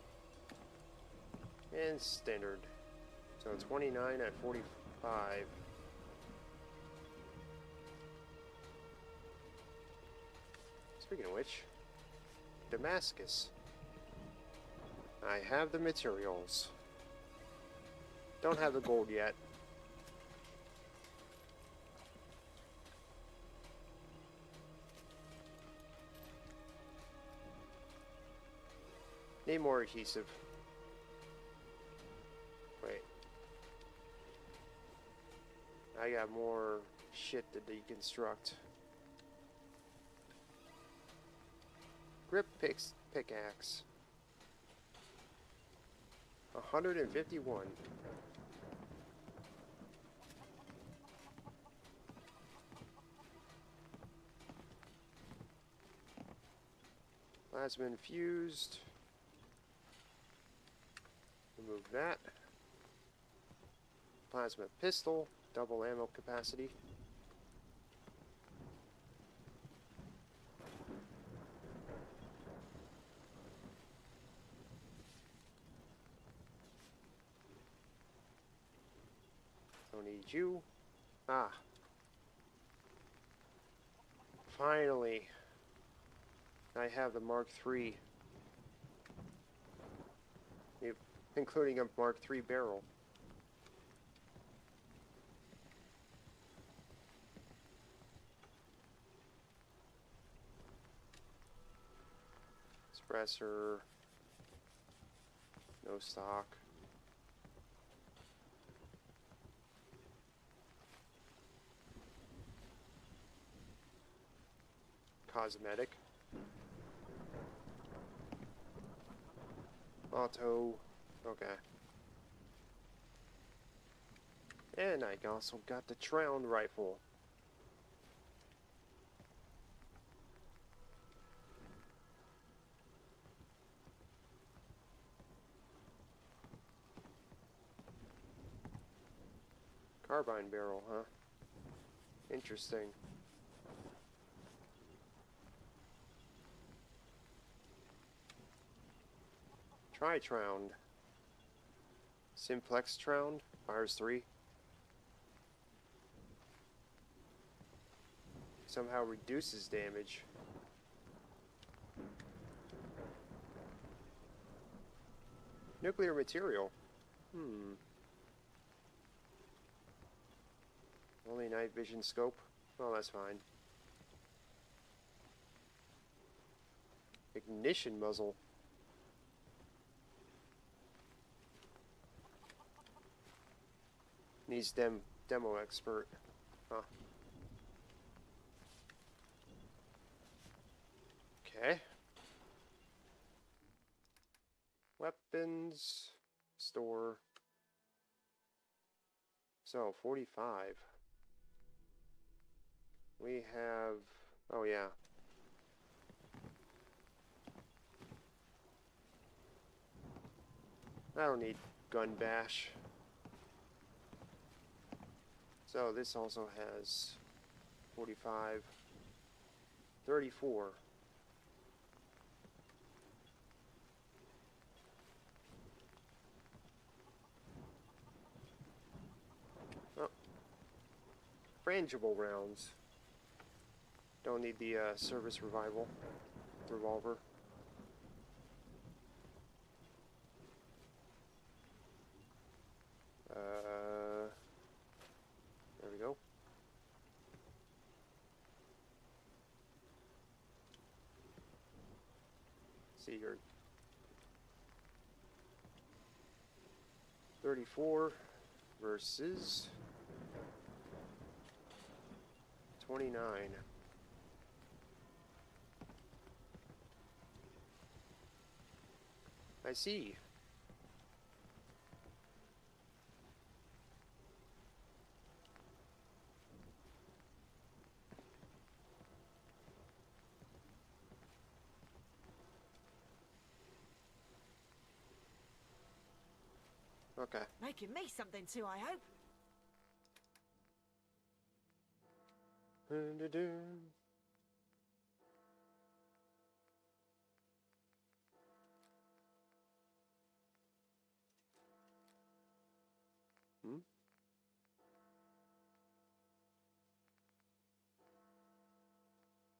And standard. So 29 at 45. Speaking of which, Damascus. I have the materials. Don't have the gold yet. Need more adhesive. Wait. I got more shit to deconstruct. Grip pickaxe. 151. Plasma infused. Remove that. Plasma pistol, double ammo capacity. Don't need you. Ah. Finally. I have the Mark III. Including a Mark III barrel. Suppressor. No stock. Cosmetic. Auto. Okay. And I also got the Tround rifle. Carbine barrel, huh? Interesting. Tri-Tround. Simplex Tround. Fires 3. Somehow reduces damage. Nuclear material. Only night vision scope? Well, that's fine. Ignition muzzle. Needs demo expert. Huh. Okay. Weapons. Store. So, 45. We have... Oh, yeah. I don't need gun bash. So, this also has 45. 34. Oh. Frangible rounds. Don't need the service revolver. There we go. See your 34 versus 29. I see. Okay. Making me something too, I hope. Dun-dun-dun.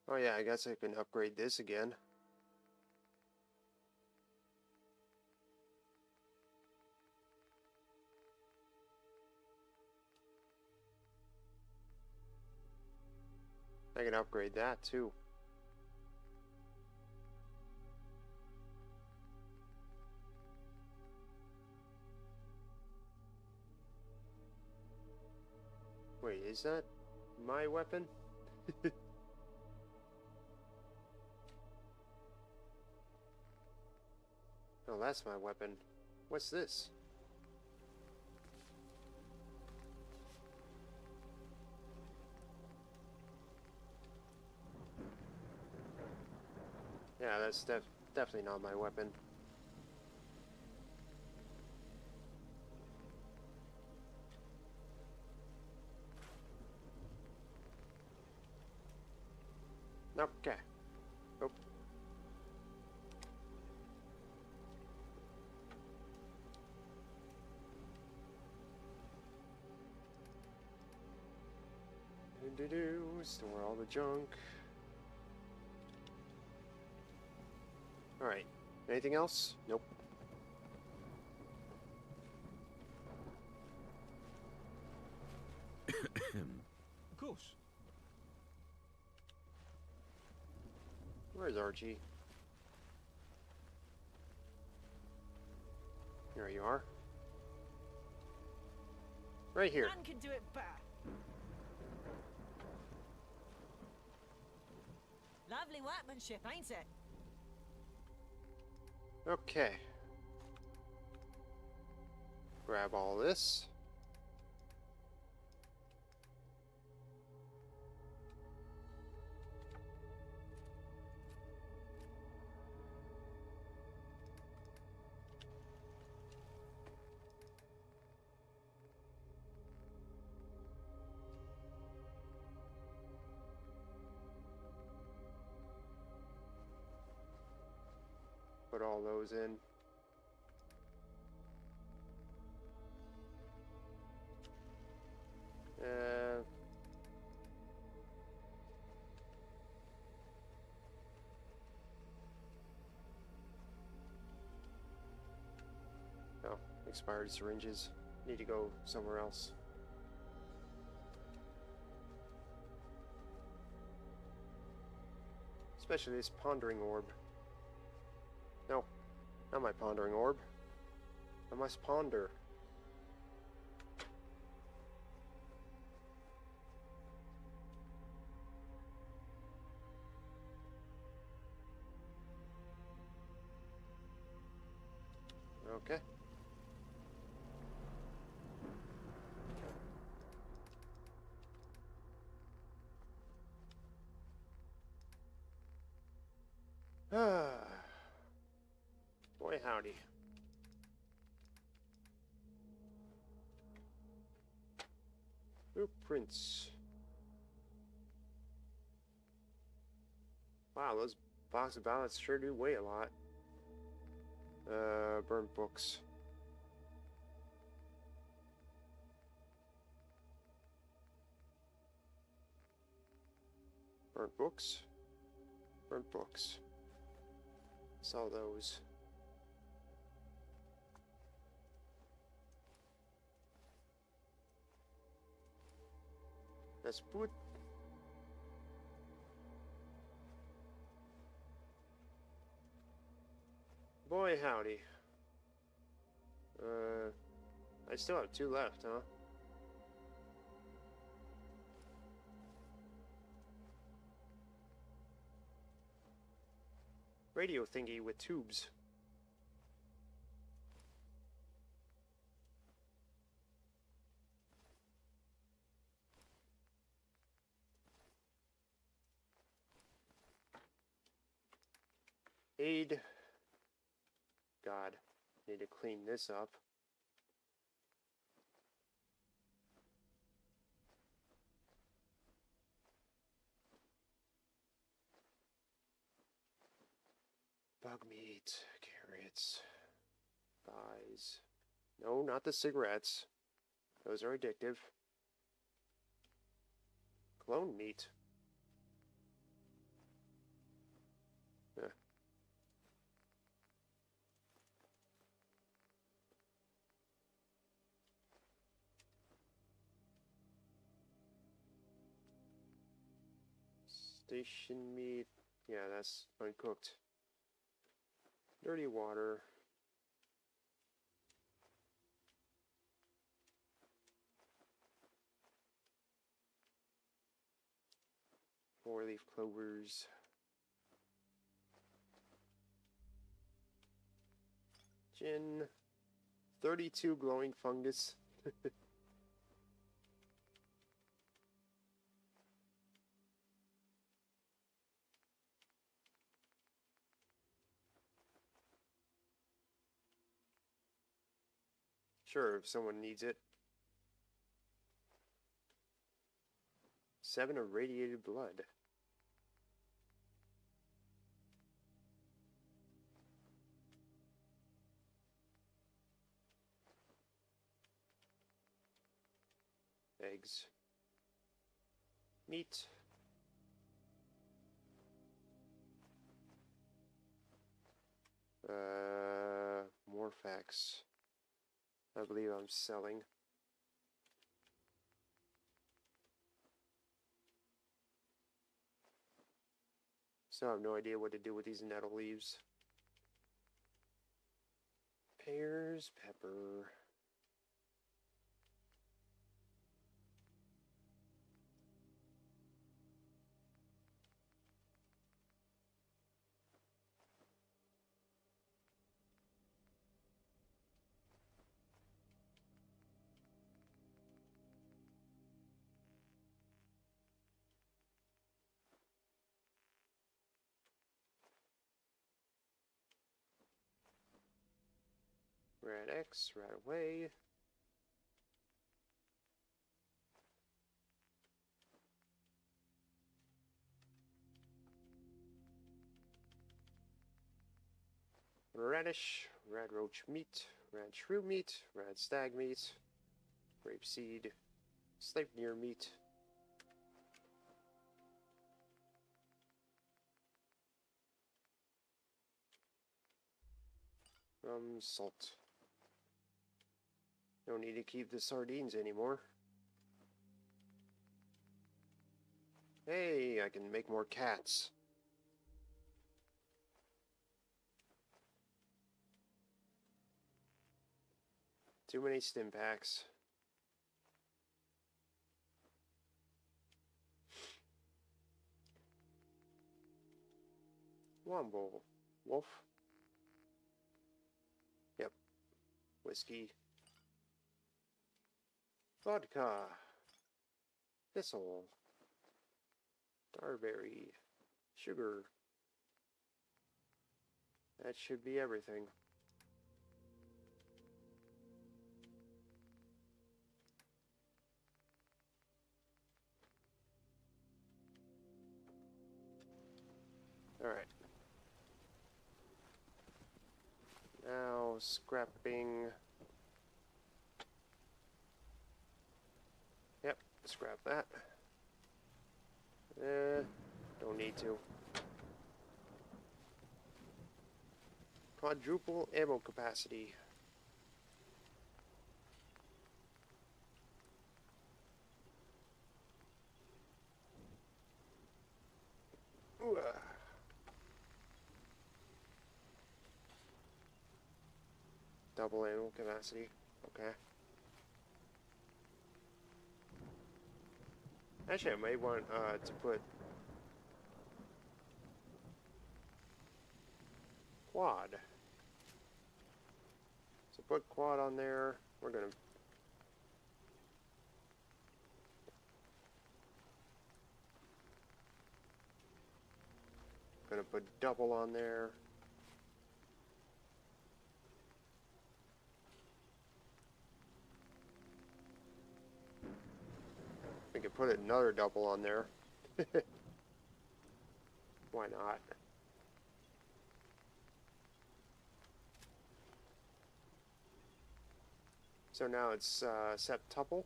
Oh yeah, I guess I can upgrade this again. I can upgrade that too. Wait, is that my weapon? Oh, that's my weapon. What's this? Yeah, that's definitely not my weapon. Okay. Oh. Do store all the junk. Alright. Anything else? Nope. Of course. Where's Archie? Here you are. Right here. Man can do it better. Lovely workmanship, ain't it? Okay. Grab all this. Put all those in. Oh, expired syringes. Need to go somewhere else. Especially this pondering orb. No, not my pondering orb. I must ponder. Okay. Boy howdy. Blueprints. Wow, those box of ballots sure do weigh a lot. Burnt books. Burnt books. Burnt books. Saw those. Let's put. Boy howdy. I still have 2 left, huh? Radio thingy with tubes. Aid. God, need to clean this up. Bug meat, carrots, thighs. No, not the cigarettes. Those are addictive. Clone meat. Huh. Station meat. Yeah, that's uncooked. Dirty water. Four-leaf clovers. Gin. 32 glowing fungus. Sure, if someone needs it. 7 irradiated blood. Eggs. Meat. More facts. I believe I'm selling. So I have no idea what to do with these nettle leaves. Pears, pepper. Red X, right away. Radish, red roach meat, red shrew meat, red stag meat, grapeseed, Sleipnir meat. Salt. No need to keep the sardines anymore. Hey, I can make more cats. Too many stim packs. Womble. Wolf. Yep. Whiskey. Vodka. Thistle. Darberry. Sugar. That should be everything. Alright. Now, scrapping. Yep, scrap that. Don't need to. Quadruple ammo capacity. Ooh. Double ammo capacity. Okay. Actually, I might want to put quad. So put quad on there. We're gonna put double on there. We could put another double on there. Why not? So now it's septuple.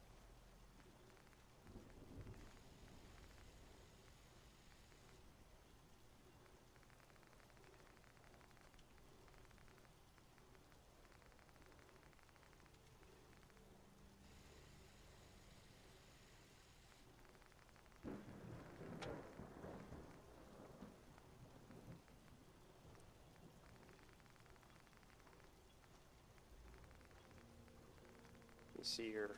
Let's see here.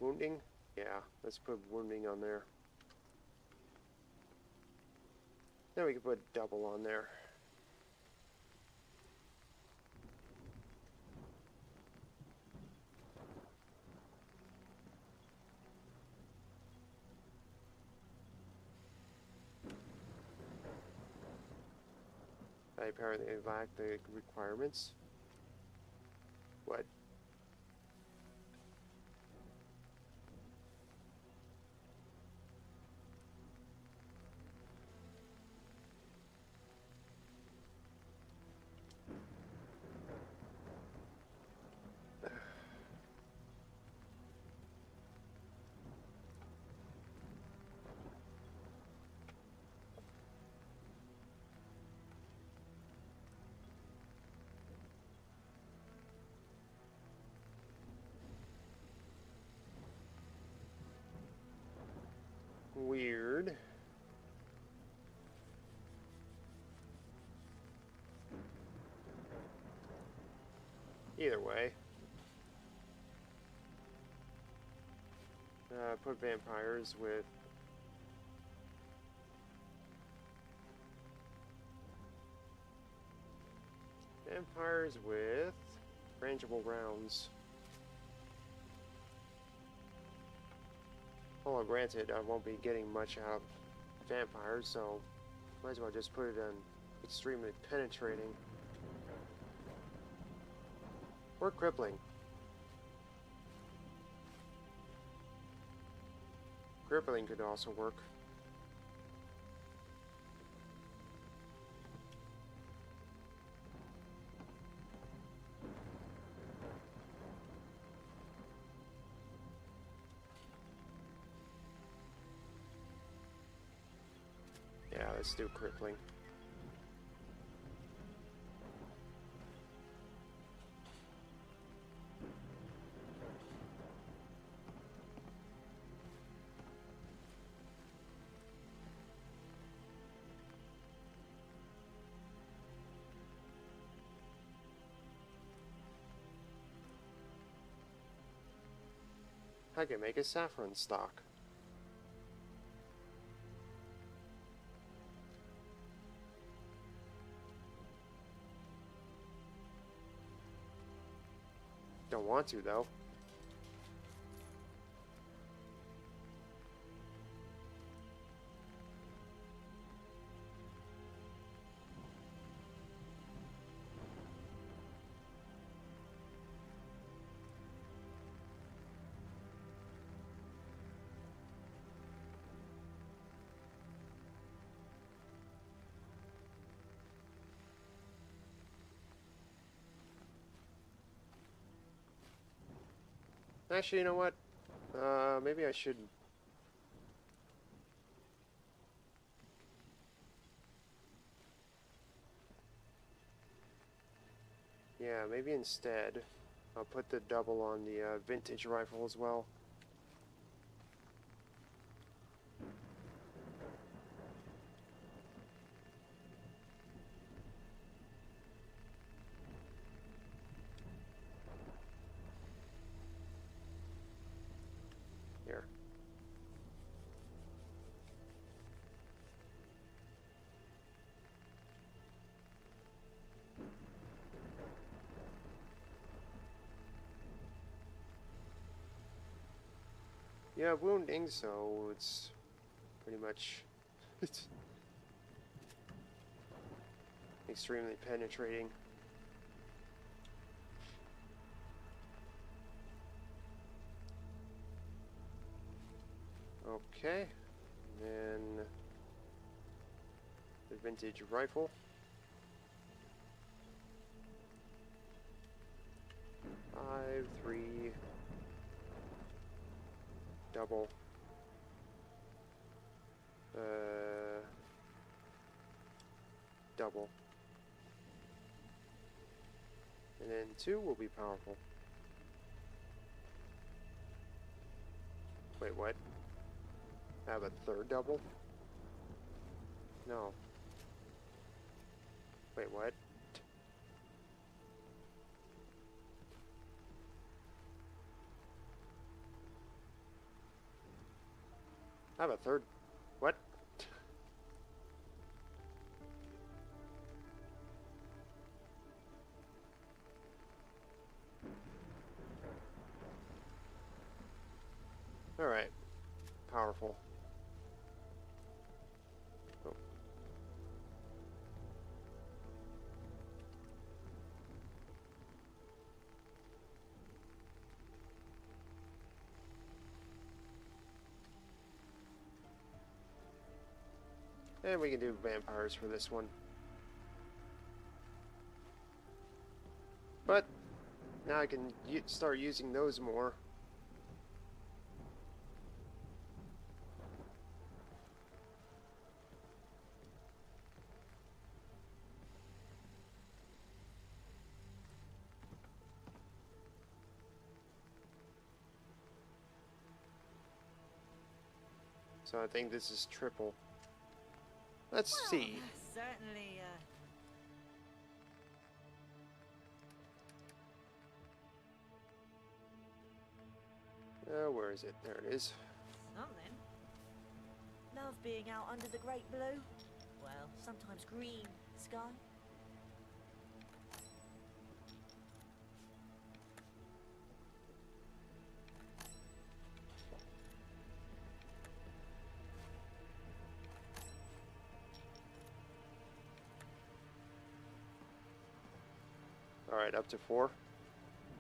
Wounding? Yeah, let's put wounding on there. Then we can put double on there. I apparently lack the requirements. What? Either way. Put vampires with... Vampires with rangeable rounds. Although granted, I won't be getting much out of vampires, so might as well just put it on extremely penetrating. Or crippling. Crippling could also work. Yeah, let's do crippling. I can make a saffron stock. Don't want to, though. Actually, you know what? Maybe I should... Yeah, maybe instead, I'll put the double on the vintage rifle as well. Here. Yeah, wounding, so it's pretty much it's extremely penetrating. Okay, and then the vintage rifle. 5, 3, double. Double. And then 2 will be powerful. Wait, what? I have a third double? No. Wait, what? I have a third... What? Alright. Powerful. Oh. And we can do vampires for this one. But now I can start using those more. So I think this is triple. Let's see. Certainly, where is it? There it is. Something. Love being out under the great blue. Well, sometimes green sky. Alright, up to 4.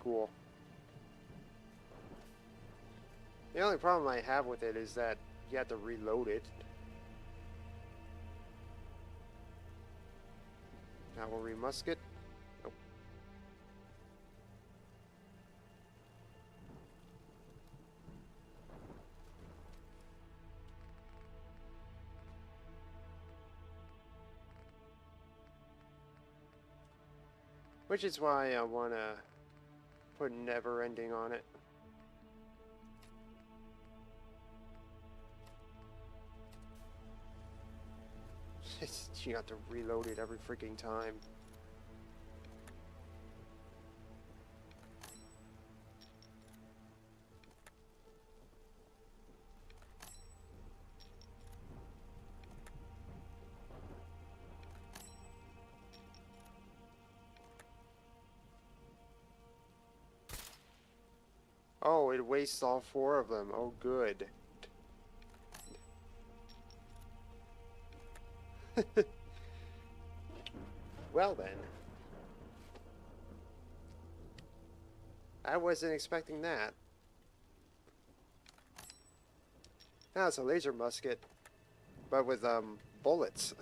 Cool. The only problem I have with it is that you have to reload it. Cavalry musket. Nope. Which is why I want to put never ending on it. You have to reload it every freaking time. Oh, it wastes all 4 of them. Oh, good. Well then. I wasn't expecting that. Now it's a laser musket, but with bullets.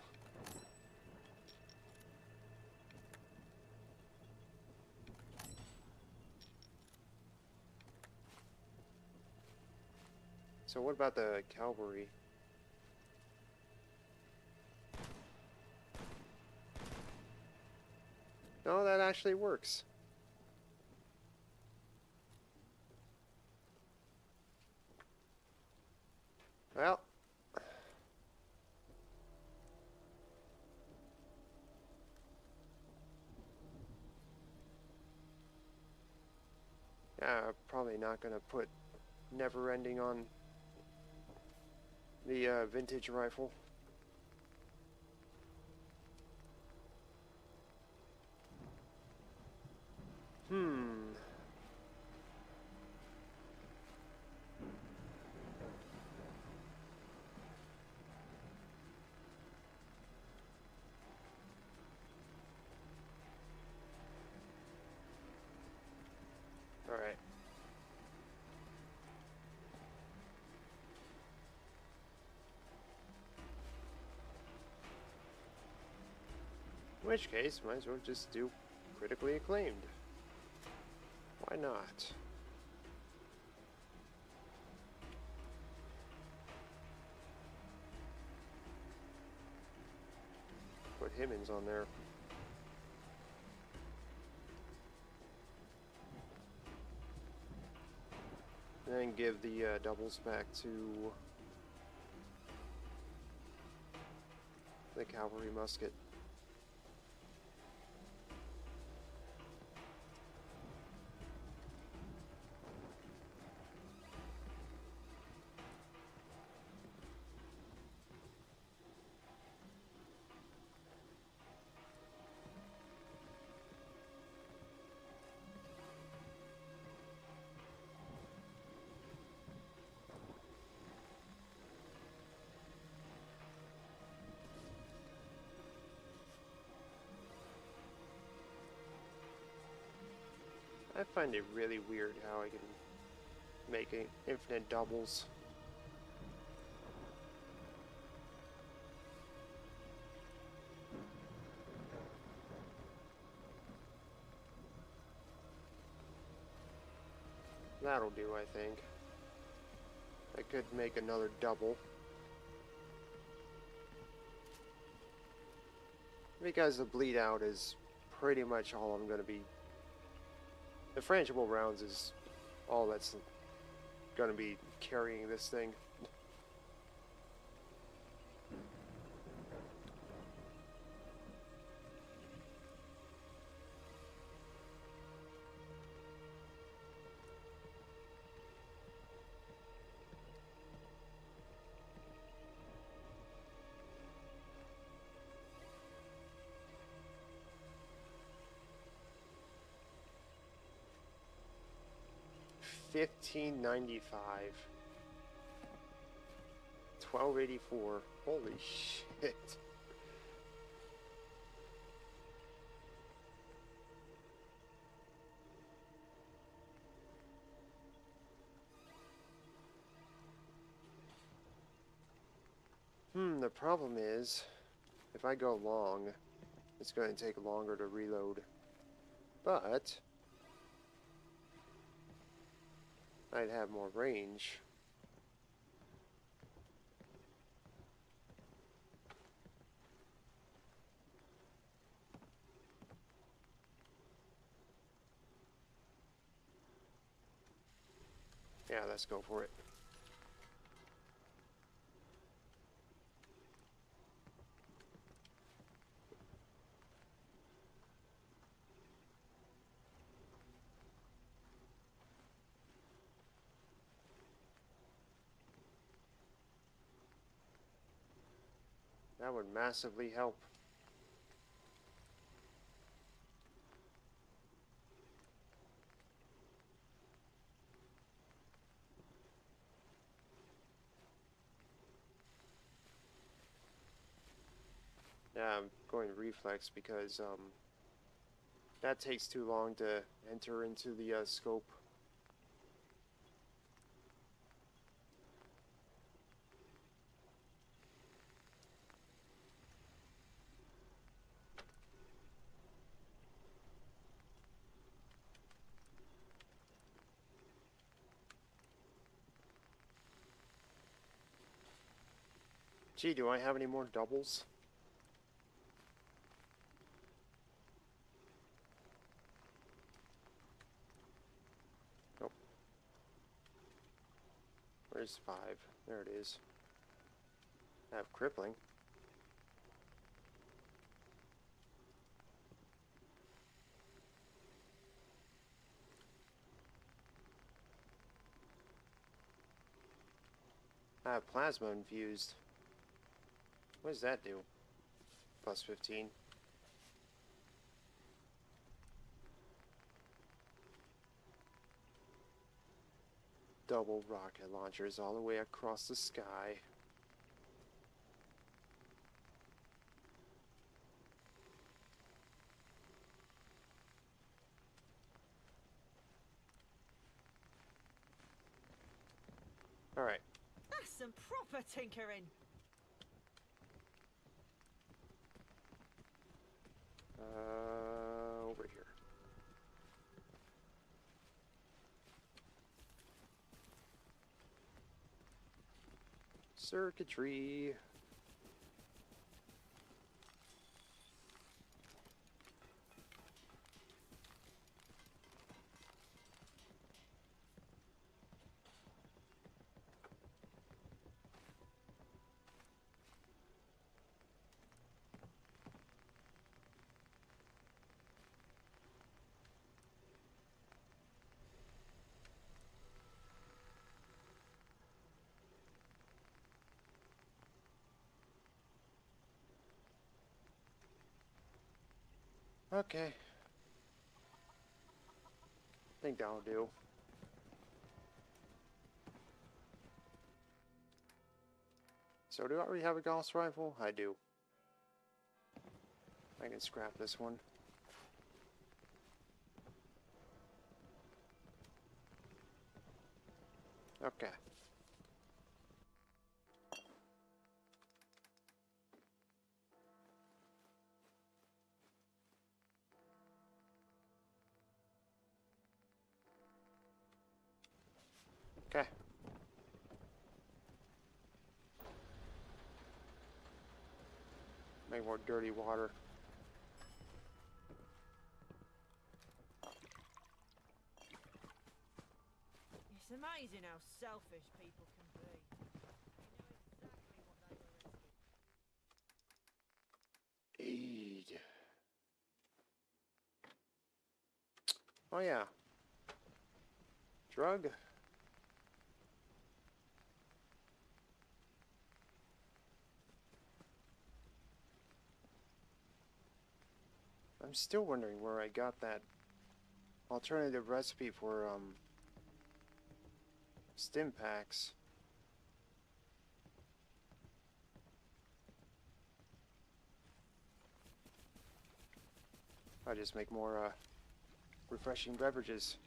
So what about the cavalry? No, that actually works. Well. Yeah, I'm probably not gonna put never ending on the vintage rifle. Alright. In which case, might as well just do critically acclaimed. Why not? Put hymnals on there. And then give the doubles back to the cavalry musket. I find it really weird how I can make infinite doubles. That'll do, I think. I could make another double. Because the bleed out is pretty much all I'm going to be... The frangible rounds is all that's going to be carrying this thing. 1595. 1284. Holy shit. The problem is, if I go long, it's going to take longer to reload. But I'd have more range. Yeah, let's go for it. That would massively help. Yeah, I'm going reflex because that takes too long to enter into the scope. Gee, do I have any more doubles? Nope. Where's 5? There it is. I have crippling. I have plasma infused. What does that do? Plus 15. Double rocket launchers all the way across the sky. Alright. That's some proper tinkering. Over here. Circuitry. Okay. I think that'll do. So do I already have a Gauss rifle? I do. I can scrap this one. Okay. Okay. Make more dirty water. It's amazing how selfish people can be. They know exactly what they were risking. Aid. Oh yeah. Drug. I'm still wondering where I got that alternative recipe for Stim packs. I just make more refreshing beverages.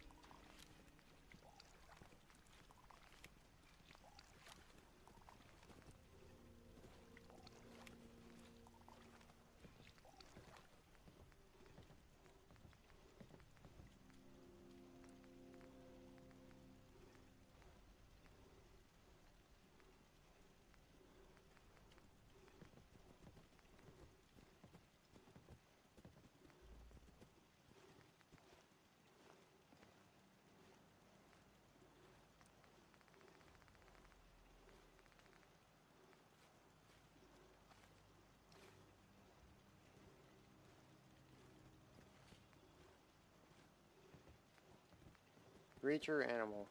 Creature, animal.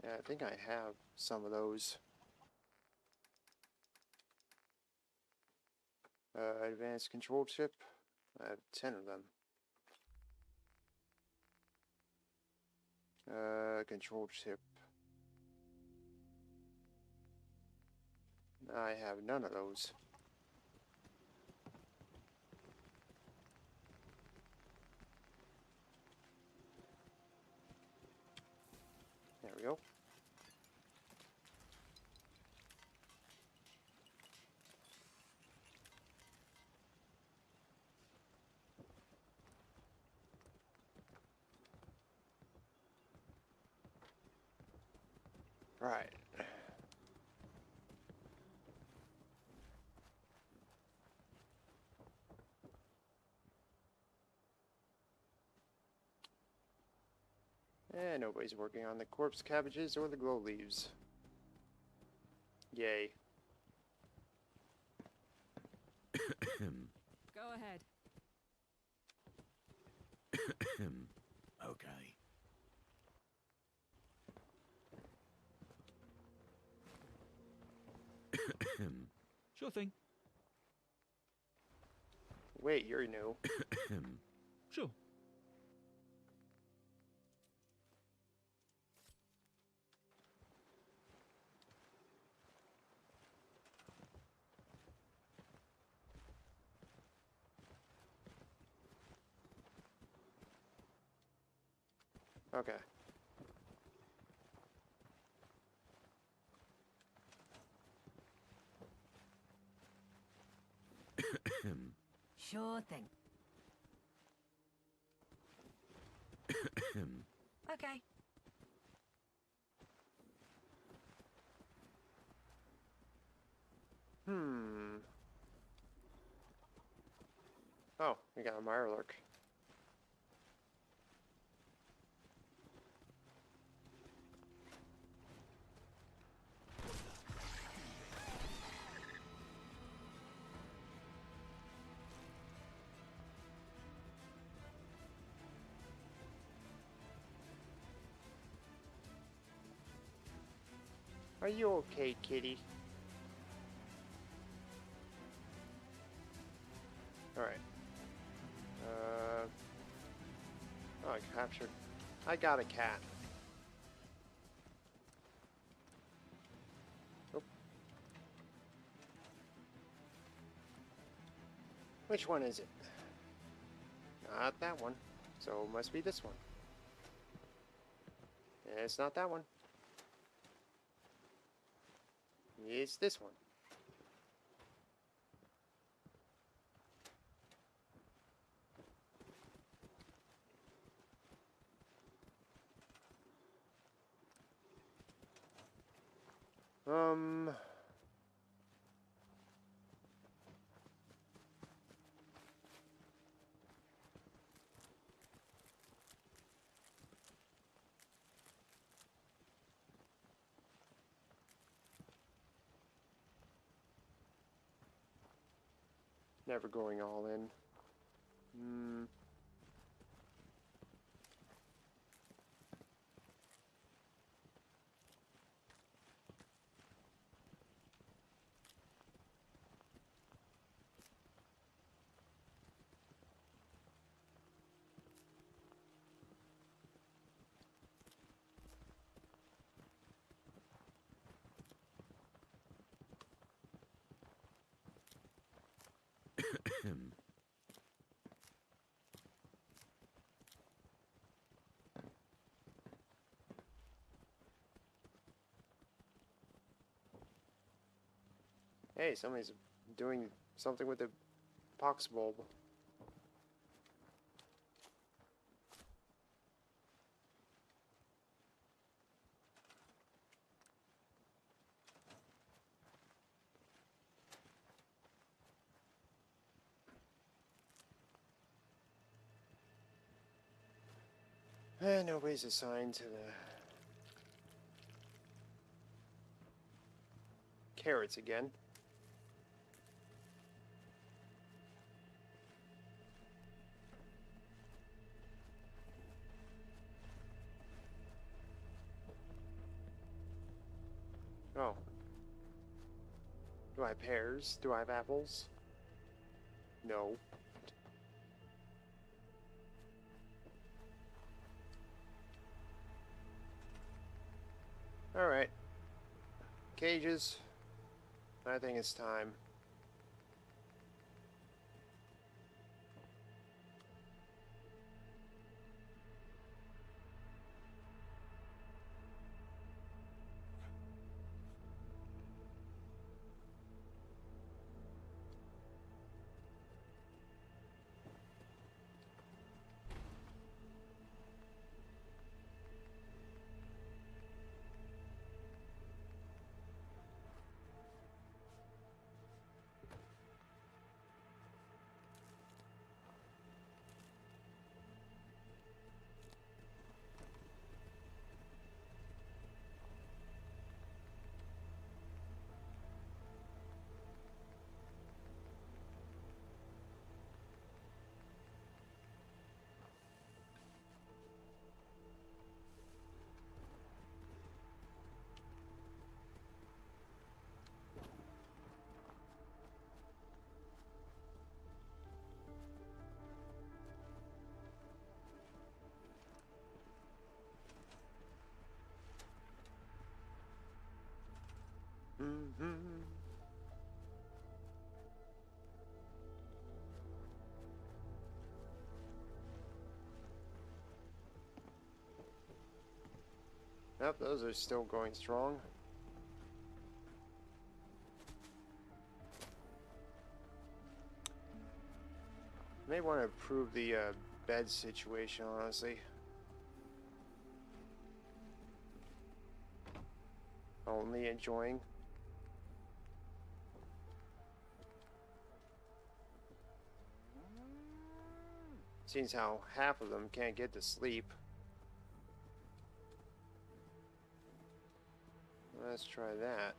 Yeah, I think I have some of those. Advanced control chip. I have 10 of them. Control chip. I have none of those. There we go. Right. And nobody's working on the corpse cabbages or the glow leaves. Yay. Go ahead. Okay. Sure thing. Wait, you're new. Sure. Okay. Sure thing. Okay. Oh, we got a Mirelurk. Are you okay, kitty? Alright. Oh, I captured. I got a cat. Oh. Which one is it? Not that one. So it must be this one. It's not that one. It's this one. Never going all in. Hmm. Hey, somebody's doing something with the pox bulb. And nobody's assigned to the carrots again. Oh. Do I have pears? Do I have apples? No. Alright. Cages. I think it's time. Yep, those are still going strong. May want to improve the bed situation, honestly. Only enjoying. Seems how half of them can't get to sleep. Let's try that.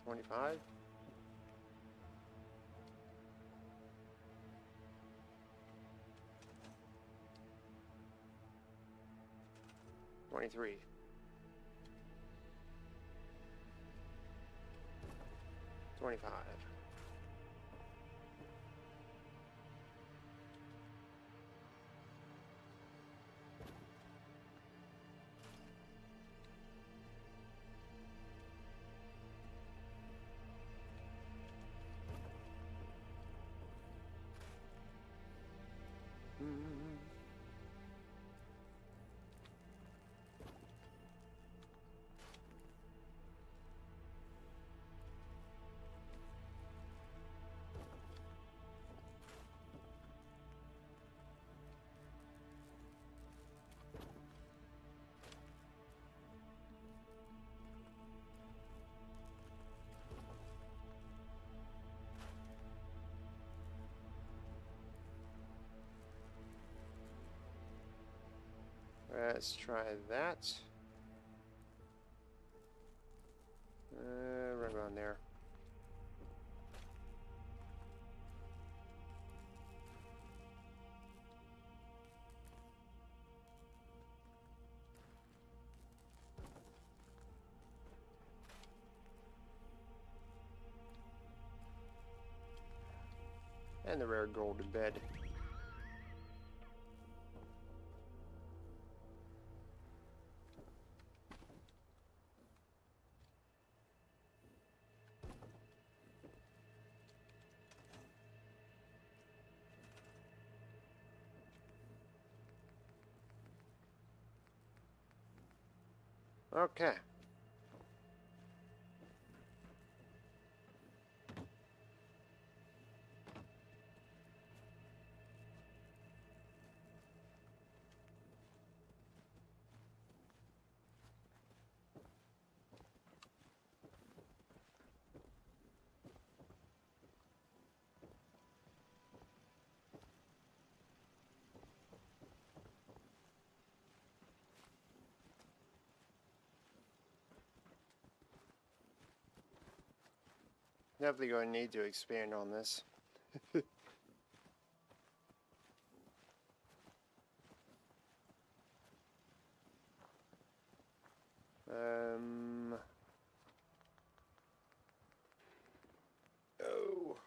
$25. $23. $25. Let's try that. Right around there. And the rare golden bed. Okay. Definitely going to need to expand on this. Oh.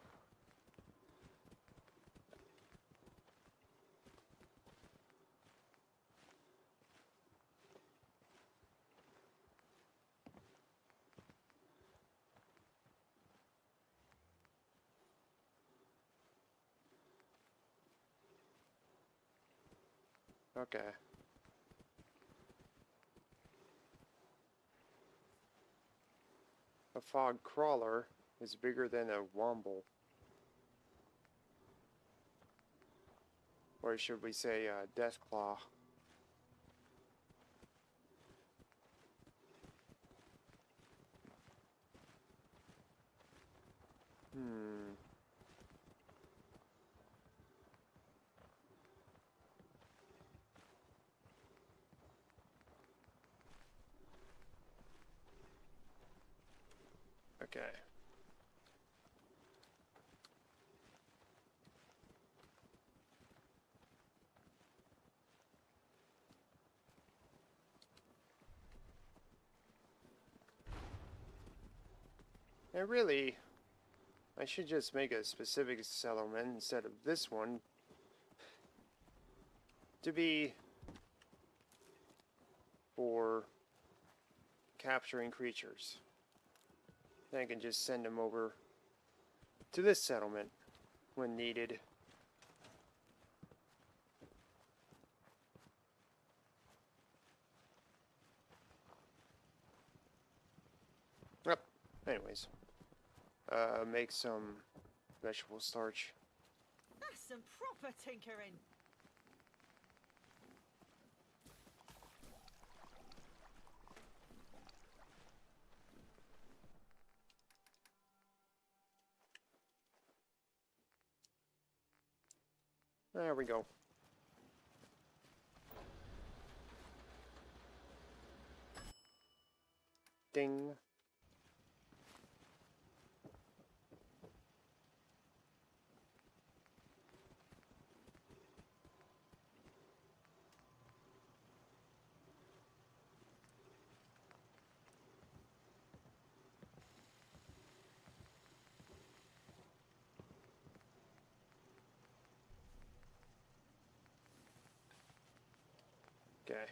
Okay. A fog crawler is bigger than a womble. Or should we say death claw? Hmm. Okay. And really, I should just make a specific settlement instead of this one to be for capturing creatures. Then I can just send them over to this settlement when needed. Yep. Anyways, make some vegetable starch. That's some proper tinkering. There we go. Ding. Okay.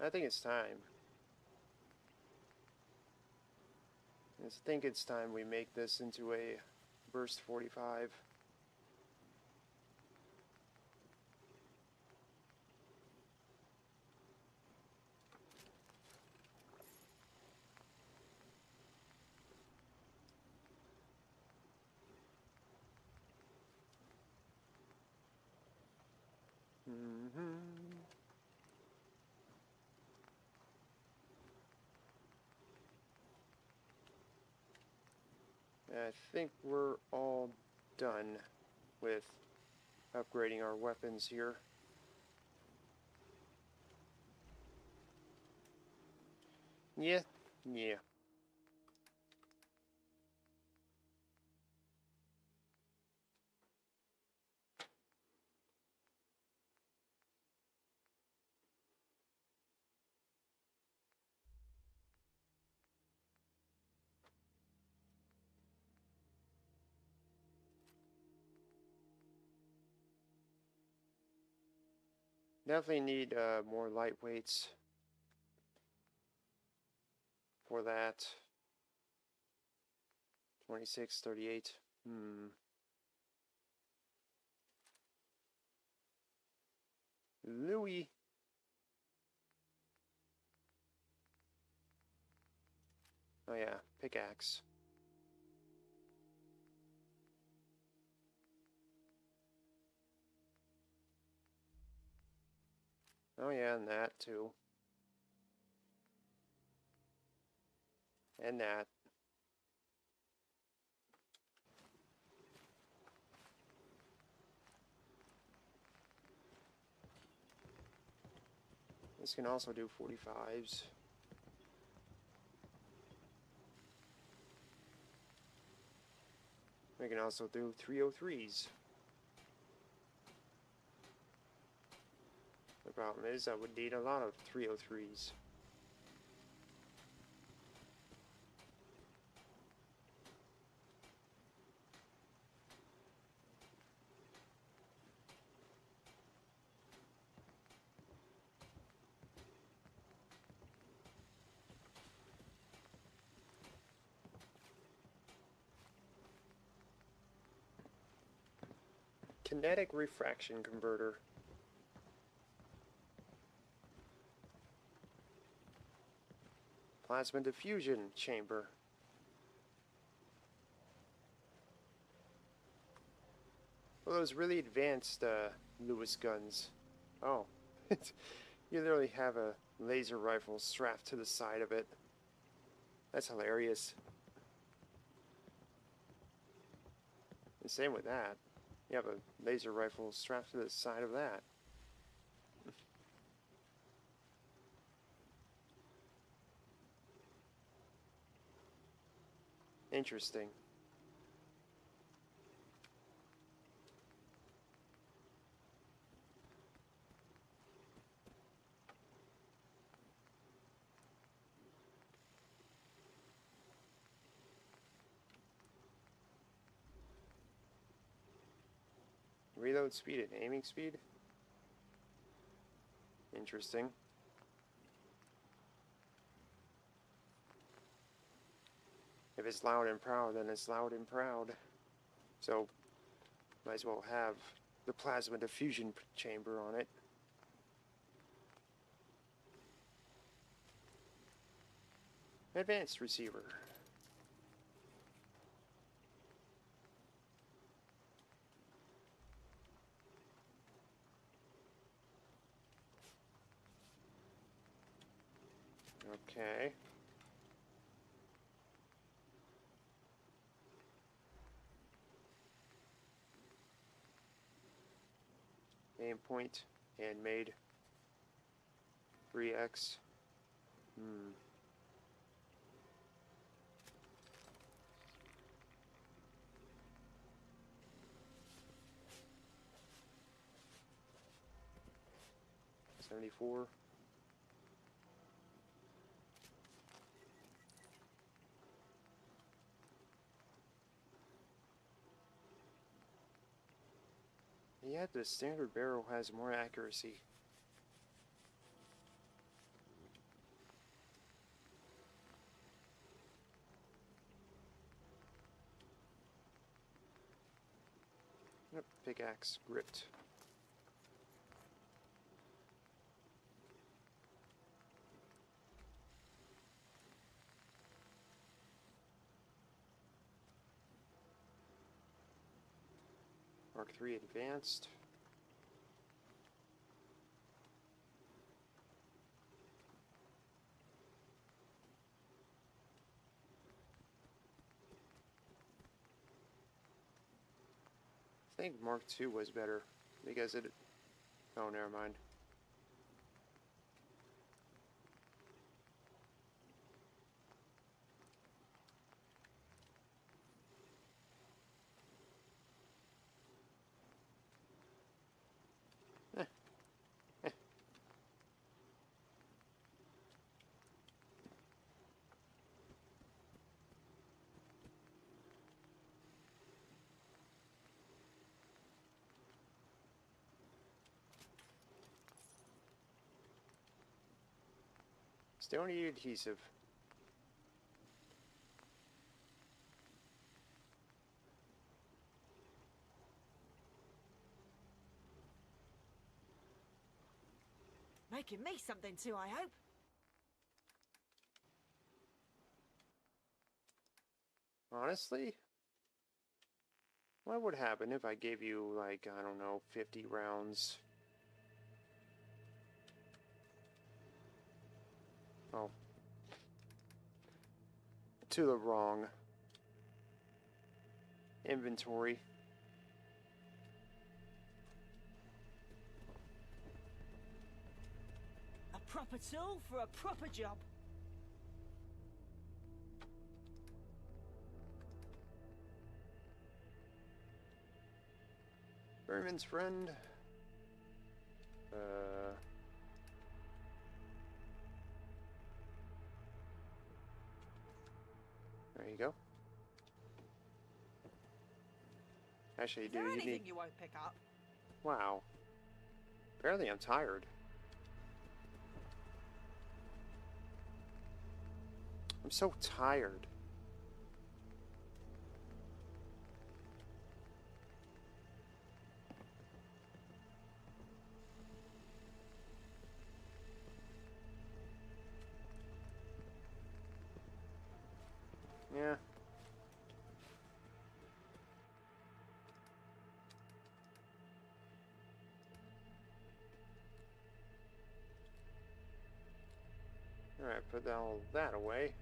I think it's time. I think it's time we make this into a burst 45. I think we're all done with upgrading our weapons here. Yeah. definitely need more lightweights for that. 26, 38. Louis. Oh yeah, pickaxe. Oh yeah, and that too. And that. This can also do 45s. We can also do 303s. The problem is I would need a lot of 303s. Kinetic refraction converter. Plasma diffusion chamber. Well, those really advanced Lewis guns. Oh, you literally have a laser rifle strapped to the side of it. That's hilarious. And same with that. You have a laser rifle strapped to the side of that. Interesting. Reload speed and aiming speed? Interesting. If it's loud and proud, then it's loud and proud. So, might as well have the plasma diffusion chamber on it. Advanced receiver. Okay. Aim point and made 3x. Hmm. $74. Yet the standard barrel has more accuracy. Yep, pickaxe gripped. Mark III advanced. I think Mark II was better because it. Oh, never mind. Stony adhesive. Making me something too, I hope. Honestly, what would happen if I gave you, like, I don't know, 50 rounds? Oh. To the wrong inventory. A proper tool for a proper job. Berman's friend. There you go. Actually, Is there you anything need... you won't pick up? Wow. Apparently I'm tired. I'm so tired. Yeah. Alright, put all that away.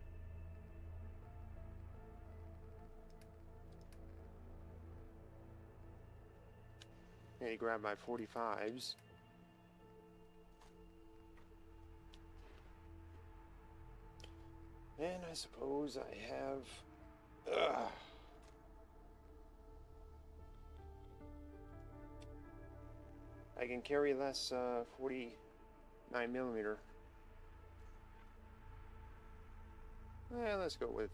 Need to grab my 45s. And I suppose I have... I can carry less 49mm. Let's go with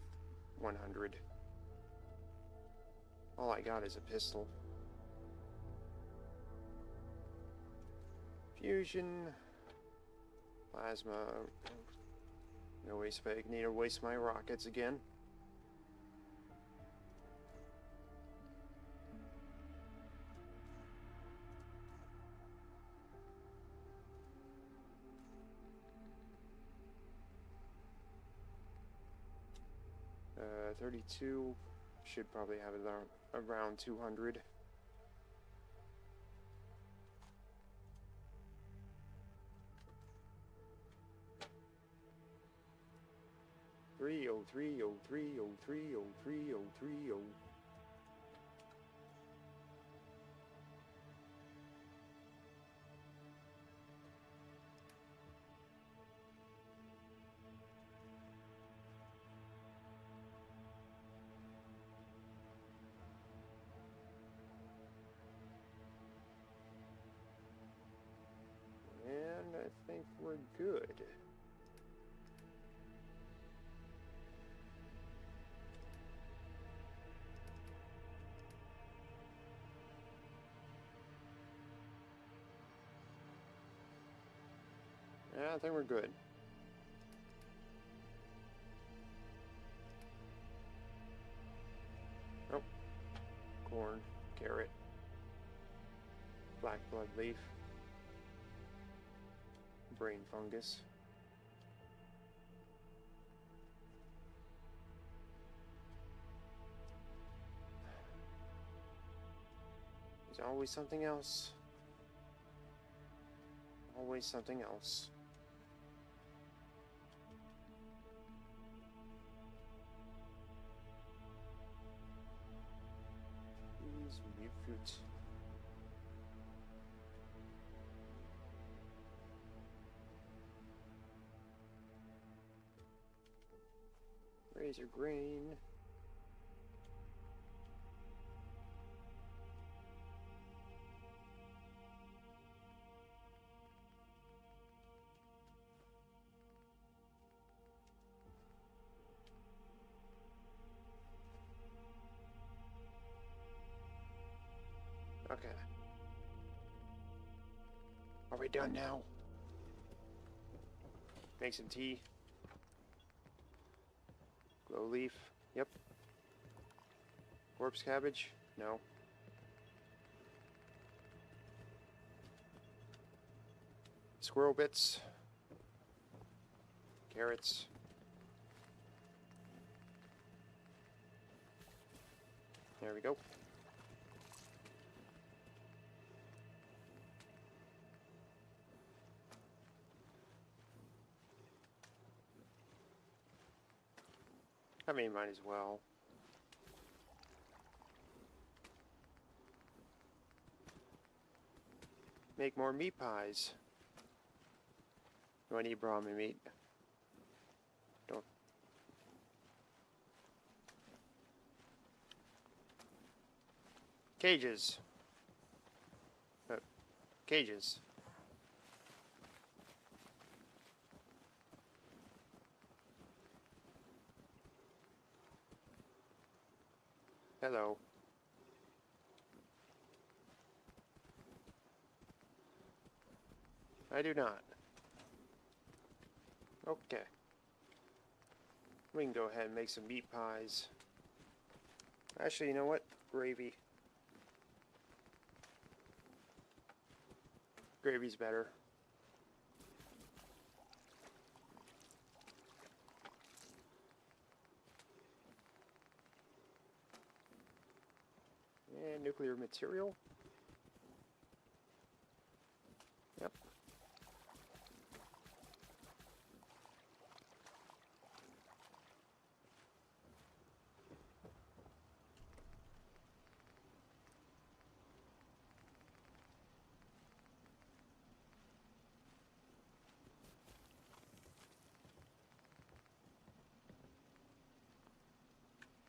100. All I got is a pistol. Fusion. Plasma. No waste bag. Need to waste my rockets again. Uh, 32. Should probably have it around 200. Three oh three oh three oh three oh three oh three oh. And I think we're good. Yeah, I think we're good. Oh. Corn, carrot, black blood leaf, brain fungus. There's always something else. Always something else. Please, new fruit. Razor grain. Okay. Are we done now? Make some tea. Low leaf. Yep. Corpse cabbage? No. Squirrel bits. Carrots. There we go. I mean, might as well. Make more meat pies. Do I need Brahmin meat? Don't. Cages. Cages. Hello. I do not. Okay. We can go ahead and make some meat pies. Actually, you know what? Gravy. Gravy's better. And nuclear material. Yep.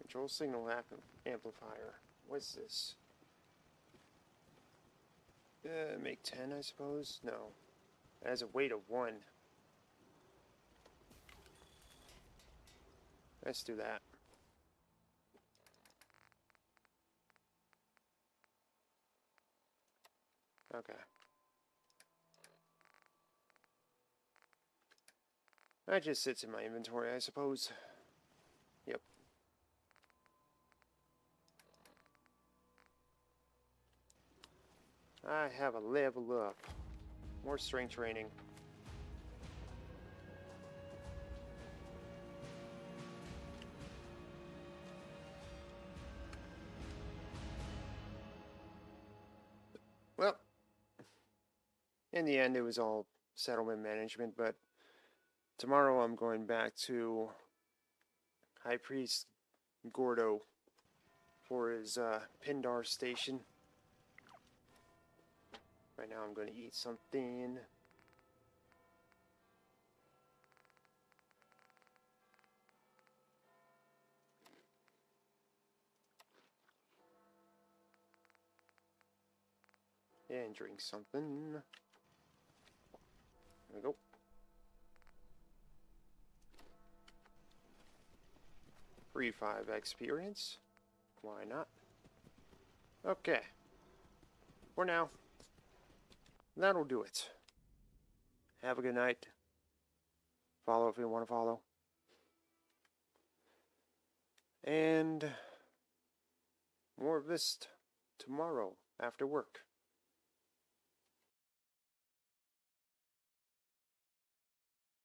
Control signal amplifier. What's this? Make 10, I suppose? No. It has a weight of 1. Let's do that. Okay. That just sits in my inventory, I suppose. Yep. I have a level up. More strength training. Well, in the end, it was all settlement management, but tomorrow I'm going back to High Priest Gordo for his Pindar station. Right now I'm going to eat something. And drink something. There we go. Free 5 experience. Why not? Okay. For now, that'll do it. Have a good night. Follow if you want to follow. And more of this tomorrow after work.